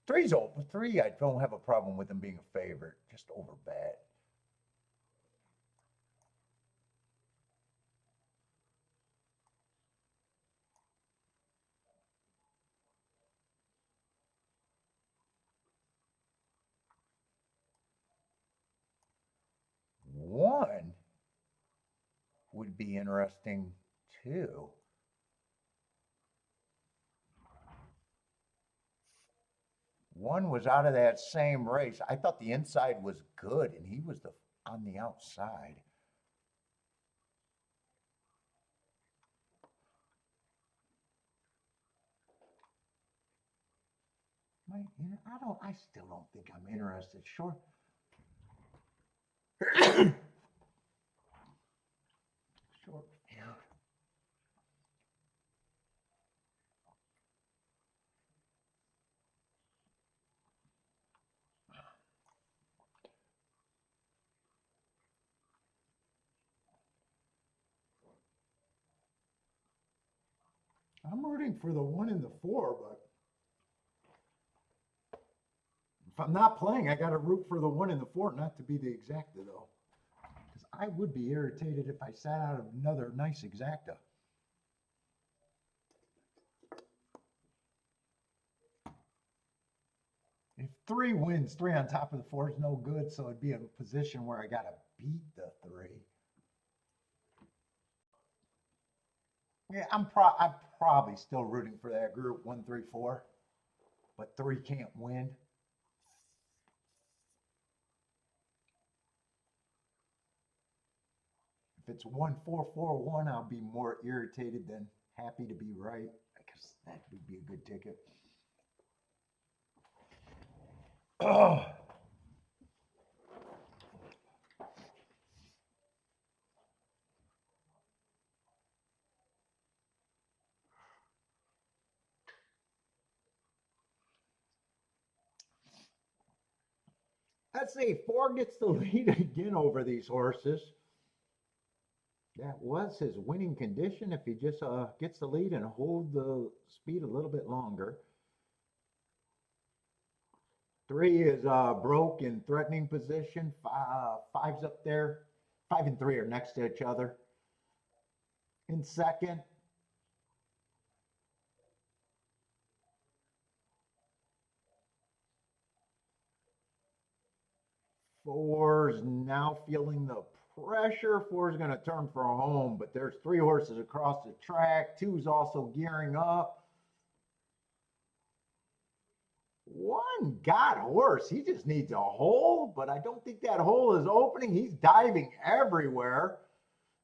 3's over. 3, I don't have a problem with them being a favorite, just over bad. One would be interesting too. One was out of that same race. I thought the inside was good, and he was on the outside. I still don't think I'm interested. Sure. Short field. I'm rooting for the 1 and the 4, but if I'm not playing, I got to root for the 1 and the 4, not to be the exacta though. Because I would be irritated if I sat out of another nice exacta. If 3 wins, 3 on top of the 4 is no good, so it'd be a position where I got to beat the 3. Yeah, I'm probably still rooting for that group 1, 3, 4, but 3 can't win. If it's 1441, I'll be more irritated than happy to be right. I guess that would be a good ticket. Oh. Let's see, 4 gets the lead again over these horses. That was his winning condition if he just gets the lead and hold the speed a little bit longer. 3 is broke in threatening position. 5's up there. 5 and 3 are next to each other. In second, 4's now feeling the pressure. 4's going to turn for home, but there's 3 horses across the track. 2's also gearing up. 1 got horse. He just needs a hole, but I don't think that hole is opening. He's diving everywhere.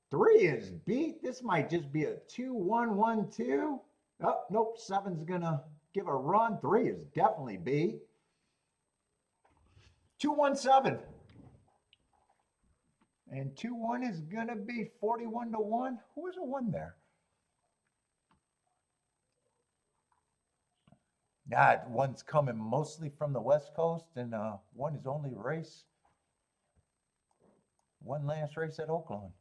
3 is beat. This might just be a 2-1-1-2. Oh, nope. 7's going to give a run. 3 is definitely beat. 2-1-7. And 2-1 is going to be 41-1. Who was a 1 there? Nah, 1's coming mostly from the West Coast, and 1 is only race. 1 last race at Oaklawn.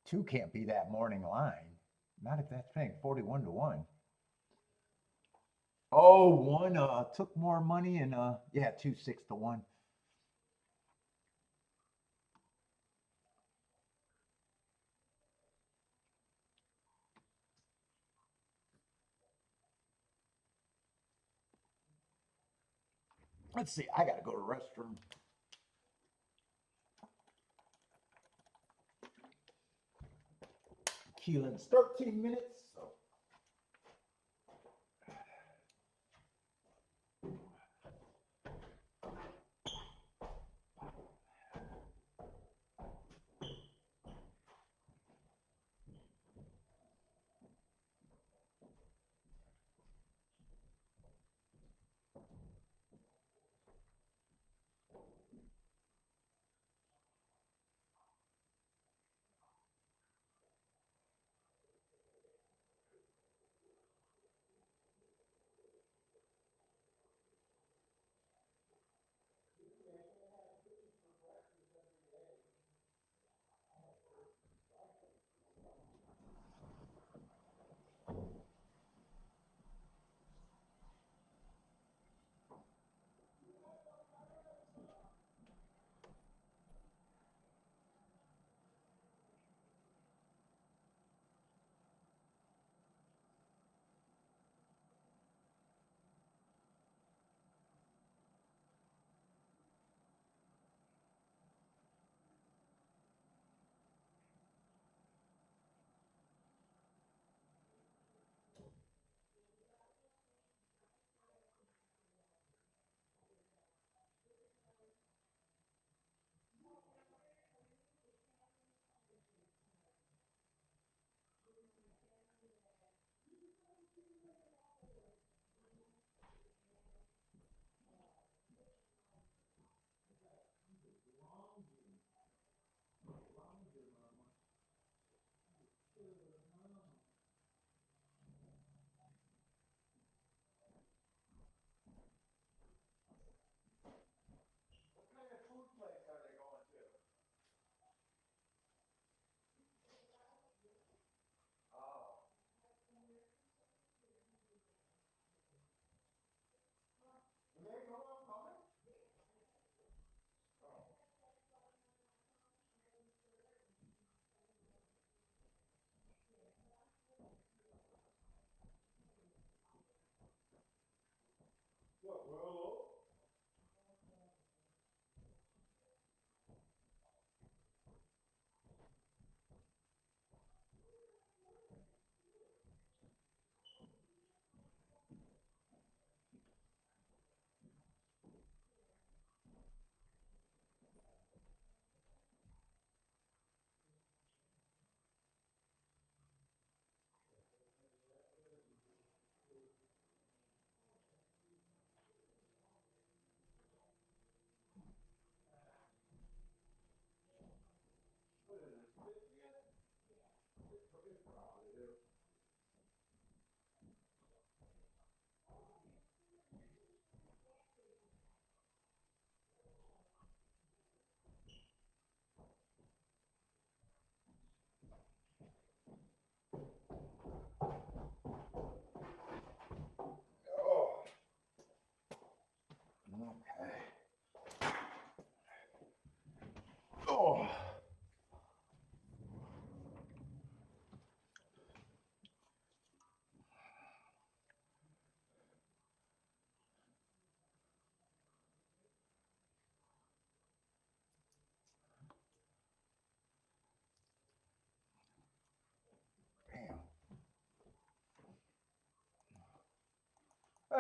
Two can't be that morning line. Not if that's paying 41-1. Oh, 1 took more money and yeah, 2 6-1. Let's see, I gotta go to the restroom. Keeneland's 13 minutes. So.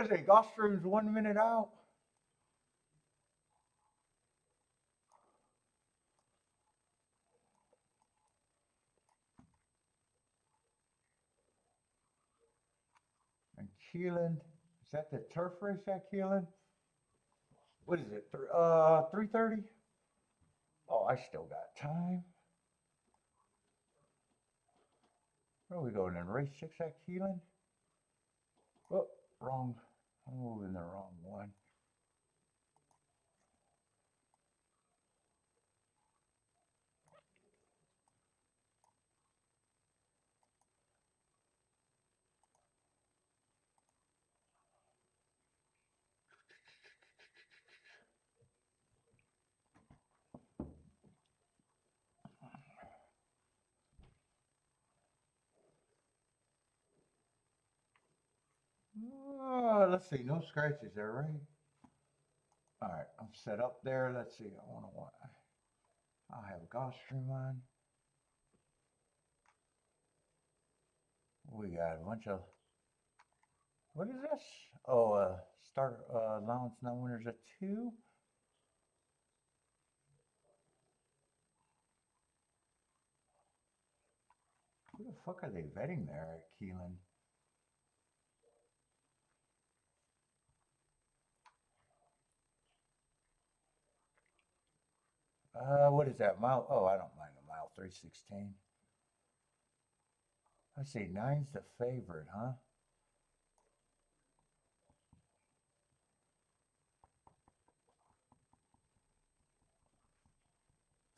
What is it? Gulfstream's 1 minute out. And Keeneland, is that the turf race at Keeneland? What is it? 3:30? Oh, I still got time. Where are we going in? Race 6 at Keeneland? Oh, wrong. I'm moving the wrong one. Let's see, no scratches there, right? All right, I'm set up there. Let's see, I'll have Gulfstream on. We got a bunch of, what is this? Oh, start allowance non-winners at 2. Who the fuck are they betting there at Keeneland? What is that? Mile? Oh, I don't mind a mile 3:16. Let's see, 9's the favorite, huh?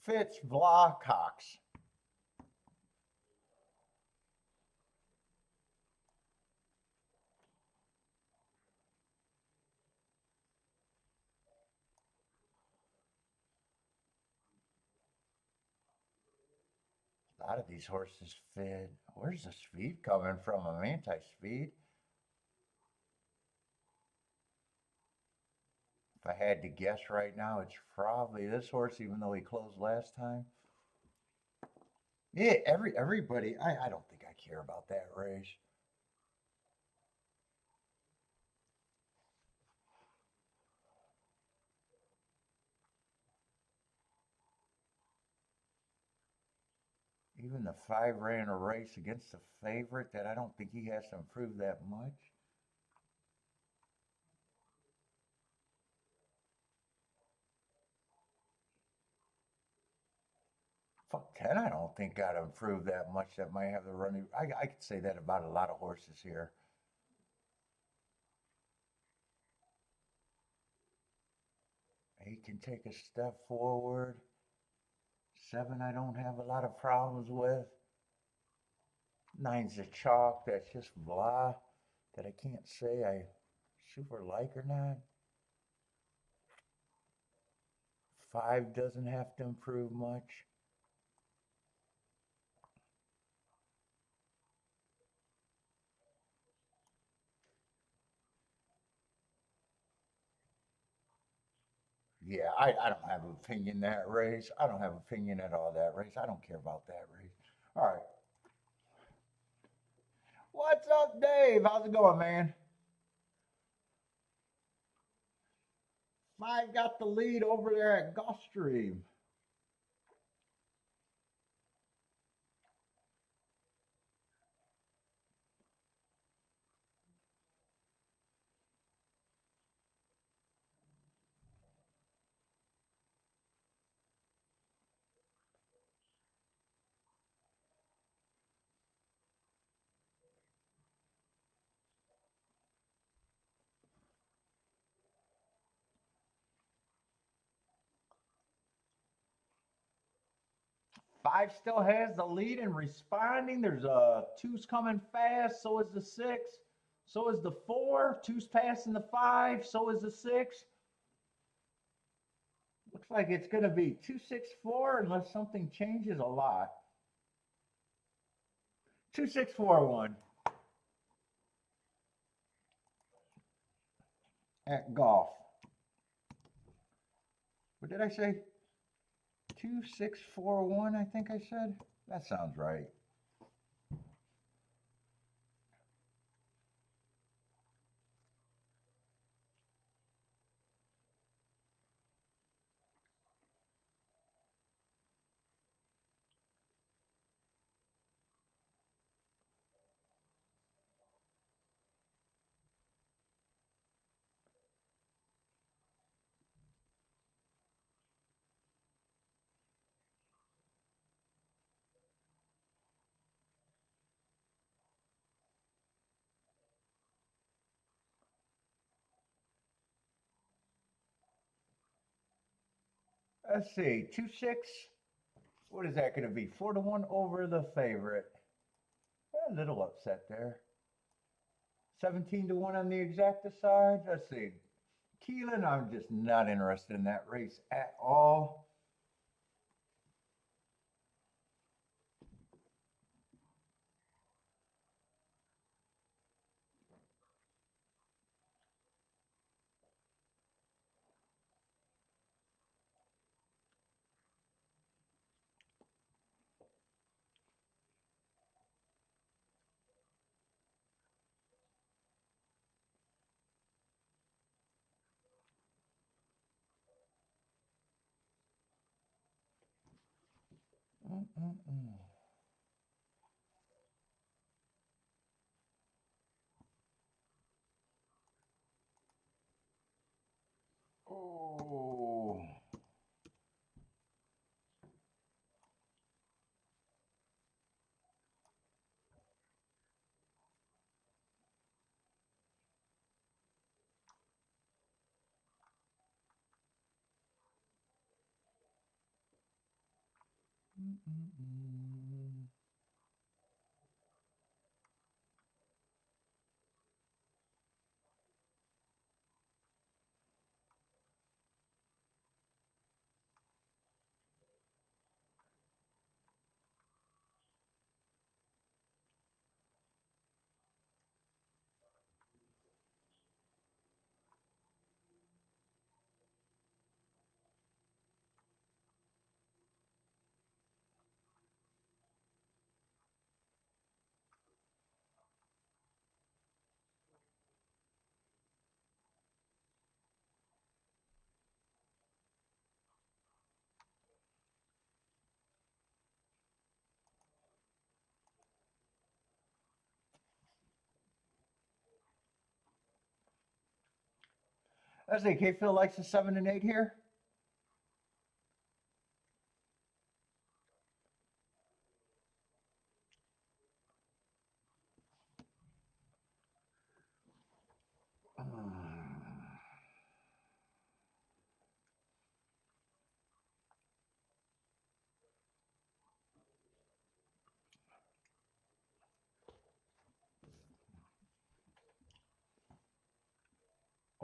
Fitz Blackhawks. A lot of these horses fit. Where's the speed coming from? I'm anti-speed. If I had to guess right now, it's probably this horse, even though he closed last time. Yeah, everybody, I don't think I care about that race. Even the 5 ran a race against the favorite that I don't think he has to improve that much. Fuck 10, I don't think got to improve that much. That might have the running. I could say that about a lot of horses here. He can take a step forward. 7, I don't have a lot of problems with. 9's a chalk. That's just blah. That I can't say I super like or not. 5 doesn't have to improve much. Yeah, I don't have an opinion that race. I don't have opinion at all that race. I don't care about that race. All right. What's up, Dave? How's it going, man? 5 got the lead over there at Gulfstream. Five still has the lead and responding. There's a 2's coming fast. So is the 6. So is the 4. 2's passing the 5. So is the 6. Looks like it's going to be 2-6-4 unless something changes a lot. 2-6-4-1 at golf. What did I say? 2-6-4-1, I think I said. That sounds right. Let's see, 2-6. What is that going to be? 4-1 over the favorite. A little upset there. 17-1 on the exacta side. Let's see. Keeneland, I'm just not interested in that race at all. Oh. Let's see, K Phil likes the 7 and 8 here.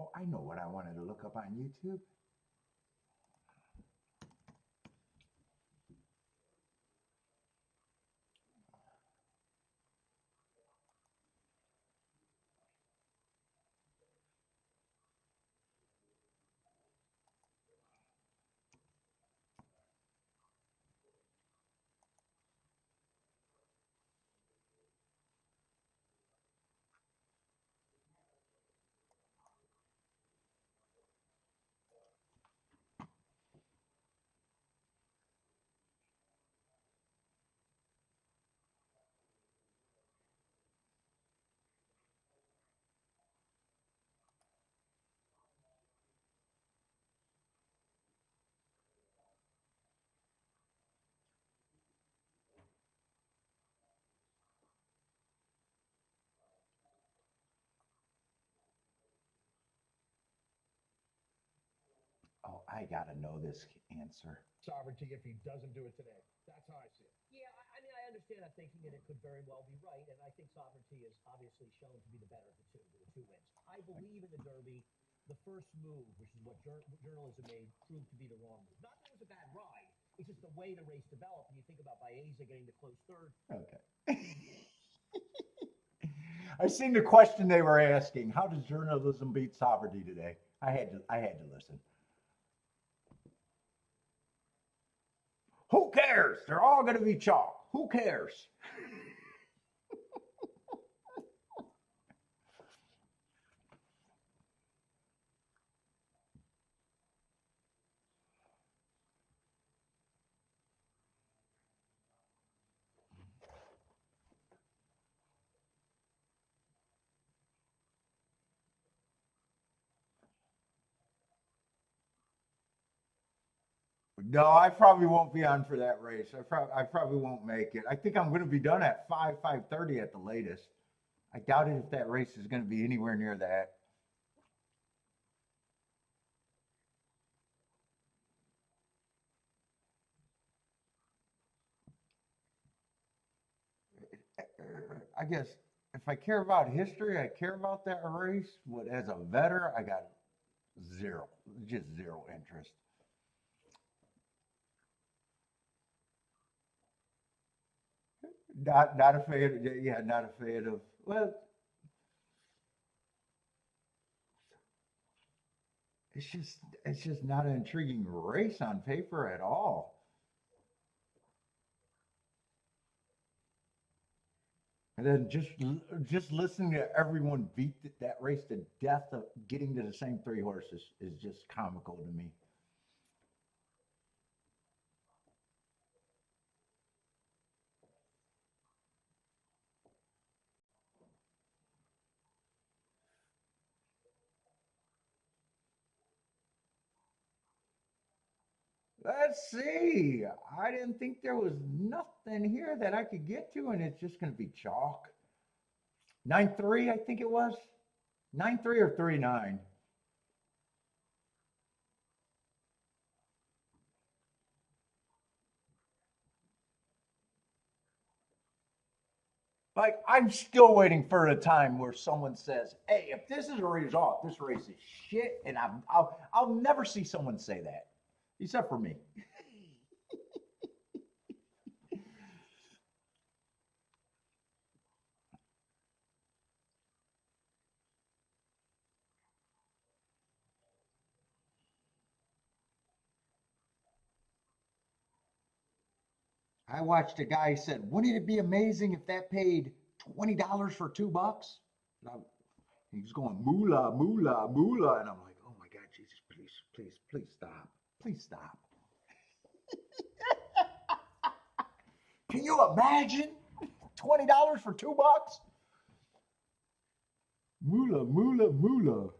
Oh, I know what I wanted to look up on YouTube. Oh, I gotta know this answer. Sovereignty if he doesn't do it today. That's how I see it. Yeah, I mean, I understand that thinking, and it could very well be right. And I think sovereignty is obviously shown to be the better of the two, with the 2 wins. I believe in the Derby. The first move, which is what journalism made, proved to be the wrong move. Not that it was a bad ride. It's just the way the race developed. And you think about Baeza getting the close third. Okay. I seen the question they were asking. How does journalism beat sovereignty today? I had to listen. Who cares? They're all going to be chalk. Who cares? No, I probably won't be on for that race. I probably won't make it. I think I'm going to be done at 5:30 at the latest. I doubt it if that race is going to be anywhere near that. I guess if I care about history, I care about that race. But as a bettor, I got zero, just zero interest. Not a fan. Yeah, not a fan of. Well, it's just not an intriguing race on paper at all. And then just listening to everyone beat that race to death of getting to the same three horses is just comical to me. Let's see. I didn't think there was nothing here that I could get to, and it's just going to be chalk. 9-3, I think it was. 9-3 or 3-9. Like, I'm still waiting for a time where someone says, "Hey, if this is a result, this race is shit," and I'll never see someone say that, except for me. I watched a guy said, "Wouldn't it be amazing if that paid $20 for $2?" And he's going moolah, moolah, moolah, and I'm like, "Oh my God, Jesus, please, please, please stop, please stop." Can you imagine $20 for $2? Moolah, moolah, moolah.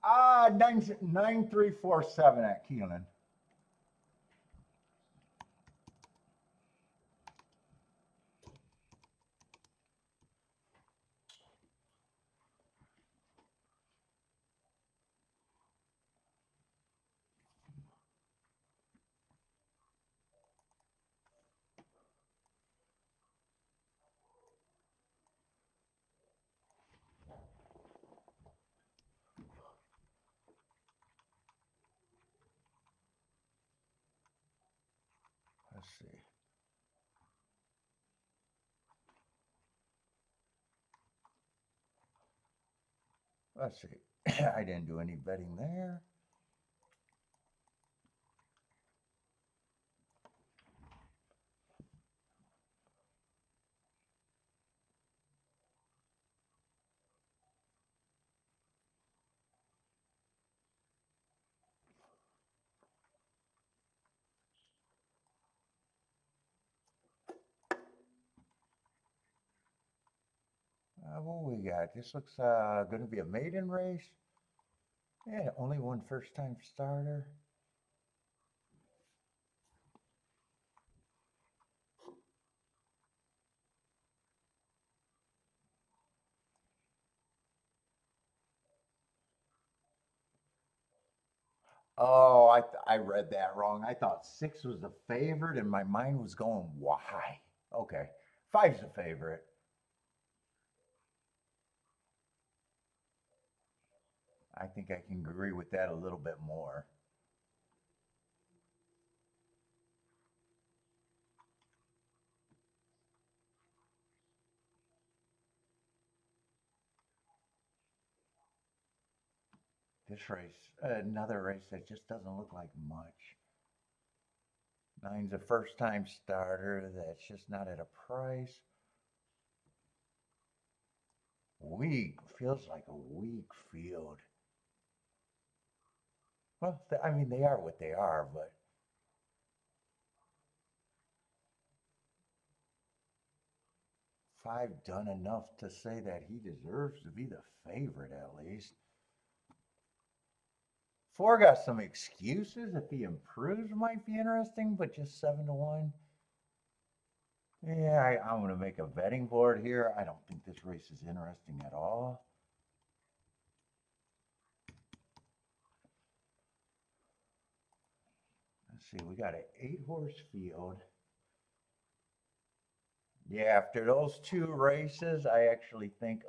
Ah, 9347 at Keeneland. Let's see. Let's see. I didn't do any betting there. What we got? This looks going to be a maiden race. Yeah, only one first-time starter. Oh, I read that wrong. I thought 6 was the favorite, and my mind was going, why? Okay, 5's the favorite. I think I can agree with that a little bit more. This race, another race that just doesn't look like much. 9's a first time starter that's just not at a price. Weak, feels like a weak field. Well, I mean, they are what they are, but five done enough to say that he deserves to be the favorite at least. Four got some excuses. If he improves, might be interesting, but just 7-1. Yeah, I'm going to make a betting board here. I don't think this race is interesting at all. Let's see, we got an 8-horse field. Yeah, after those 2 races, I actually think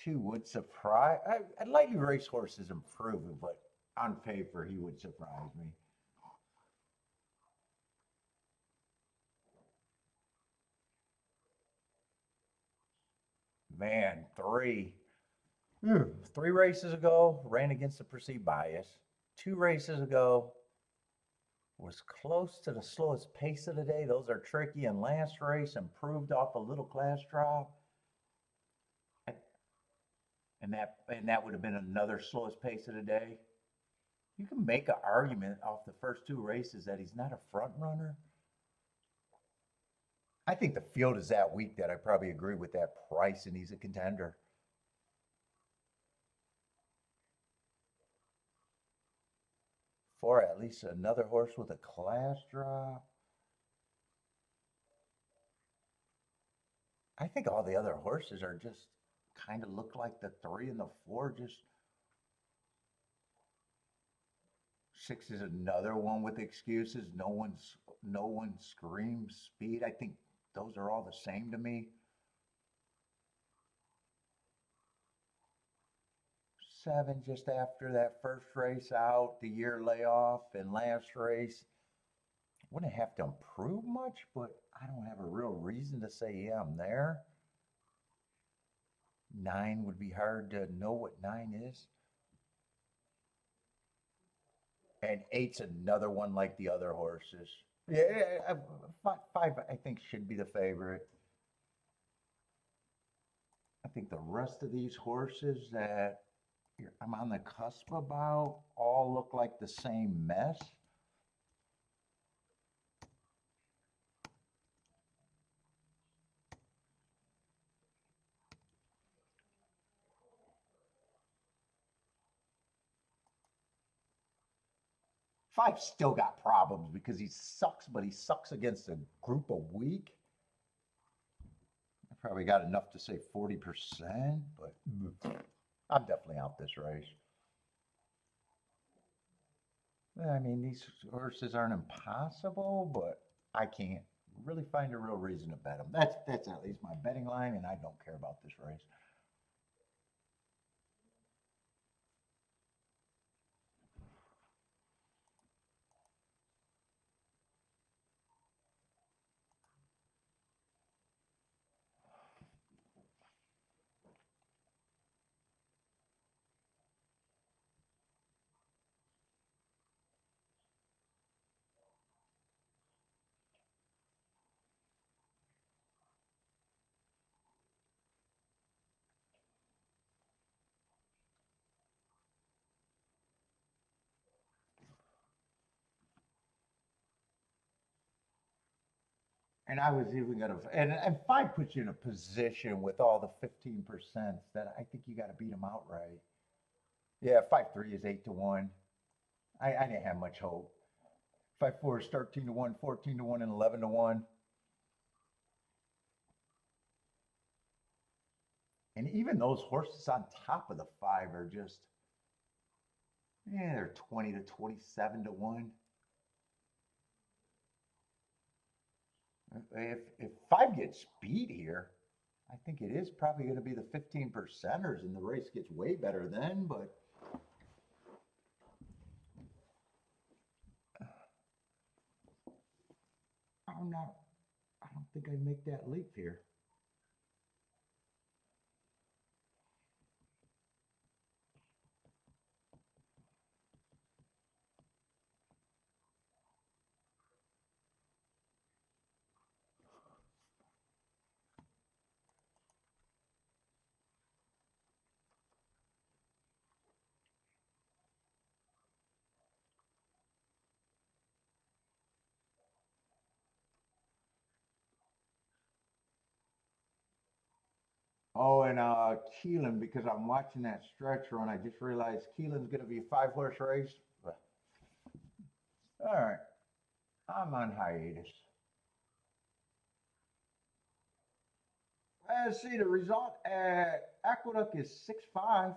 2 would surprise. I'd like the racehorses improving, but on paper, he would surprise me. Man, 3. 3 races ago, ran against the perceived bias. 2 races ago, was close to the slowest pace of the day. Those are tricky. And last race, improved off a little class drop. And that would have been another slowest pace of the day. You can make an argument off the first 2 races that he's not a front runner. I think the field is that weak that I probably agree with that price, and he's a contender. For at least another horse with a class drop. I think all the other horses are just kind of look like the 3 and the 4. Just 6 is another one with excuses. No one screams speed. I think those are all the same to me. 7 just after that first race out, the year layoff, and last race. Wouldn't have to improve much, but I don't have a real reason to say, yeah, I'm there. 9 would be hard to know what 9 is. And 8's another one like the other horses. Yeah, 5 I think should be the favorite. I think the rest of these horses that I'm on the cusp about all look like the same mess. Five still got problems because he sucks, but he sucks against a group of weak. I probably got enough to say 40%, but I'm definitely out this race. I mean, these horses aren't impossible, but I can't really find a real reason to bet them. That's at least my betting line, and I don't care about this race. And I was even gonna, and 5 puts you in a position with all the 15% that I think you got to beat them outright. Yeah, 5-3 is 8-1. I didn't have much hope. 5-4 is 13-1, 14-1, and 11-1. And even those horses on top of the 5 are just, yeah, they're 20 to 27-1. If 5 gets beat here, I think it is probably going to be the 15 percenters, and the race gets way better then, but I don't think I make that leap here. Oh, and Keeneland, because I'm watching that stretch run, I just realized Keeneland's going to be a 5-horse race. All right, I'm on hiatus. Let's see, the result at Aqueduct is 6-5.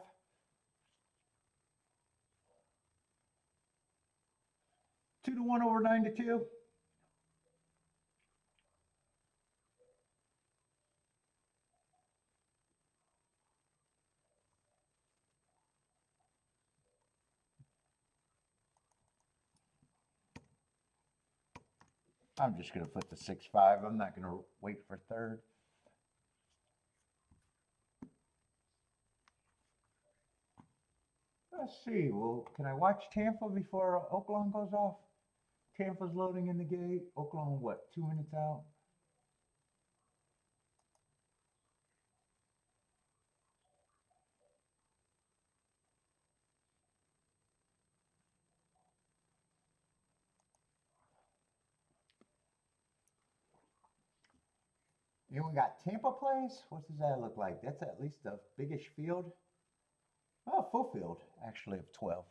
Two to 1 over 9 to 2. I'm just going to put the 6-5. I'm not going to wait for third. Let's see. Well, can I watch Tampa before Oaklawn goes off? Tampa's loading in the gate. Oaklawn, what, 2 minutes out? And we got Tampa Place. What does that look like? That's at least a biggish field. Oh, full field, actually, of 12.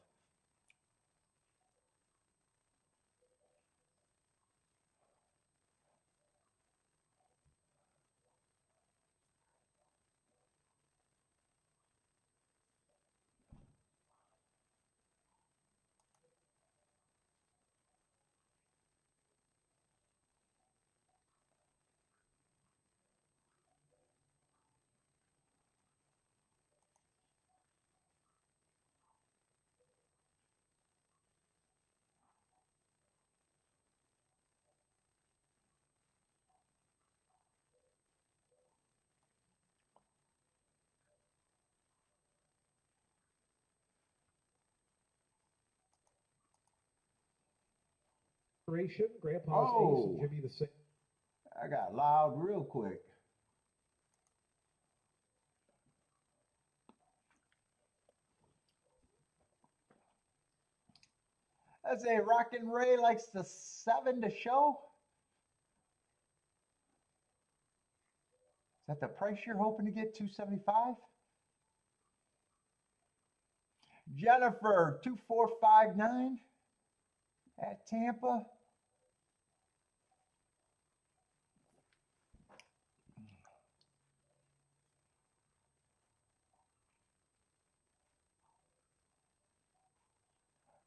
Grandpa's Ace and Jimmy the Six. I got loud real quick. Let's say Rockin' Ray likes the 7 to show. Is that the price you're hoping to get, 275? Jennifer, 2459 at Tampa.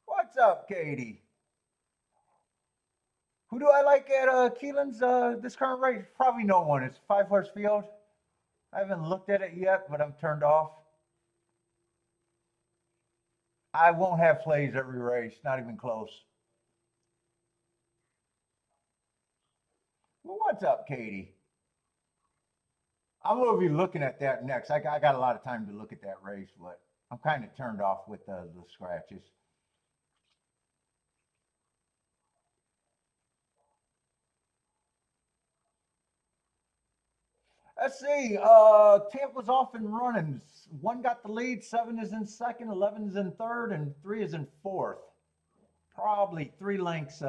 What's up, Katie? Who do I like at Keeneland's this current race? Probably no one. It's 5-horse field. I haven't looked at it yet, but I'm turned off. I won't have plays every race, not even close. Well, what's up, Katie? I'm going to be looking at that next. I got a lot of time to look at that race, but I'm kind of turned off with the scratches. Let's see. Tampa's off and running. 1 got the lead, 7 is in second, 11 is in third, and 3 is in fourth. Probably 3 lengths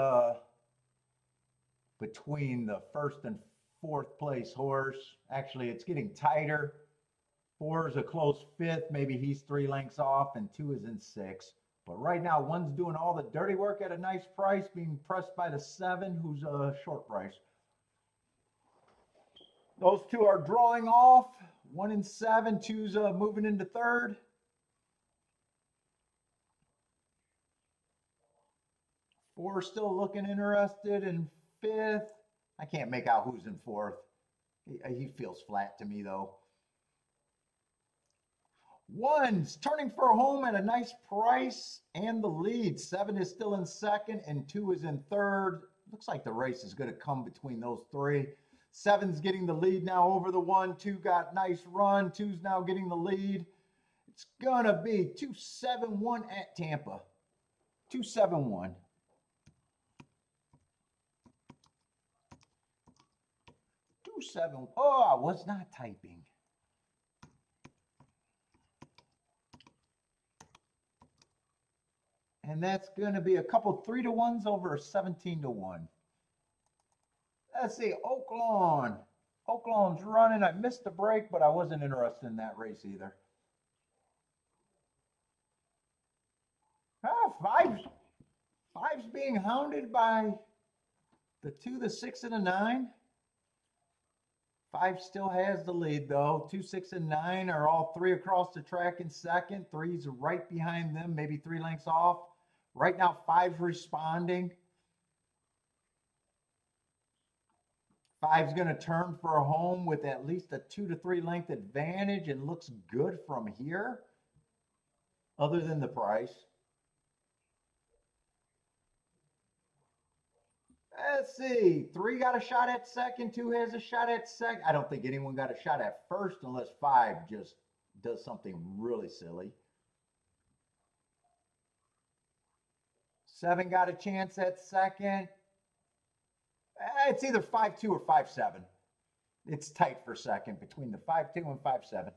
between the first and fourth place horse. Actually, it's getting tighter. 4 is a close fifth. Maybe he's 3 lengths off, and 2 is in sixth. But right now, 1's doing all the dirty work at a nice price, being pressed by the 7, who's a short price. Those 2 are drawing off. 1 and 7, 2's moving into third. 4 still looking interested in fifth. I can't make out who's in fourth. He feels flat to me though. One's turning for a home at a nice price and the lead. 7 is still in second and 2 is in third. Looks like the race is going to come between those three. 7's getting the lead now over the 1. 2 got nice run. 2's now getting the lead. It's going to be 2-7-1 at Tampa. 2-7-1. 2-7. Oh, I was not typing. And that's going to be a couple 3-to-1s over a 17-to-1. Let's see, Oaklawn. Oaklawn's running. I missed the break, but I wasn't interested in that race either. Five's being hounded by the 2, the 6, and the 9. 5 still has the lead though. 2, 6, and 9 are all 3 across the track in second. 3's right behind them, maybe 3 lengths off. Right now, 5's responding. 5's going to turn for a home with at least a 2 to 3 length advantage and looks good from here, other than the price. Let's see. 3 got a shot at second. 2 has a shot at second. I don't think anyone got a shot at first unless 5 just does something really silly. 7 got a chance at second. It's either 5-2 or 5-7. It's tight for second between the 5-2 and 5-7.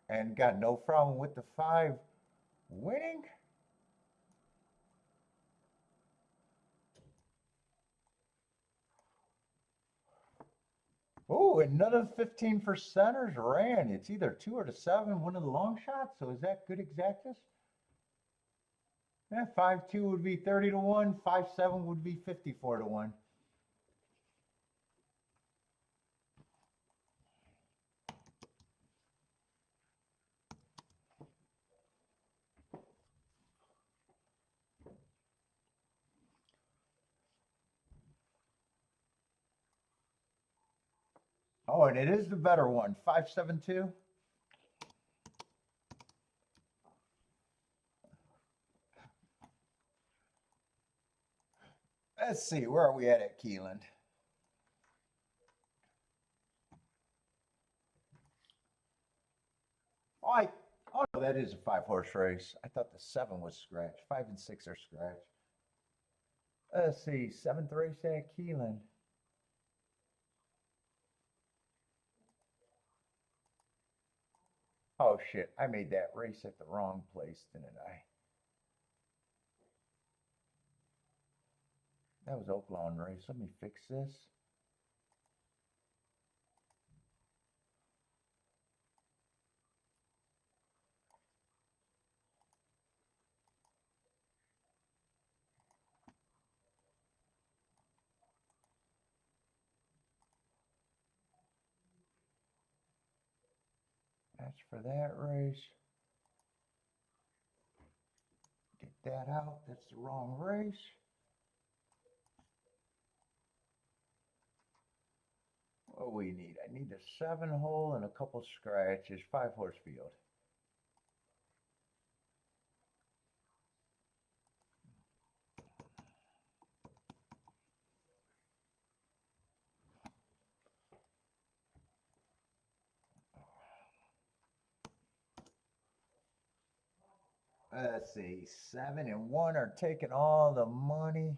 And got no problem with the 5 winning. Oh, and none of the 15%ers ran. It's either 2 or the 7, one of the long shots. So is that good exactness? Yeah, 5-2 would be 30-to-1. 5-7 would be 54-to-1. Oh, and it is the better one, 5-7-2. Let's see, where are we at Keeneland? Oh no, that is a 5-horse race. I thought the 7 was scratch. 5 and 6 are scratch. Let's see, 7th race at Keeneland. Oh shit, I made that race at the wrong place, didn't I? That was Oaklawn race. Let me fix this. That's for that race. Get that out. That's the wrong race. What do we need? I need a 7-hole and a couple scratches. 5-horse field. Let's see, 7 and 1 are taking all the money.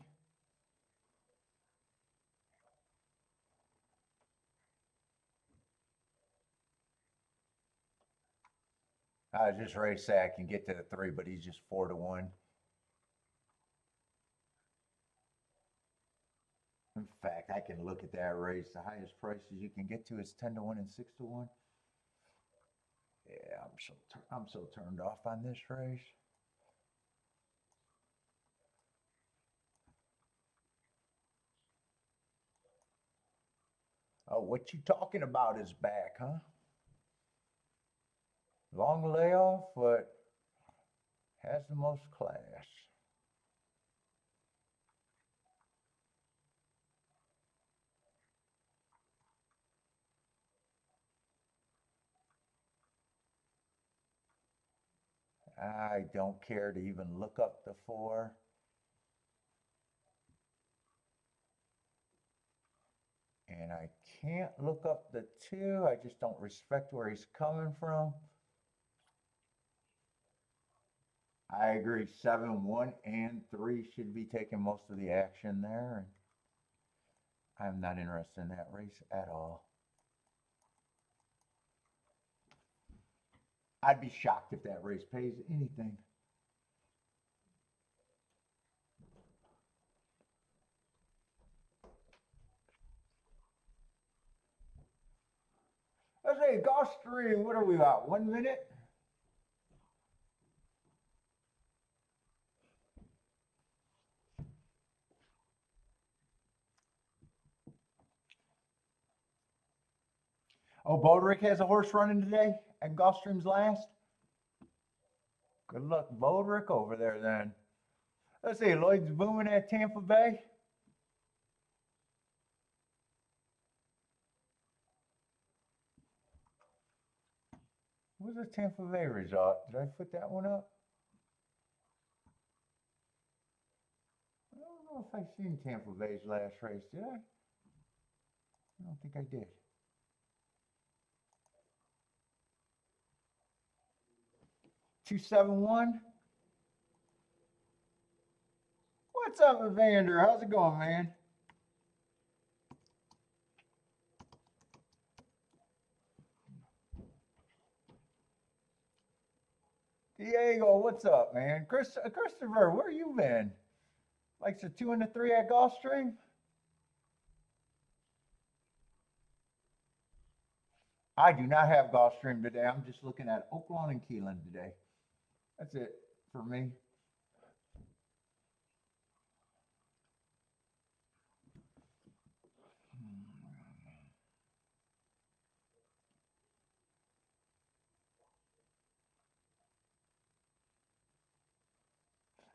I was just ready to say I can get to the 3, but he's just 4 to 1. In fact, I can look at that race. The highest prices you can get to is 10 to 1 and 6 to 1. Yeah, I'm so turned off on this race. Oh, what you talking about is back, huh? Long layoff, but has the most class. I don't care to even look up the 4. And I can't look up the 2. I just don't respect where he's coming from. I agree. 7, 1, and 3 should be taking most of the action there. And I'm not interested in that race at all. I'd be shocked if that race pays anything. Let's say Gulfstream, what are we about? 1 minute? Oh, Boderick has a horse running today at Gulfstream's last? Good luck, Boderick, over there then. Let's see, Lloyd's booming at Tampa Bay. What was the Tampa Bay result? Did I put that one up? I don't know if I seen Tampa Bay's last race, did I? I don't think I did. $271. What's up, Evander? How's it going, man? Diego, what's up, man? Christopher, where you been? Likes the 2 and the 3 at Gulfstream? I do not have Gulfstream today. I'm just looking at Oaklawn and Keeneland today. That's it for me.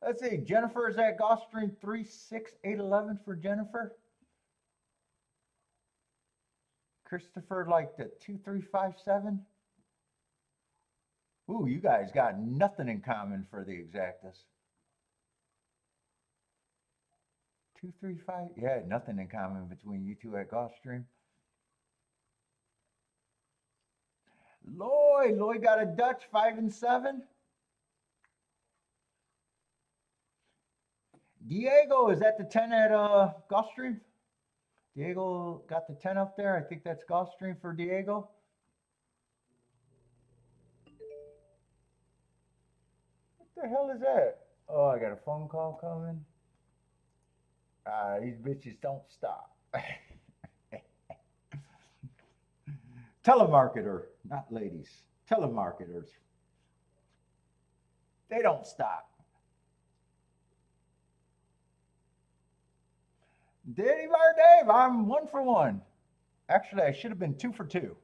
Let's see. Jennifer is at Gulfstream 3, 6, 8, 11 for Jennifer. Christopher like the 2, 3, 5, 7. Ooh, you guys got nothing in common for the exactas. 2, 3, 5. Yeah, nothing in common between you two at Gulfstream. Lloyd got a Dutch 5 and 7. Diego is at the 10 at Gulfstream. Diego got the 10 up there. I think that's Gulfstream for Diego. What the hell is that? Oh, I got a phone call coming. These bitches don't stop. Telemarketer, not ladies. Telemarketers. They don't stop. Dave, I'm 1 for 1. Actually, I should have been 2 for 2.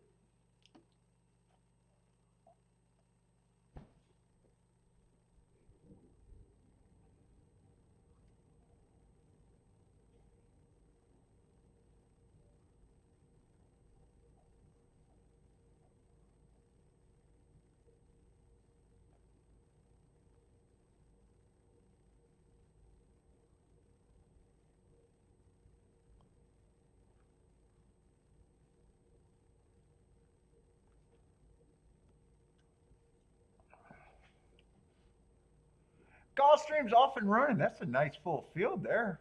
Gulfstream's off and running. That's a nice full field there,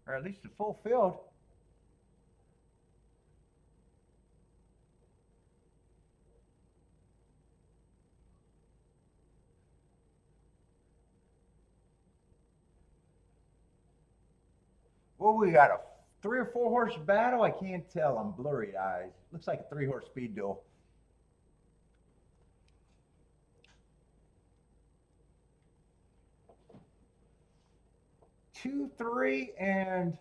or at least a full field. Well, we got a 3 or 4 horse battle. I can't tell. I'm blurry eyes. Looks like a 3-horse speed duel. Two, three, and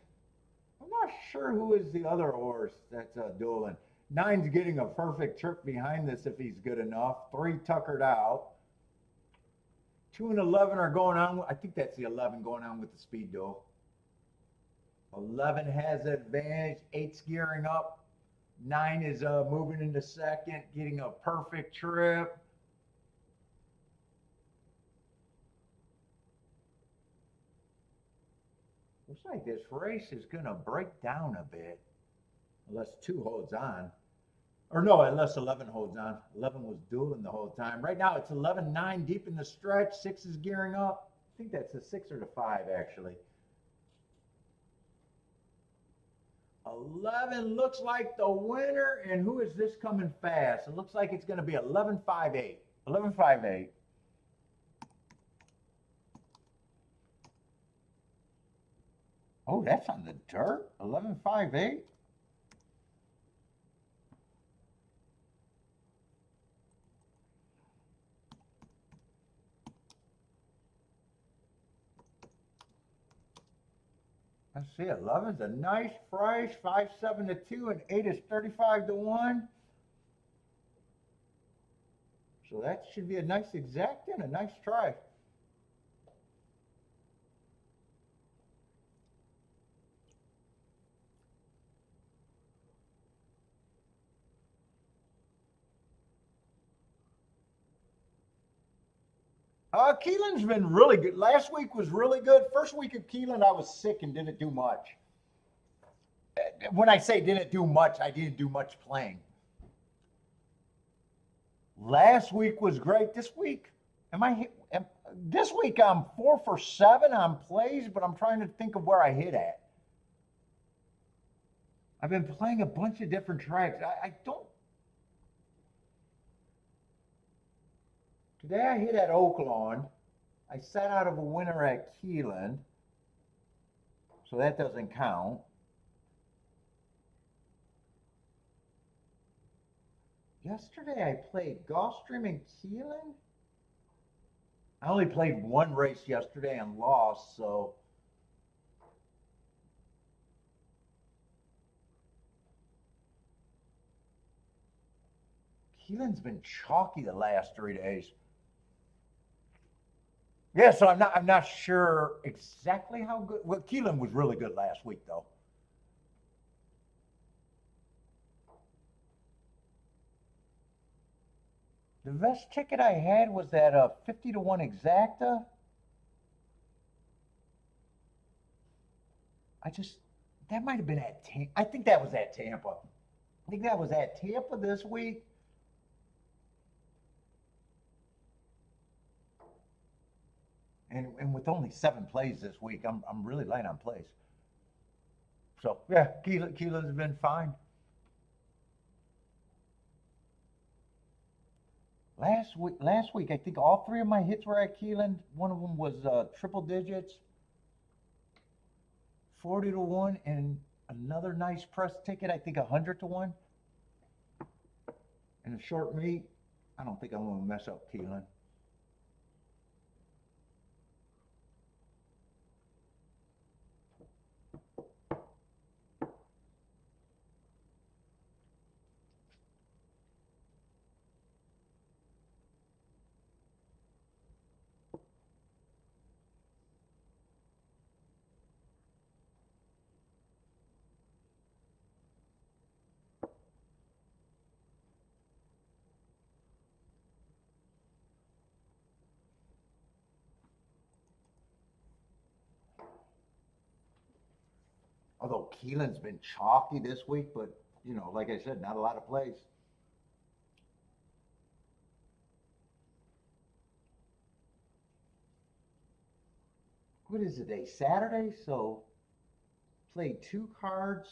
I'm not sure who is the other horse that's dueling. 9's getting a perfect trip behind this if he's good enough. 3 tuckered out. 2 and 11 are going on. I think that's the 11 going on with the speed duel. 11 has the advantage. 8's gearing up. 9 is moving into second, getting a perfect trip. Looks like this race is going to break down a bit, unless 2 holds on. Or no, unless 11 holds on. 11 was dueling the whole time. Right now it's 11-9 deep in the stretch. 6 is gearing up. I think that's the 6 or the 5, actually. 11 looks like the winner, and who is this coming fast? It looks like it's going to be 11-5-8. 11-5-8. Oh, that's on the dirt? 11-5-8? Let's see, 11's a nice price, 5-7-2, and 8 is 35-1. So that should be a nice exact and a nice try. Keeneland's been really good. Last week was really good. First week of Keeneland, I was sick and didn't do much. When I say didn't do much, I didn't do much playing. Last week was great. This week, this week I'm 4 for 7 on plays, but I'm trying to think of where I hit at. I've been playing a bunch of different tracks. I don't. Today I hit at Oaklawn. I sat out of a winner at Keeneland, so that doesn't count. Yesterday I played Gulfstream and Keeneland. I only played 1 race yesterday and lost, so. Keeneland's been chalky the last 3 days. Yeah, so I'm not sure exactly how good. Well, Keeneland was really good last week, though. The best ticket I had was that 50-1 exacta. That might have been at Tampa. I think that was at Tampa. I think that was at Tampa this week. And with only 7 plays this week, I'm really light on plays. So yeah, Keeneland's been fine. Last week, I think all 3 of my hits were at Keeneland. One of them was triple digits, 40-1, and another nice press ticket, I think 100-1. And a short meet, I don't think I'm going to mess up Keeneland. Although Keeneland's been chalky this week, but, like I said, not a lot of plays. what is it, today? Saturday? So played 2 cards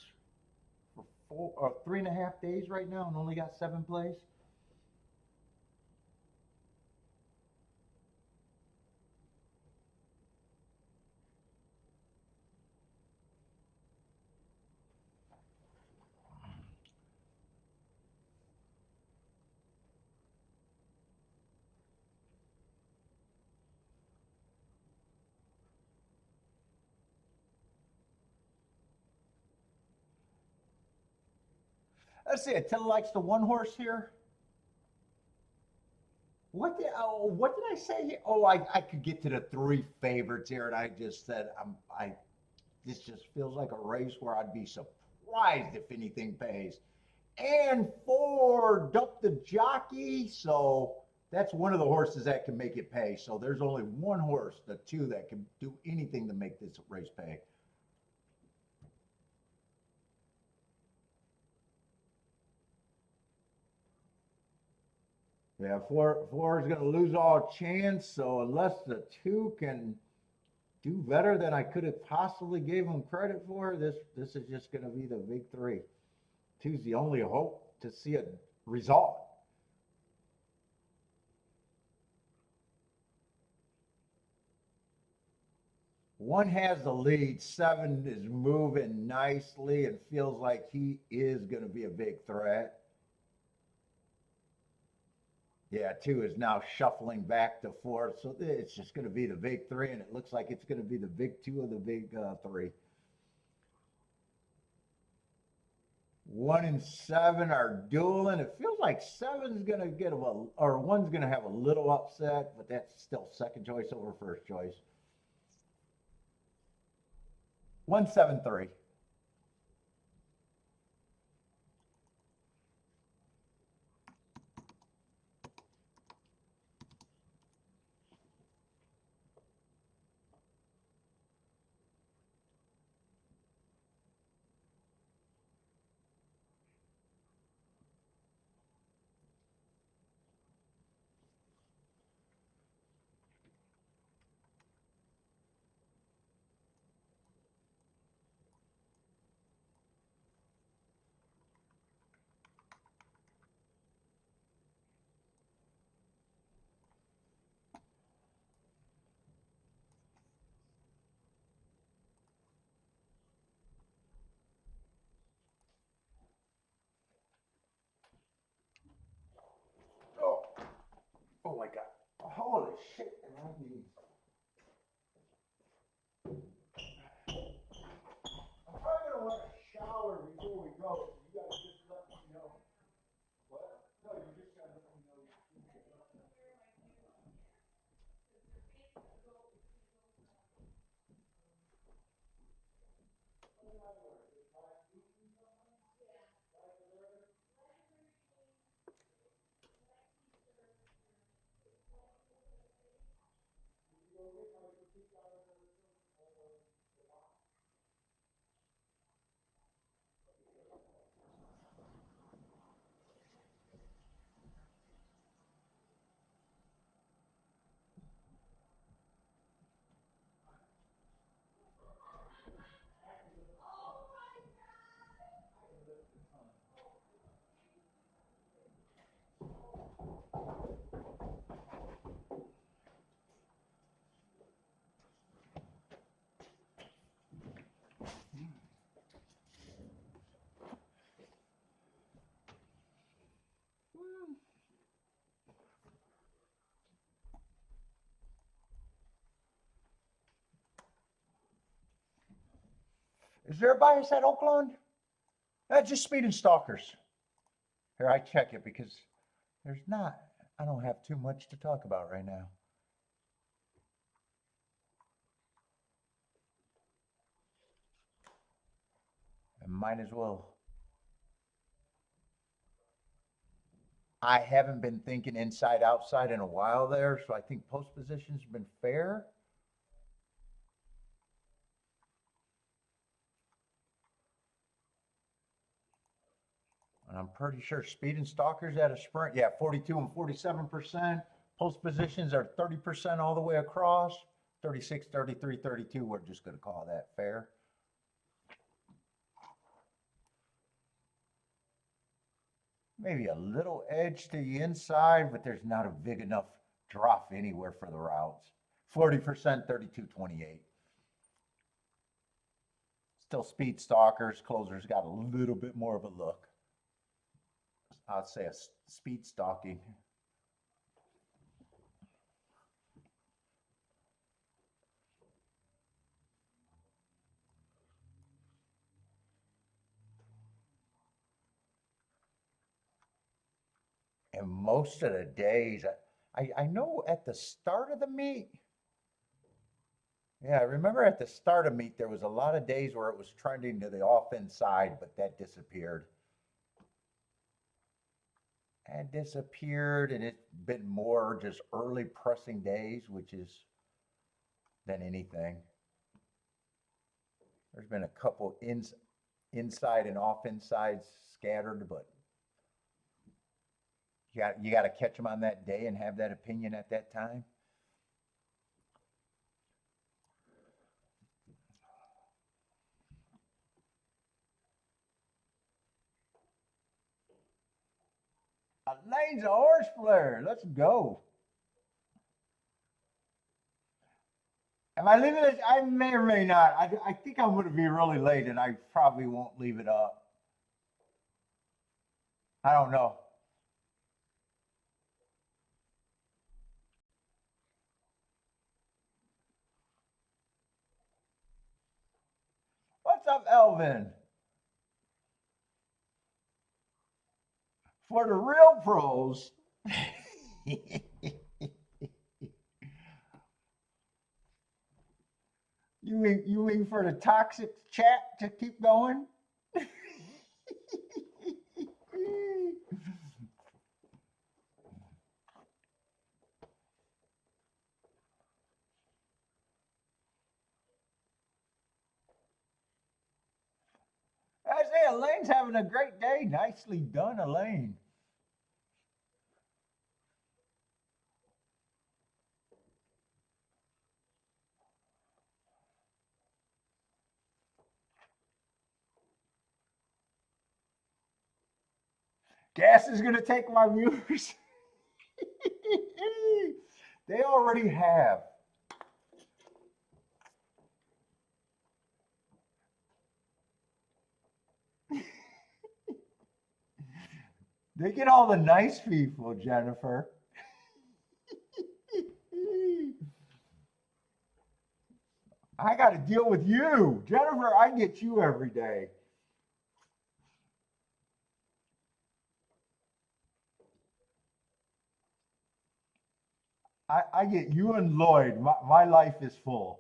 for 3.5 days right now and only got 7 plays. Let's see, Attila likes the 1 horse here. What did I say here? Oh, I could get to the 3 favorites here, and I just said this just feels like a race where I'd be surprised if anything pays. And 4, Dump the Jockey, so that's one of the horses that can make it pay. So there's only 1 horse, the 2, that can do anything to make this race pay. Yeah, 4 is going to lose all chance. So unless the 2 can do better than I could have possibly gave him credit for, this is just going to be the big 3. 2's the only hope to see a result. 1 has the lead. 7 is moving nicely and feels like he is going to be a big threat. Yeah, 2 is now shuffling back to 4. So it's just going to be the big 3, and it looks like it's going to be the big 2 of the big 3. 1 and 7 are dueling. It feels like 7's going to get or 1's going to have a little upset, but that's still second choice over first choice. 173. Oh my God. Holy shit. I'm probably going to want to shower before we go. So you guys just let me know. What? No, you just got to let me know. Is there a bias at Oaklawn? Just speed and stalkers. Here, I check it because there's not. I don't have too much to talk about right now. I might as well. I haven't been thinking inside outside in a while there, so I think post position's been fair. And I'm pretty sure speed and stalkers at a sprint, yeah, 42 and 47%. Post positions are 30% all the way across. 36, 33, 32. We're just going to call that fair. Maybe a little edge to the inside, but there's not a big enough drop anywhere for the routes. 40%, 32.28. Still speed stalkers. Closers got a little bit more of a look. I'd say a speed stalking. And most of the days, I know at the start of the meet, yeah, I remember at the start of meet, there was a lot of days where it was trending to the off inside, but that disappeared. And disappeared, and it's been more just early pressing days, which is than anything. There's been a couple inside and off insides scattered, but you got to catch them on that day and have that opinion at that time. Lane's a horse flare. Let's go. Am I leaving this? I may or may not. I think I'm going to be really late, and I probably won't leave it up. I don't know. What's up, Elvin? For the real pros. You mean for the toxic chat to keep going? I say Elaine's having a great day. Nicely done, Elaine. Gas is going to take my viewers. They already have. They get all the nice people, Jennifer. I got to deal with you. Jennifer, I get you every day. I get you and Lloyd. My life is full.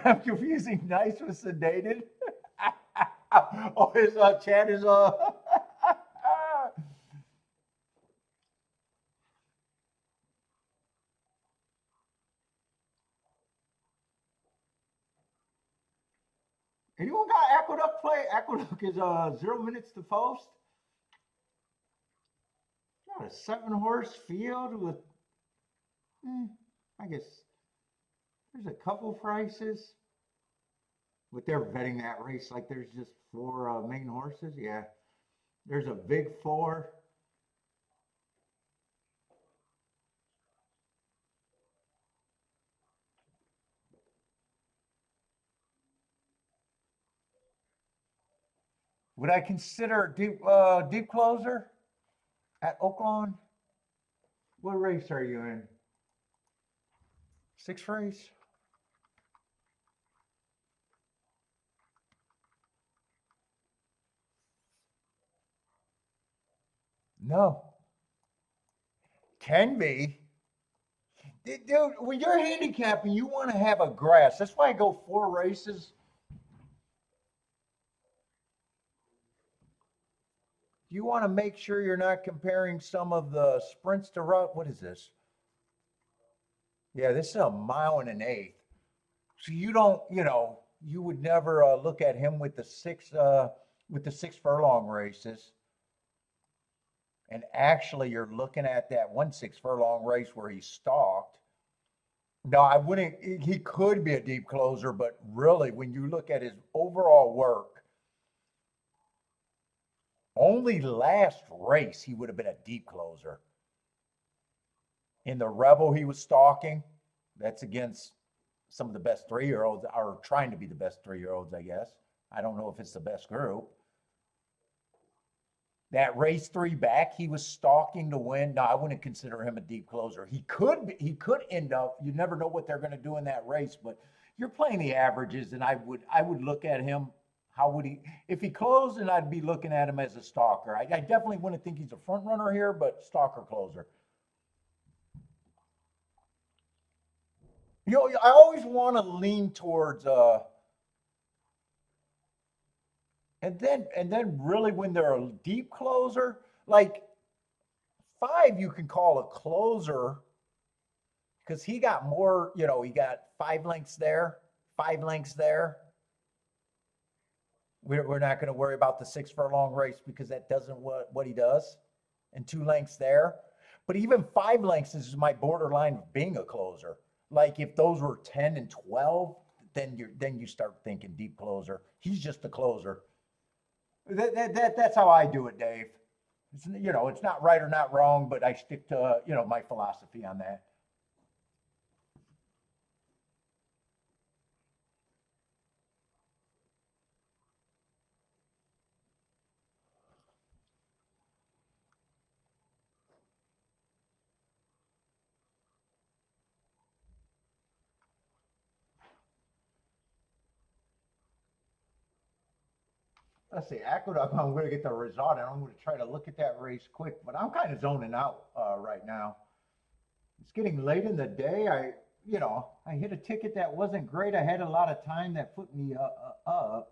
I'm confusing nice with sedated. Oh, his chat is Anyone got Aqueduct play? Aqueduct is 0 minutes to post. Got a 7-horse field with, I guess there's a couple prices, but they're betting that race like there's just 4 main horses. Yeah, there's a big 4. Would I consider deep closer? At Oaklawn? What race are you in? Sixth race? No. Can be. Dude, when you're handicapping, you want to have a grass. That's why I go 4 races. You want to make sure you're not comparing some of the sprints to run. What is this? Yeah, this is a mile and an eighth. So you don't, you would never look at him with the six furlong races. And actually, you're looking at that 1 6 furlong race where he stalked. No, I wouldn't. He could be a deep closer, but really, when you look at his overall work, only last race he would have been a deep closer. In the Rebel, he was stalking. That's against some of the best 3-year-olds, or trying to be the best 3-year-olds, I guess. I don't know if it's the best group. That race 3 back, he was stalking to win. No, I wouldn't consider him a deep closer. He could end up, you never know what they're going to do in that race, but you're playing the averages, and I would look at him. How would he, if he closed, and I'd be looking at him as a stalker. I definitely wouldn't think he's a front runner here, but stalker closer. I always want to lean towards and then really when they're a deep closer, like 5 you can call a closer because he got more, he got 5 lengths there, 5 lengths there. We're not going to worry about the 6 furlong race because that doesn't what he does, and 2 lengths there. But even 5 lengths is my borderline of being a closer. Like if those were 10 and 12, then you start thinking deep closer. He's just a closer. That's how I do it, Dave. It's not right or not wrong, but I stick to my philosophy on that. Let's see, Aqueduct, I'm going to get the result, and I'm going to try to look at that race quick, but I'm kind of zoning out right now. It's getting late in the day. I hit a ticket that wasn't great. I had a lot of time that put me up,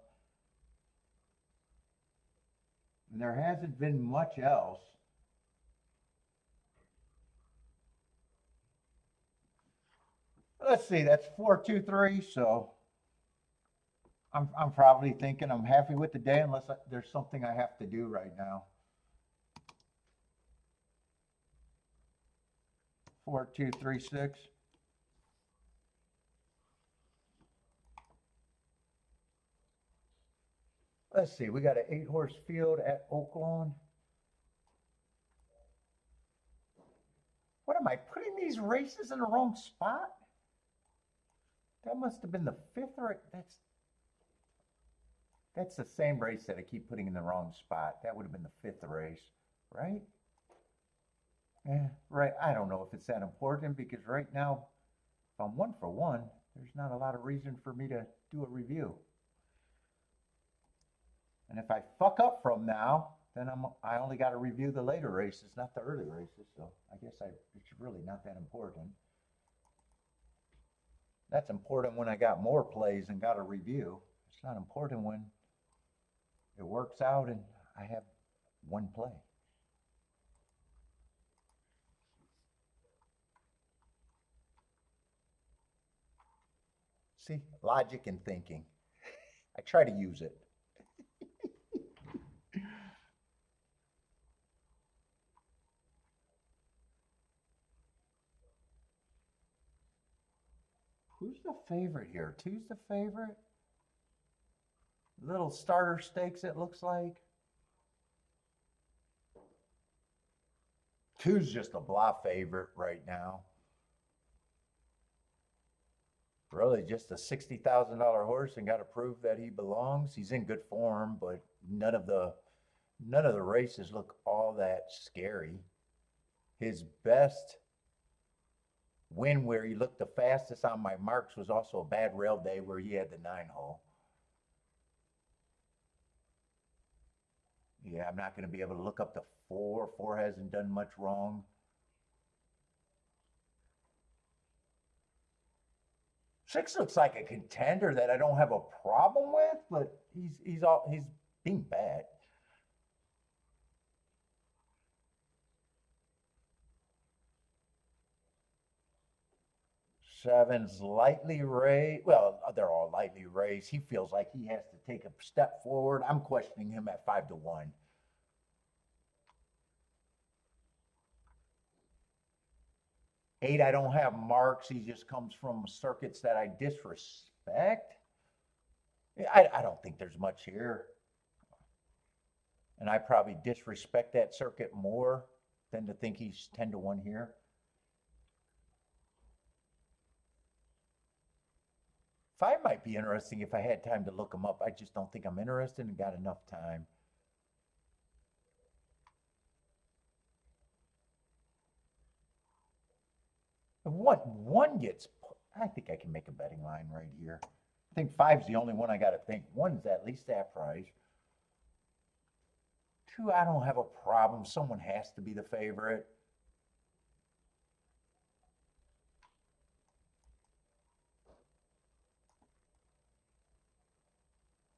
and there hasn't been much else. Let's see, that's 4-2-3, so I'm probably thinking I'm happy with the day unless there's something I have to do right now. 4-2-3-6. Let's see, we got an 8-horse field at Oaklawn. What am I putting these races in the wrong spot? That must have been the 5th race. That's the same race that I keep putting in the wrong spot. That would have been the 5th race, right? Yeah, right. I don't know if it's that important because right now, if I'm 1 for 1, there's not a lot of reason for me to do a review. And if I fuck up from now, then I only got to review the later races, not the early races. So I guess it's really not that important. That's important when I got more plays and got a review. It's not important when it works out and I have 1 play. See, logic and thinking. I try to use it. Who's the favorite here? 2's the favorite? Little starter stakes, it looks like. 2's just a blah favorite right now. Really just a $60,000 horse and got to prove that he belongs. He's in good form, but none of the none of the races look all that scary. His best win where he looked the fastest on my marks was also a bad rail day where he had the 9-hole. Yeah, I'm not going to be able to look up the 4. 4 hasn't done much wrong. Six looks like a contender that I don't have a problem with, but he's being bad. 7's lightly raised. Well, they're all lightly raised. He feels like he has to take a step forward. I'm questioning him at 5-1. 8, I don't have marks. He just comes from circuits that I disrespect. I don't think there's much here. And I probably disrespect that circuit more than to think he's 10-1 here. 5 might be interesting if I had time to look him up. I just don't think I'm interested and got enough time. One gets, I think I can make a betting line right here. I think 5's the only one I got to think. 1's at least that price. 2, I don't have a problem. Someone has to be the favorite.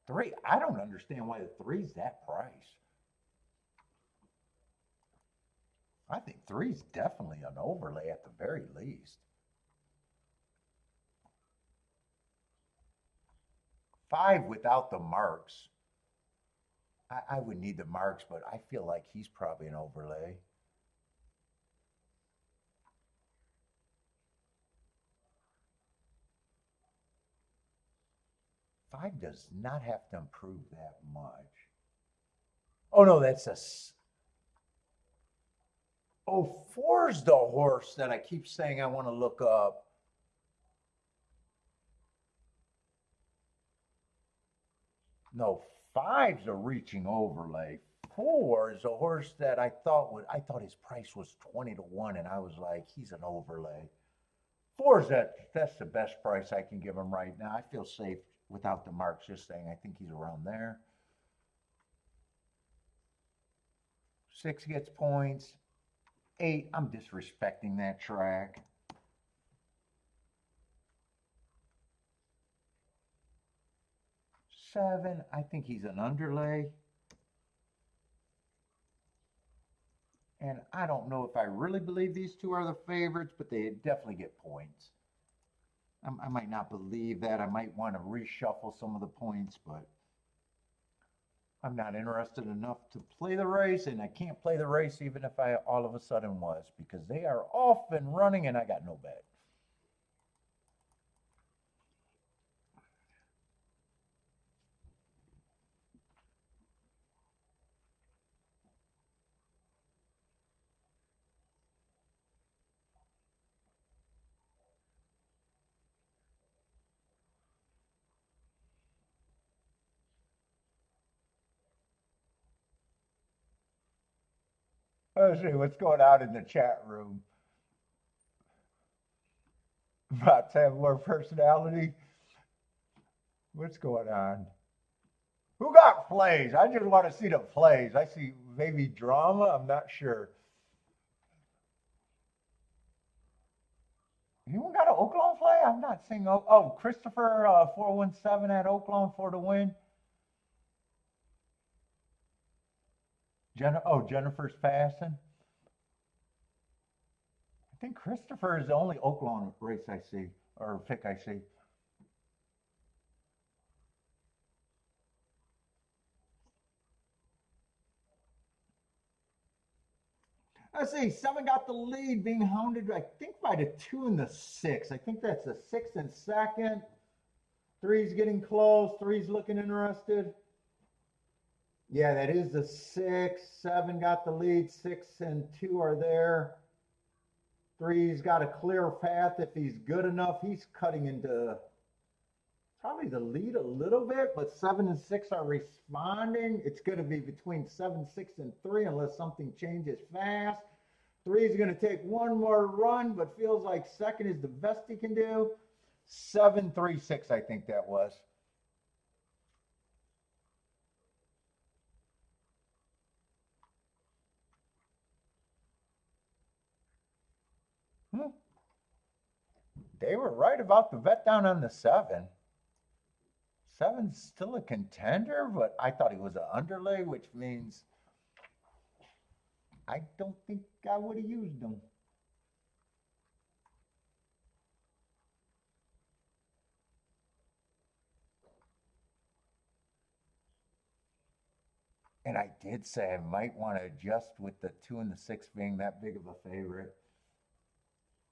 3, I don't understand why the 3's that price. I think 3's definitely an overlay at the very least. 5 without the marks. I would need the marks, but I feel like he's probably an overlay. Five does not have to improve that much. Oh no, that's a. Oh, 4's the horse that I keep saying I want to look up. No, 5's a reaching overlay. 4 is a horse that I thought his price was 20-1, and I was like, he's an overlay. 4's that's the best price I can give him right now. I feel safe without the marks, just saying I think he's around there. 6 gets points. 8, I'm disrespecting that track. 7, I think he's an underlay. And I don't know if I really believe these two are the favorites, but they definitely get points. I might not believe that. I might want to reshuffle some of the points, but I'm not interested enough to play the race, and I can't play the race even if I all of a sudden was, because they are off and running and I got no bet. Let's see what's going on in the chat room. About to have more personality. What's going on? Who got plays? I just want to see the plays. I see maybe drama. I'm not sure. Anyone got an Oaklawn play? I'm not seeing. Oh, Christopher 417 at Oaklawn for the win. Jennifer's passing. I think Christopher is the only Oaklawn race I see, or pick I see. Let's see, 7 got the lead, being hounded, I think, by the 2 and the 6. I think that's the 6 and 2nd. 3's getting close. 3's looking interested. Yeah, that is the 6. 7 got the lead. 6 and 2 are there. 3's got a clear path. If he's good enough, he's cutting into probably the lead a little bit, but 7 and 6 are responding. It's going to be between 7, 6, and 3 unless something changes fast. 3 is going to take one more run, but feels like second is the best he can do. 7, 3, 6, I think that was. They were right about the vet down on the 7. 7's still a contender, but I thought he was an underlay, which means I don't think I would have used him. And I did say I might want to adjust with the 2 and the 6 being that big of a favorite.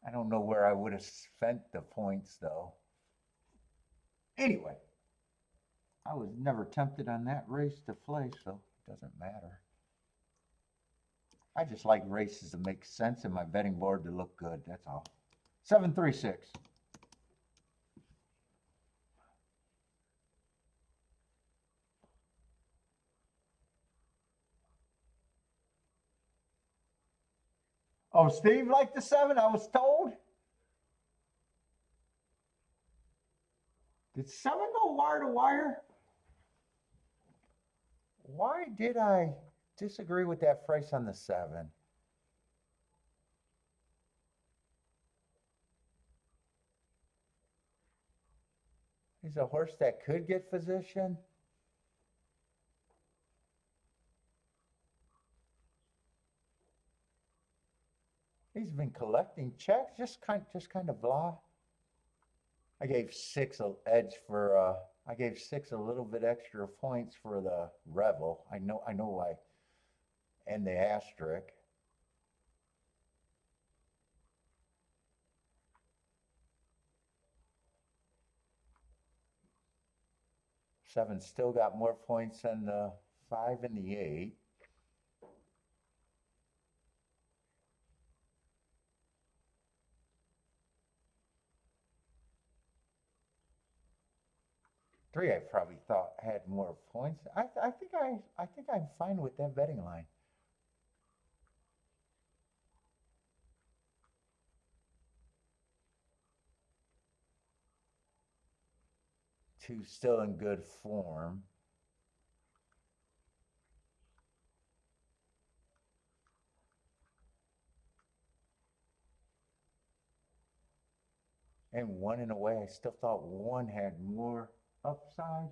I don't know where I would have spent the points though. Anyway, I was never tempted on that race to play, so it doesn't matter. I just like races to make sense and my betting board to look good, that's all. 7, 3, 6. Oh, Steve liked the 7, I was told. Did 7 go wire to wire? Why did I disagree with that price on the 7? He's a horse that could get position. He's been collecting checks, just kind of blah. I gave 6 a edge for I gave 6 a little bit extra points for the Rebel. I know why. And the asterisk. Seven still got more points than the 5 and the 8. Three, I probably thought had more points. I think I'm fine with that betting line. Two still in good form. And 1 in a way, I still thought 1 had more upside.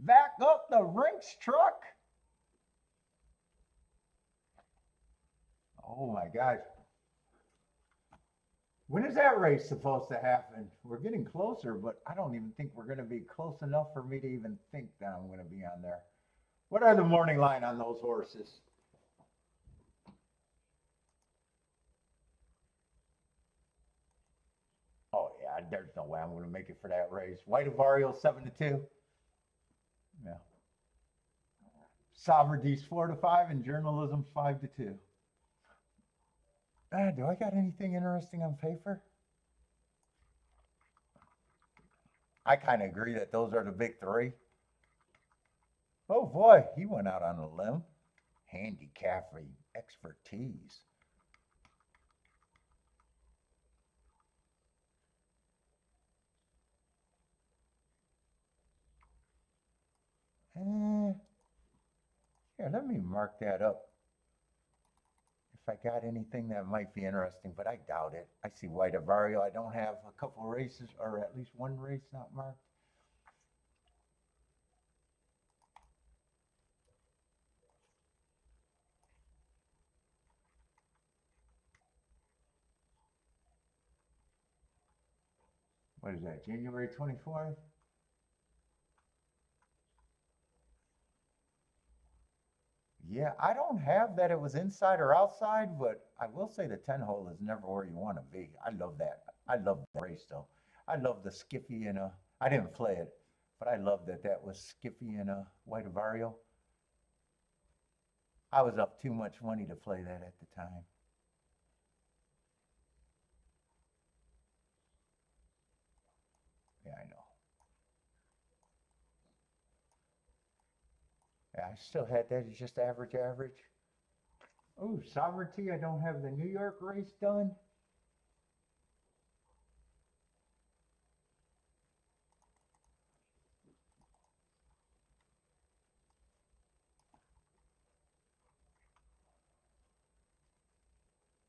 Back up the Rinks truck. Oh my gosh. When is that race supposed to happen? We're getting closer, but I don't even think we're going to be close enough for me to even think that I'm going to be on there. What are the morning line on those horses? Oh yeah, there's no way I'm going to make it for that race. White Avario 7-2. Yeah. Sovereignty's 4-5 and journalism's 5-2. Do I got anything interesting on paper? I kind of agree that those are the big 3. Oh boy, he went out on a limb. Handicapping expertise. Here, let me mark that up. If I got anything that might be interesting, but I doubt it. I see White Avario. I don't have a couple races, or at least one race not marked. What is that, January 24th? Yeah, I don't have that it was inside or outside, but I will say the 10 hole is never where you want to be. I love that. I love the race though. I love the Skippy and I didn't play it, but I love that that was Skippy and White Avario. I was up too much money to play that at the time. Yeah, I know. Yeah, I still had that. It's just average. Oh, Sovereignty. I don't have the New York race done.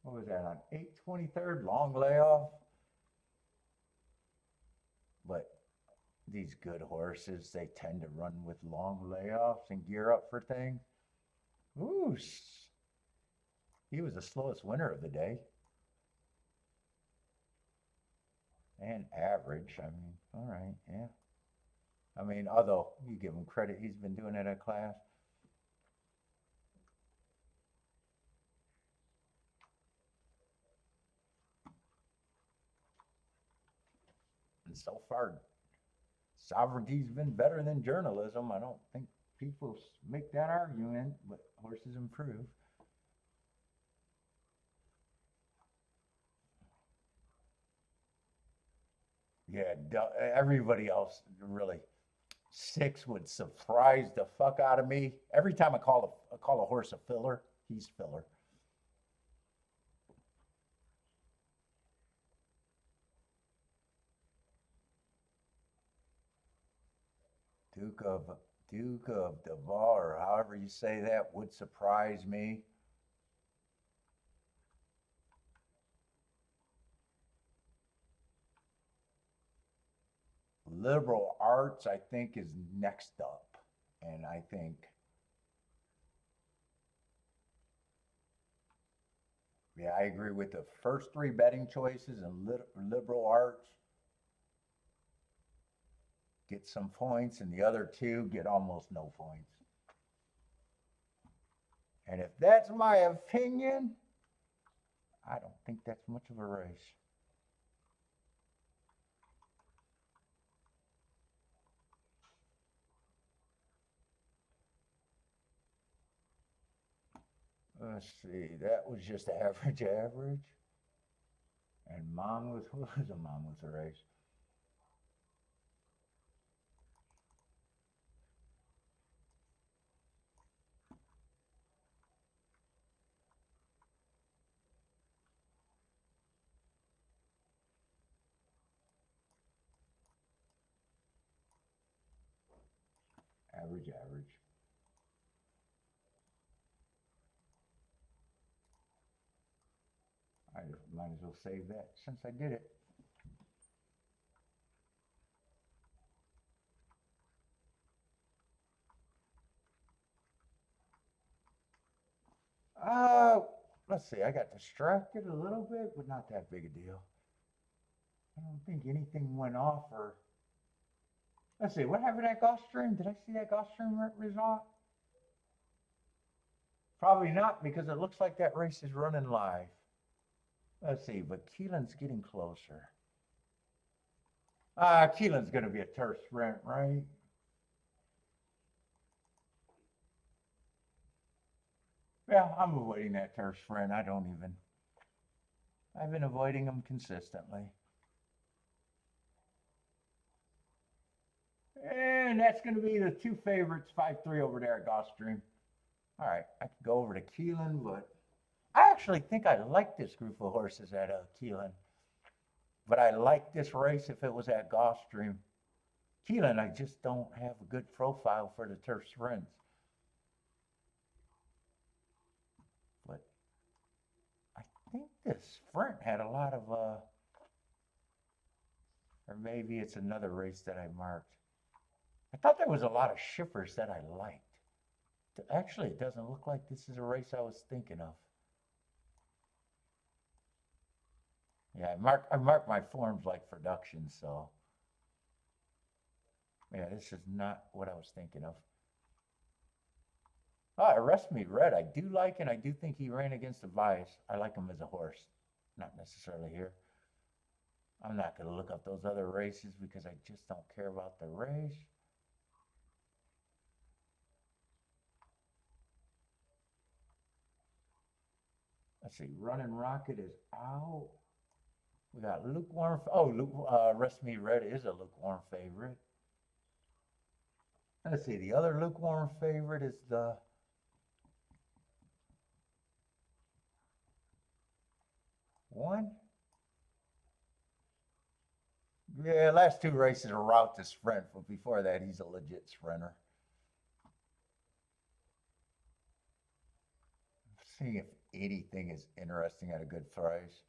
What was that on 8/23rd? Long layoff. But these good horses, they tend to run with long layoffs and gear up for things. Ooh, he was the slowest winner of the day. And average. I mean, all right, yeah. I mean, although you give him credit, he's been doing it at class. And so far, sovereignty's been better than journalism. I don't think people make that argument, but horses improve. Yeah, everybody else really. 6 would surprise the fuck out of me. Every time I call a horse a filler, he's filler. Duke of Duval, or however you say that, would surprise me. Liberal arts, I think, is next up. And I think, yeah, I agree with the first 3 betting choices, and liberal arts get some points, and the other 2 get almost no points. And if that's my opinion, I don't think that's much of a race. Let's see, that was just average. And Monmouth, what was a Monmouth race? Average. I might as well save that since I did it. Let's see, I got distracted a little bit, but not that big a deal. I don't think anything went off, or let's see, what happened at Gulfstream? Did I see that Gulfstream result? Probably not, because it looks like that race is running live. Let's see, but Keeneland's getting closer. Keeneland's going to be a turf sprint, right? Yeah, I'm avoiding that turf sprint. I've been avoiding them consistently. And that's going to be the 2 favorites, 5-3 over there at Gulfstream. All right, I could go over to Keeneland, but I actually think I like this group of horses at Keeneland. But I like this race if it was at Gulfstream. Keeneland, I just don't have a good profile for the turf sprints. But I think this sprint had a lot of, or maybe it's another race that I marked. I thought there was a lot of shippers that I liked. Actually, it doesn't look like this is a race I was thinking of. Yeah, I mark my forms like production, so yeah, this is not what I was thinking of. Oh, Arrest Me Red, I do like, and I do think he ran against a bias. I like him as a horse, not necessarily here. I'm not going to look up those other races because I just don't care about the race. Let's see, Running Rocket is out. We got lukewarm. Oh, Rest Me Red is a lukewarm favorite. Let's see, the other lukewarm favorite is the one. Yeah, last two races are route to sprint, but before that, he's a legit sprinter. See if anything is interesting at a good price.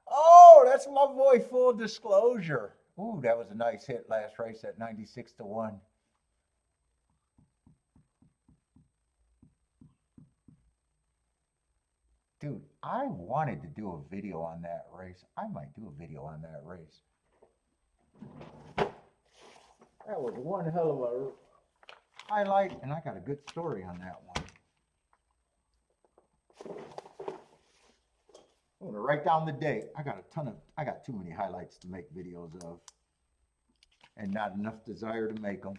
Oh, that's my boy, Full Disclosure. Ooh, that was a nice hit last race at 96 to 1. Dude, I wanted to do a video on that race. I might do a video on that race. That was one hell of a highlight, and I got a good story on that one. I'm gonna write down the date. I got too many highlights to make videos of, and not enough desire to make them.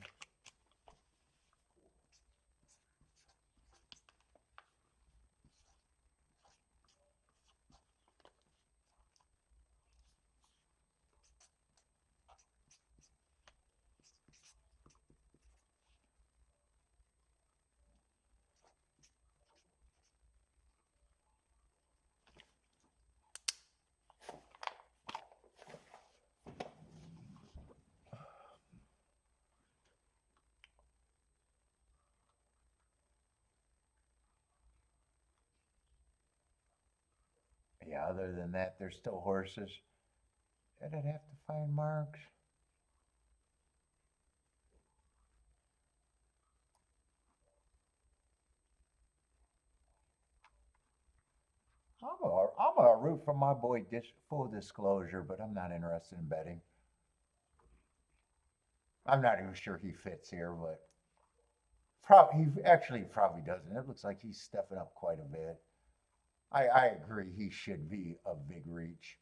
Yeah, other than that, there's still horses. And I'd have to find marks. I'm gonna root for my boy Full Disclosure, but I'm not interested in betting. I'm not even sure he fits here, but he actually probably doesn't. It looks like he's stepping up quite a bit. I agree, he should be a big reach.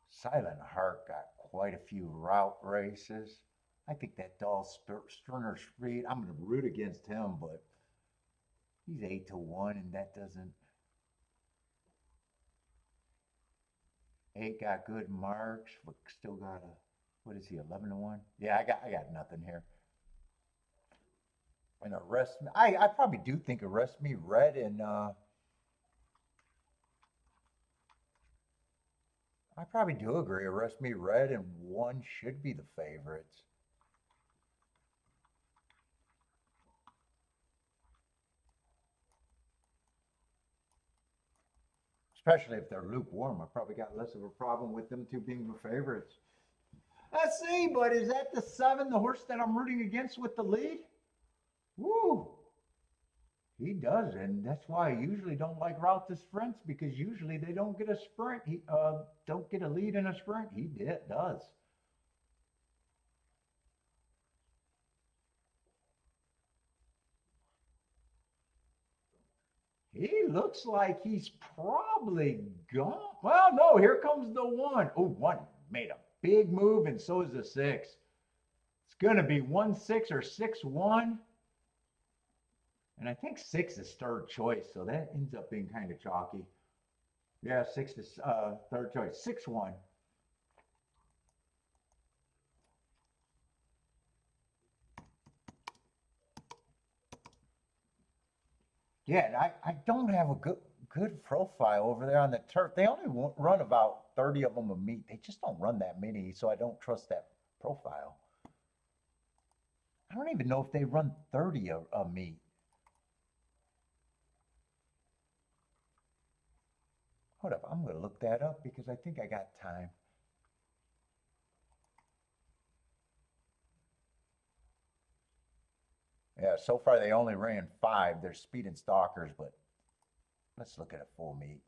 Silent Heart got quite a few route races. I think that Dahl Sterner Street, I'm going to root against him, but he's 8 to 1, and that doesn't. 8 got good marks, but still got a, what is he, 11 to 1? Yeah, I got nothing here. And Arrest Me, I probably do think Arrest Me Red and I probably do agree. Arrest Me Red and 1 should be the favorites. Especially if they're lukewarm. I probably got less of a problem with them two being the favorites. Let's see, but is that the 7, the horse that I'm rooting against with the lead? Woo! He does, and that's why I usually don't like route to sprints, because usually they don't get a sprint. He don't get a lead in a sprint. He does. He looks like he's probably gone. Well, no, here comes the 1. Oh, 1 made a big move, and so is the 6. It's going to be 1-6 or 6-1. And I think 6 is third choice, so that ends up being kind of chalky. Yeah, 6 is third choice. 6-1. Yeah, and I don't have a good profile over there on the turf. They only run about 30 of them a meet. They just don't run that many, so I don't trust that profile. I don't even know if they run 30 a meet. Hold up, I'm going to look that up because I think I got time. Yeah, so far they only ran 5. They're speed and stalkers, but let's look at a full meet.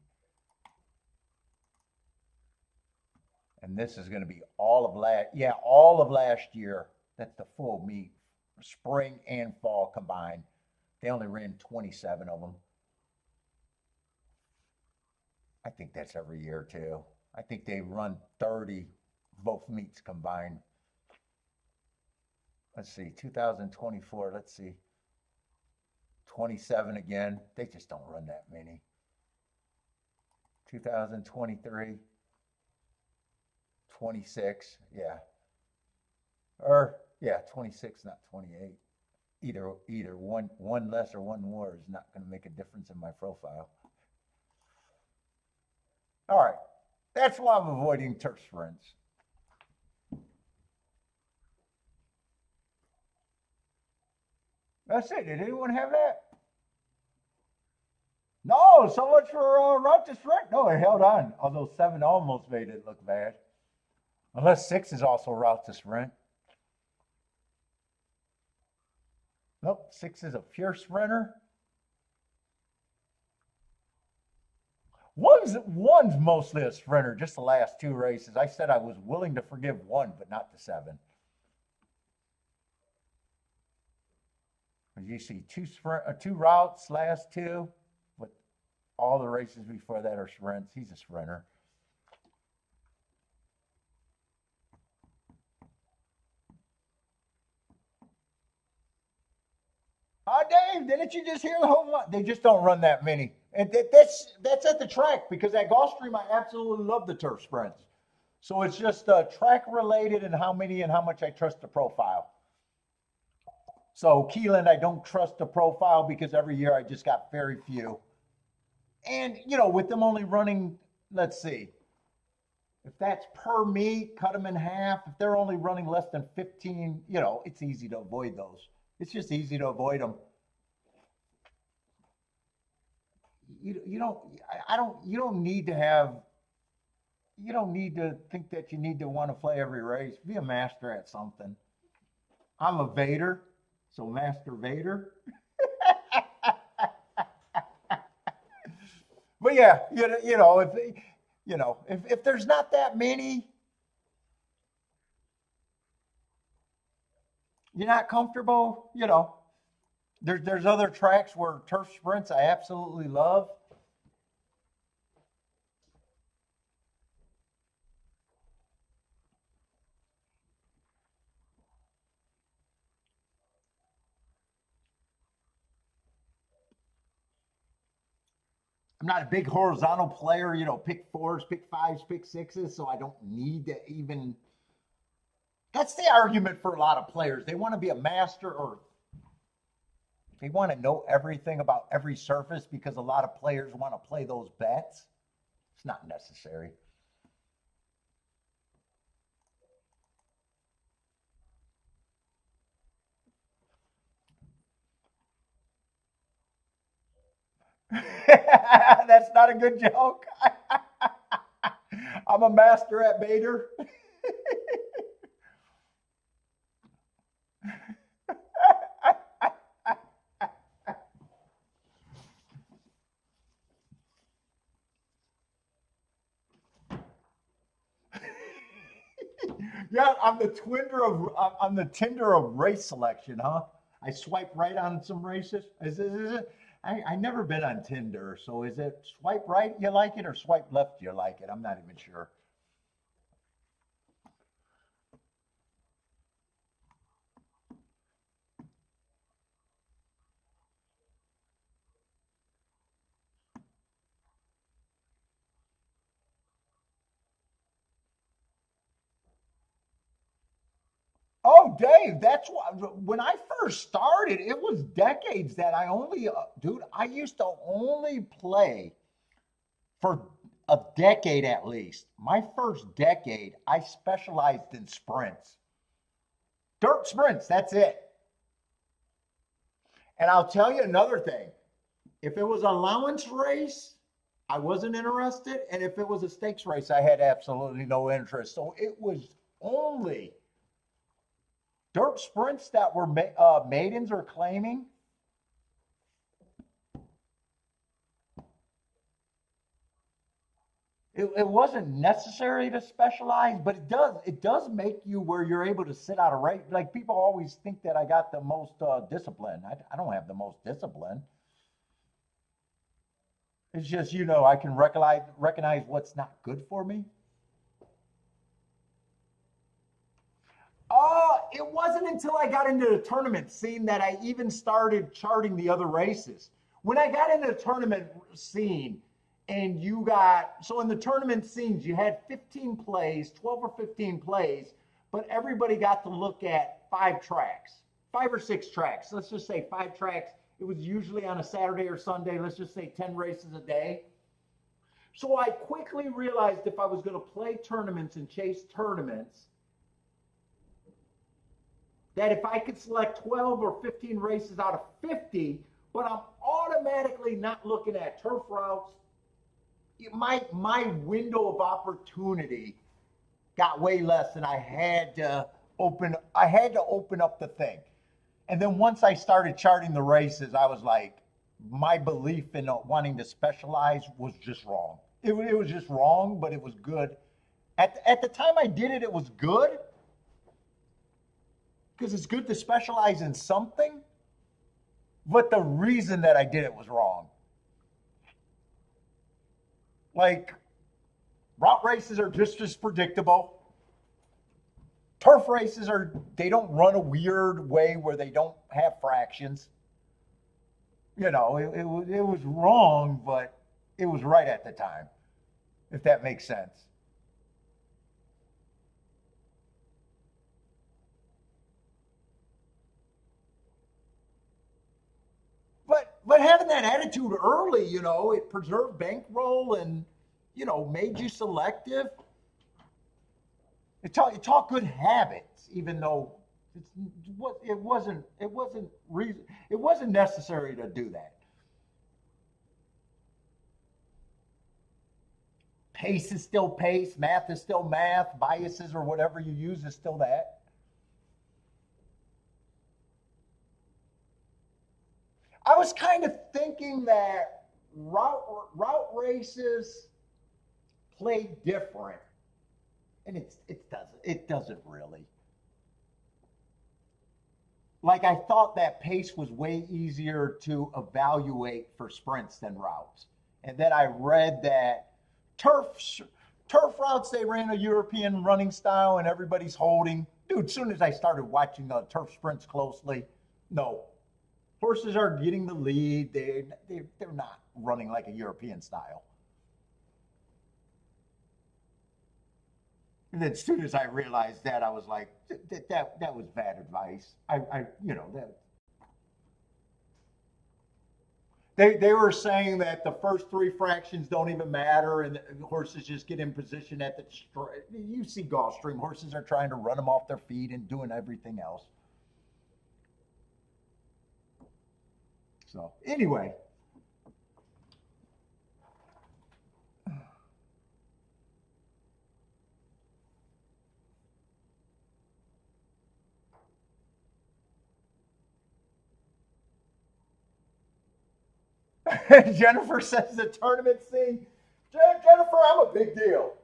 And this is going to be all of last year. That's the full meet, spring and fall combined. They only ran 27 of them. I think that's every year too. I think they run 30 both meets combined. Let's see, 2024, let's see. 27 again. They just don't run that many. 2023, 26, yeah. Or yeah, 26, not 28. Either one less or one more is not going to make a difference in my profile. All right, that's why I'm avoiding turf sprints. That's it. Did anyone have that? No, so much for route to sprint. No, it held on. Although 7 almost made it look bad. Unless 6 is also route to sprint. Nope, 6 is a pure sprinter. One's mostly a sprinter, just the last 2 races. I said I was willing to forgive 1, but not the 7. As you see, 2 routes, last 2, but all the races before that are sprints. He's a sprinter. Oh, Dave, didn't you just hear the whole lot? They just don't run that many. And that's at the track, because at Gulfstream, I absolutely love the turf sprints. So it's just track related and how many and how much I trust the profile. So Keeneland, I don't trust the profile because every year I just got very few. And, you know, with them only running, let's see, if that's per meet, cut them in half. If they're only running less than 15, you know, it's easy to avoid those. It's just easy to avoid them. You don't need to think that you need to want to play every race. Be a master at something. I'm a Vader, so Master Vader. But yeah, if there's not that many, you're not comfortable, there's other tracks where turf sprints I absolutely love. I'm not a big horizontal player, pick 4s, pick 5s, pick 6s, so I don't need to even. That's the argument for a lot of players. They want to be a master, or they want to know everything about every surface, because a lot of players want to play those bets. It's not necessary. That's not a good joke. I'm a master at Bader. Yeah, I'm the Tinder of race selection, huh? I swipe right on some races. Is it? I never been on Tinder, so is it swipe right you like it or swipe left you like it? I'm not even sure. Oh, Dave, that's why when I first started, it was decades that I only, dude, I used to only play for a decade at least. My first decade, I specialized in sprints. Dirt sprints, that's it. And I'll tell you another thing. If it was an allowance race, I wasn't interested. And if it was a stakes race, I had absolutely no interest. So it was only dirt sprints that were maidens or claiming. It wasn't necessary to specialize, but it does make you where you're able to sit out a race. Like, people always think that I got the most discipline. I don't have the most discipline. It's just, you know, I can recognize what's not good for me. It wasn't until I got into the tournament scene that I even started charting the other races. When I got into the tournament scene, and so in the tournament scenes, you had 15 plays, 12 or 15 plays, but everybody got to look at 5 or 6 tracks. Let's just say 5 tracks. It was usually on a Saturday or Sunday. Let's just say 10 races a day. So I quickly realized if I was going to play tournaments and chase tournaments, that if I could select 12 or 15 races out of 50, but I'm automatically not looking at turf routes, my window of opportunity got way less, and I had to open up the thing. And then once I started charting the races, I was like, my belief in wanting to specialize was just wrong. It was just wrong, but it was good. At the time I did it, it was good. Because it's good to specialize in something. But the reason that I did it was wrong. Like, route races are just as predictable. Turf races they don't run a weird way where they don't have fractions. You know, it was wrong, but it was right at the time, if that makes sense. But having that attitude early, you know, it preserved bankroll and, you know, made you selective. It taught good habits, even though it wasn't necessary to do that. Pace is still pace, math is still math, biases or whatever you use is still that. I was kind of thinking that route races play different, and it doesn't really. Like, I thought that pace was way easier to evaluate for sprints than routes, and then I read that turf routes, they ran a European running style, and everybody's holding. Dude, as soon as I started watching the turf sprints closely, no. Horses are getting the lead. They're not running like a European style. And then as soon as I realized that, I was like, that was bad advice. You know, they were saying that the first 3 fractions don't even matter, and the horses just get in position at the. You see Gulfstream horses are trying to run them off their feet and doing everything else. So anyway, Jennifer says the tournament scene. Jennifer, I'm a big deal.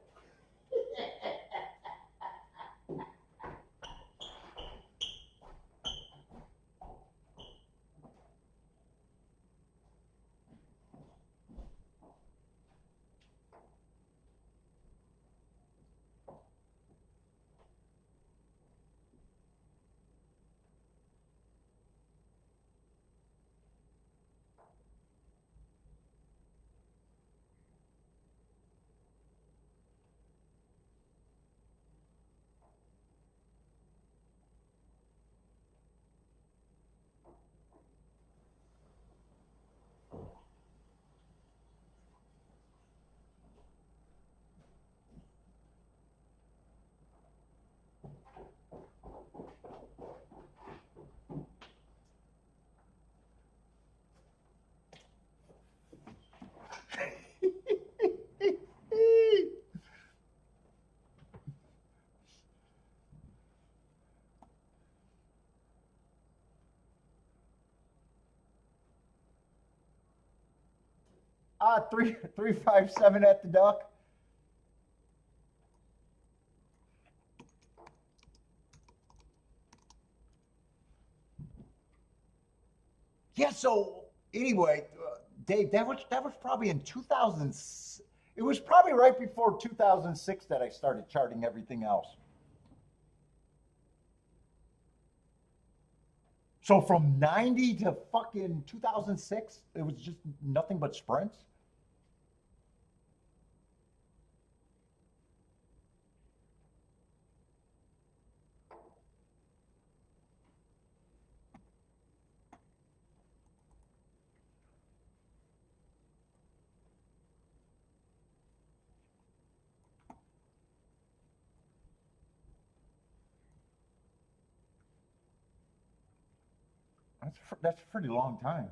Ah, 357 at the duck. Yeah, so anyway, Dave, that was probably in 2000. It was probably right before 2006 that I started charting everything else. So from 90 to fucking 2006, it was just nothing but sprints. That's a pretty long time.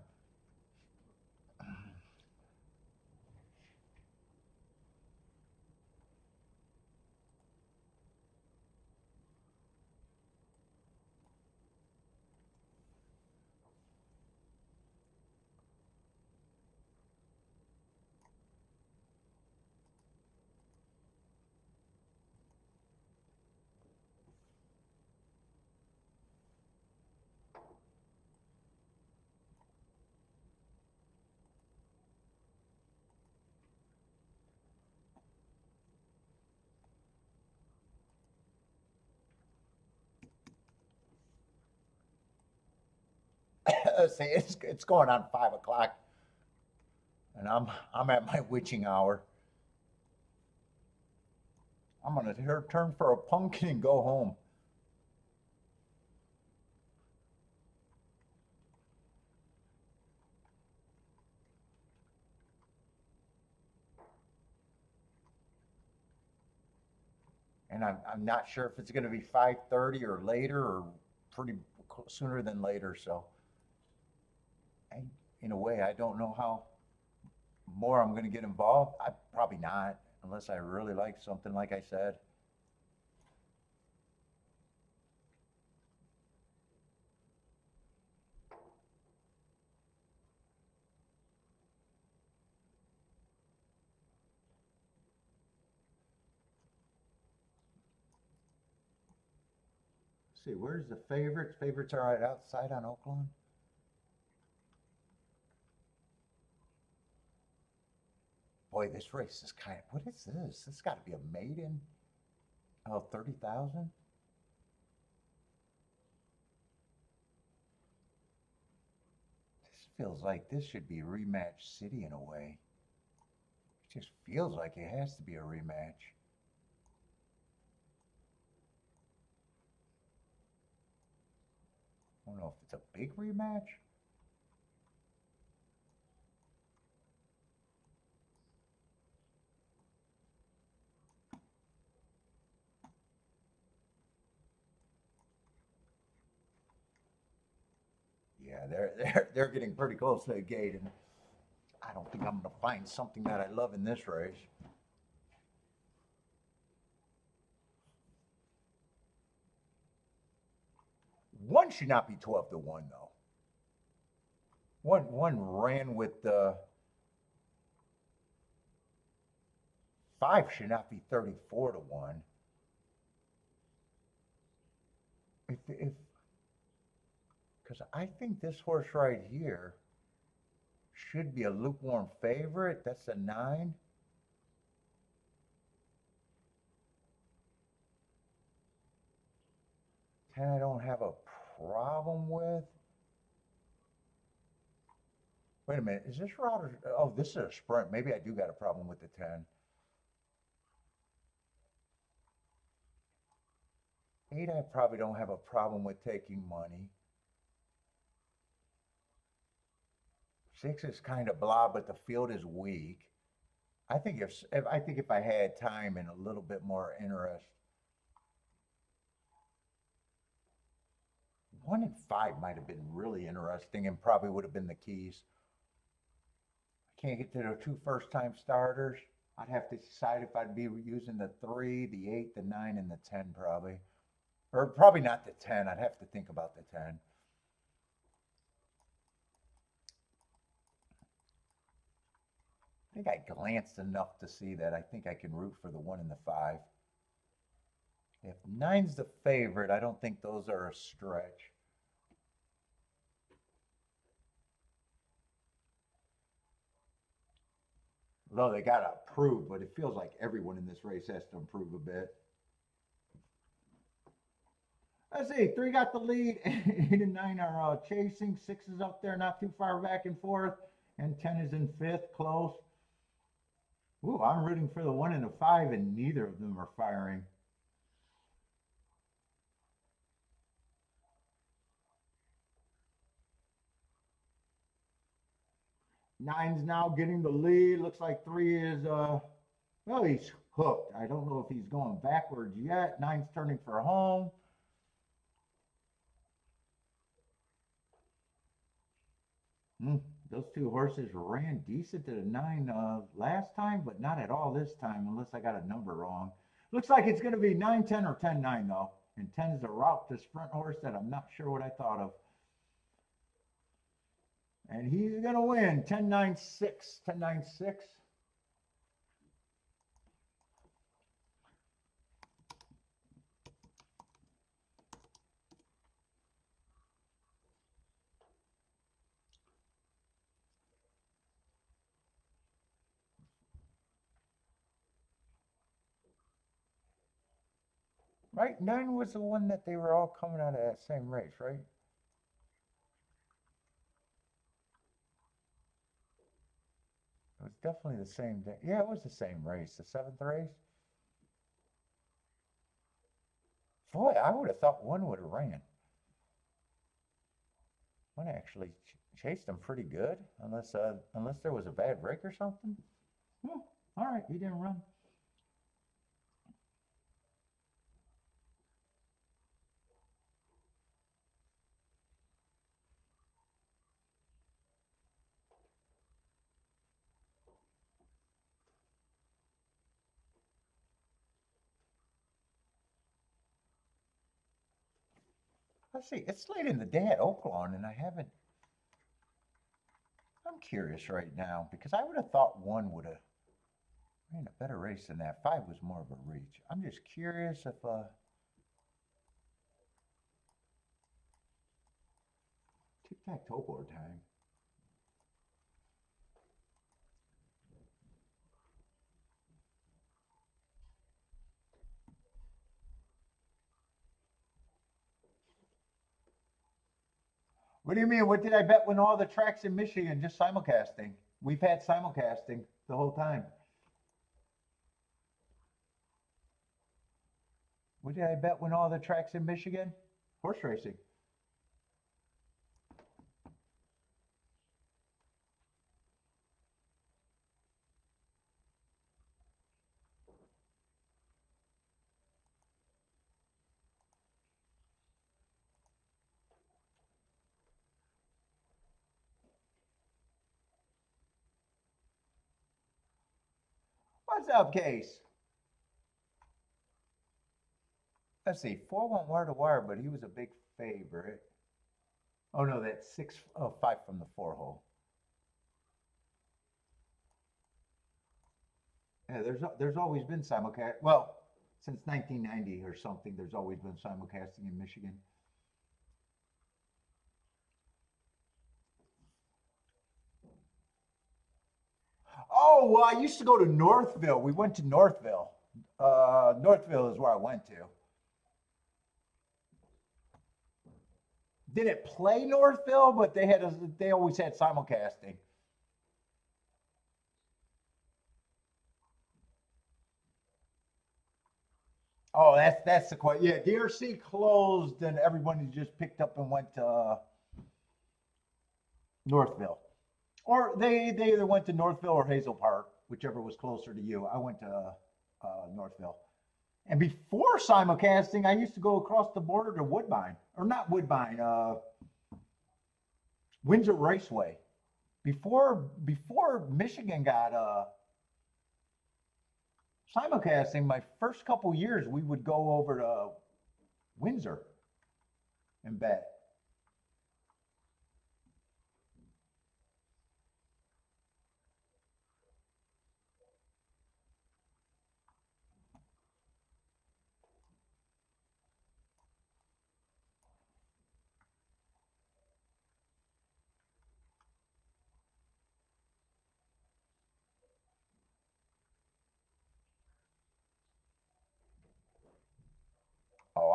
See, it's going on 5 o'clock, and I'm at my witching hour. I'm gonna turn for a pumpkin and go home. And I'm not sure if it's gonna be 5:30 or later or pretty sooner than later. So, in a way, I don't know how more I'm gonna get involved. I probably not, unless I really like something. Like I said. See, where's the favorites? Favorites are right outside on Oaklawn. Boy, this race is kind of, what is this? This got to be a maiden. Oh, 30,000? This feels like this should be rematch city in a way. It just feels like it has to be a rematch. I don't know if it's a big rematch. Yeah, they're getting pretty close to the gate, and I don't think I'm going to find something that I love in this race. One should not be 12-1 though. One ran with the 5 should not be 34-1. If because I think this horse right here should be a lukewarm favorite. That's a 9. Ten I don't have a problem with. Wait a minute, is this route or, oh, this is a sprint. Maybe I do got a problem with the 10. 8 I probably don't have a problem with taking money. 6 is kind of blah, but the field is weak. I think if I had time and a little bit more interest, 1 and 5 might have been really interesting and probably would have been the keys. I can't get to the 2 first-time starters. I'd have to decide if I'd be using the 3, the 8, the 9, and the 10 probably. Or probably not the 10. I'd have to think about the 10. I think I glanced enough to see that I think I can root for the 1 and the 5. If 9's the favorite, I don't think those are a stretch. Although they got to improve, but it feels like everyone in this race has to improve a bit. Let's see, 3 got the lead, 8 and 9 are chasing, 6 is up there, not too far back and forth, and 10 is in 5th, close. Ooh, I'm rooting for the 1 and the 5, and neither of them are firing. Nine's now getting the lead. Looks like 3 is, well, he's hooked. I don't know if he's going backwards yet. 9's turning for home. Those 2 horses ran decent to the 9 last time, but not at all this time, unless I got a number wrong. Looks like it's going to be 9-10 or 10-9, though. And 10 is a route to sprint horse that I'm not sure what I thought of. And he's going to win 10-9-6, 10-9-6. Right? 9 was the one that they were all coming out of that same race, right? It was definitely the same day. Yeah, it was the same race, the 7th race. Boy, I would have thought 1 would have ran. 1 actually chased him pretty good, unless there was a bad break or something. All right, he didn't run. Let's see, it's late in the day at Oaklawn, and I'm curious right now, because I would have thought 1 would have ran a better race than that. 5 was more of a reach. I'm just curious if, tic-tac-toe board time. What do you mean? What did I bet when all the tracks in Michigan just simulcasting? We've had simulcasting the whole time. What did I bet when all the tracks in Michigan? Horse racing. What's up, Case? Let's see, 4 went wire to wire, but he was a big favorite. Oh no, that's 5 from the 4 hole. Yeah, there's always been simulcast. Well, since 1990 or something, there's always been simulcasting in Michigan. Oh, well, I used to go to Northville. We went to Northville. Northville is where I went to. Didn't play Northville, but they always had simulcasting. Oh, that's the question. Yeah, DRC closed, and everybody just picked up and went to Northville, or they either went to Northville or Hazel Park, whichever was closer to you. I went to Northville, and before simulcasting, I used to go across the border to Woodbine, or not Woodbine, Windsor Raceway. Before Michigan got simulcasting, my first couple years, we would go over to Windsor and bet.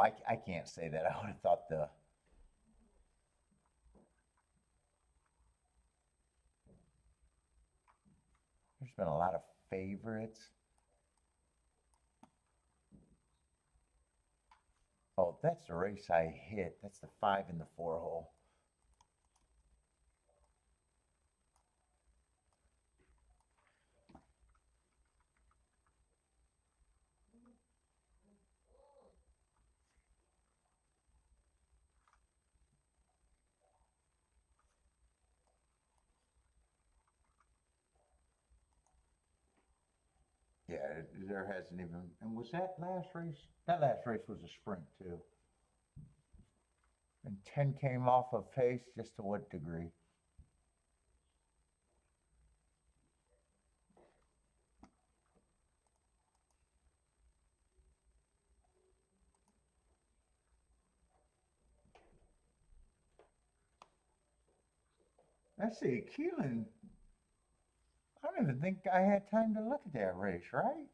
I can't say that. I would have thought there's been a lot of favorites. Oh, that's the race I hit. That's the 5 in the 4 hole. Yeah, there hasn't even, and was that last race? That last race was a sprint too. And 10 came off of pace, just to what degree? Let's see, Keeneland, I don't even think I had time to look at that race, right?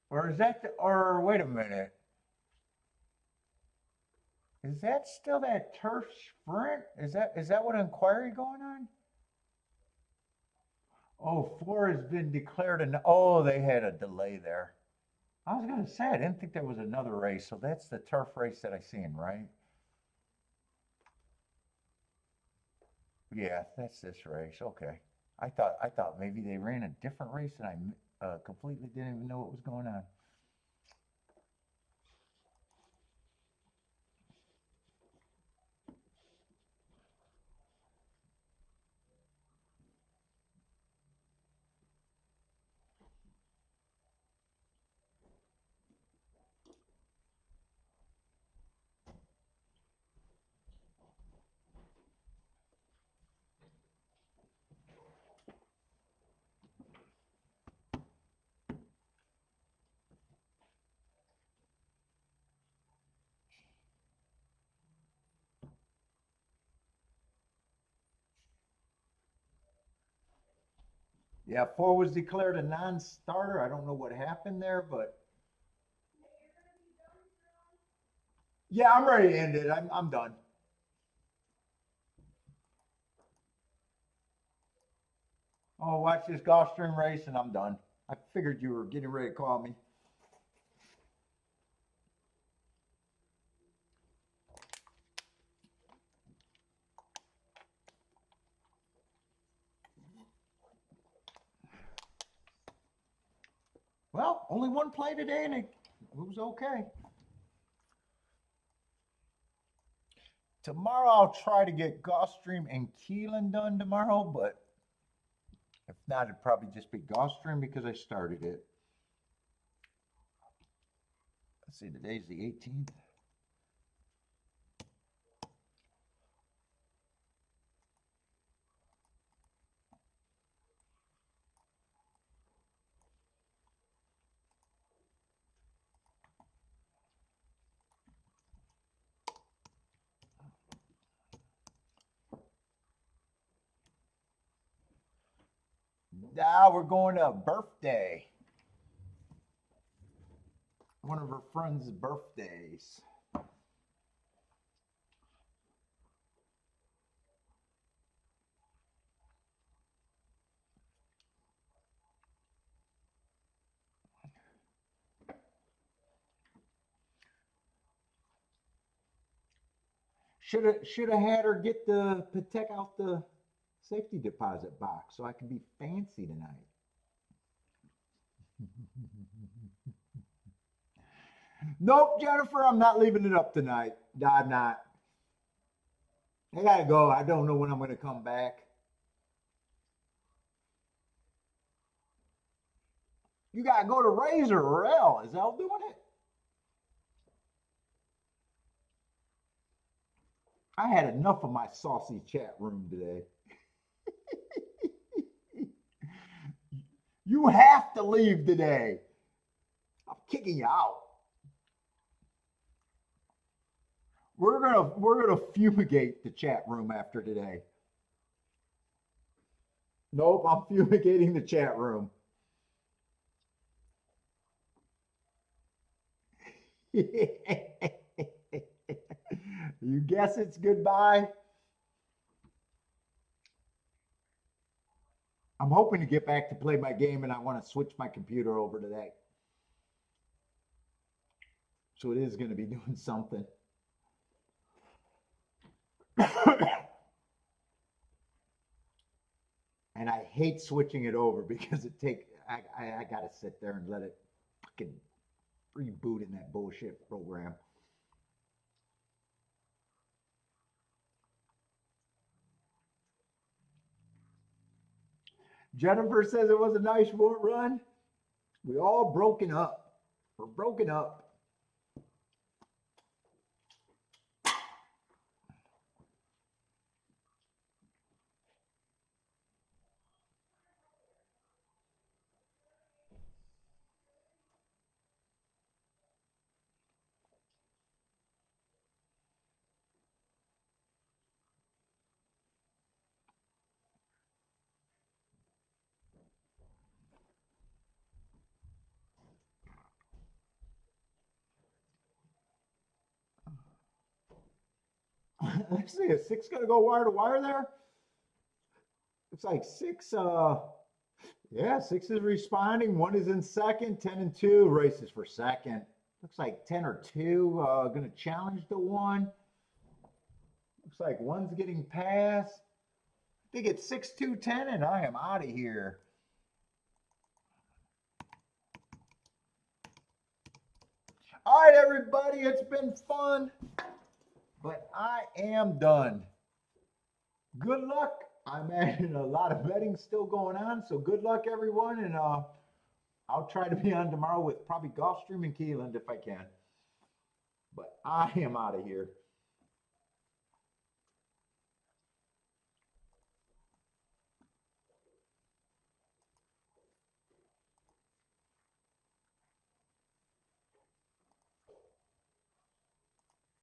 Or is that, or wait a minute. Is that still that turf sprint? Is that what inquiry going on? Oh, 4 has been declared an, oh, they had a delay there. I was going to say, I didn't think there was another race, so that's the turf race that I seen, right? Yeah, that's this race. Okay. I thought maybe they ran a different race and I completely didn't even know what was going on. Yeah, 4 was declared a non-starter. I don't know what happened there, but yeah, I'm ready to end it. I'm done. Oh, watch this Gulfstream race and I'm done. I figured you were getting ready to call me. Well, only one play today and it was okay. Tomorrow I'll try to get Gulfstream and Keeneland done tomorrow, but if not, it'd probably just be Gulfstream because I started it. Let's see, today's the 18th. Now we're going to a birthday. One of her friends' birthdays. Should have had her take out the safety deposit box so I could be fancy tonight. Nope, Jennifer, I'm not leaving it up tonight. I'm not. I gotta go. I don't know when I'm gonna come back. You gotta go to Razor or Elle. Is Elle doing it? I had enough of my saucy chat room today. You have to leave today. I'm kicking you out. We're gonna fumigate the chat room after today. Nope, I'm fumigating the chat room. You guess it's goodbye? I'm hoping to get back to play my game, and I want to switch my computer over to that. So it is going to be doing something. And I hate switching it over because I got to sit there and let it fucking reboot in that bullshit program. Jennifer says it was a nice run. We all broken up. We're broken up. Let's see, is 6 gonna go wire to wire there? Looks like 6, yeah, 6 is responding. 1 is in second, 10 and 2 races for second. Looks like 10 or 2 gonna challenge the 1. Looks like 1's getting past. I think it's 6, 2, 10, and I am out of here. All right, everybody, it's been fun, but I am done. Good luck. I'm adding a lot of betting still going on, so good luck, everyone, and I'll try to be on tomorrow with probably Gulfstream and Keeneland if I can. But I am out of here.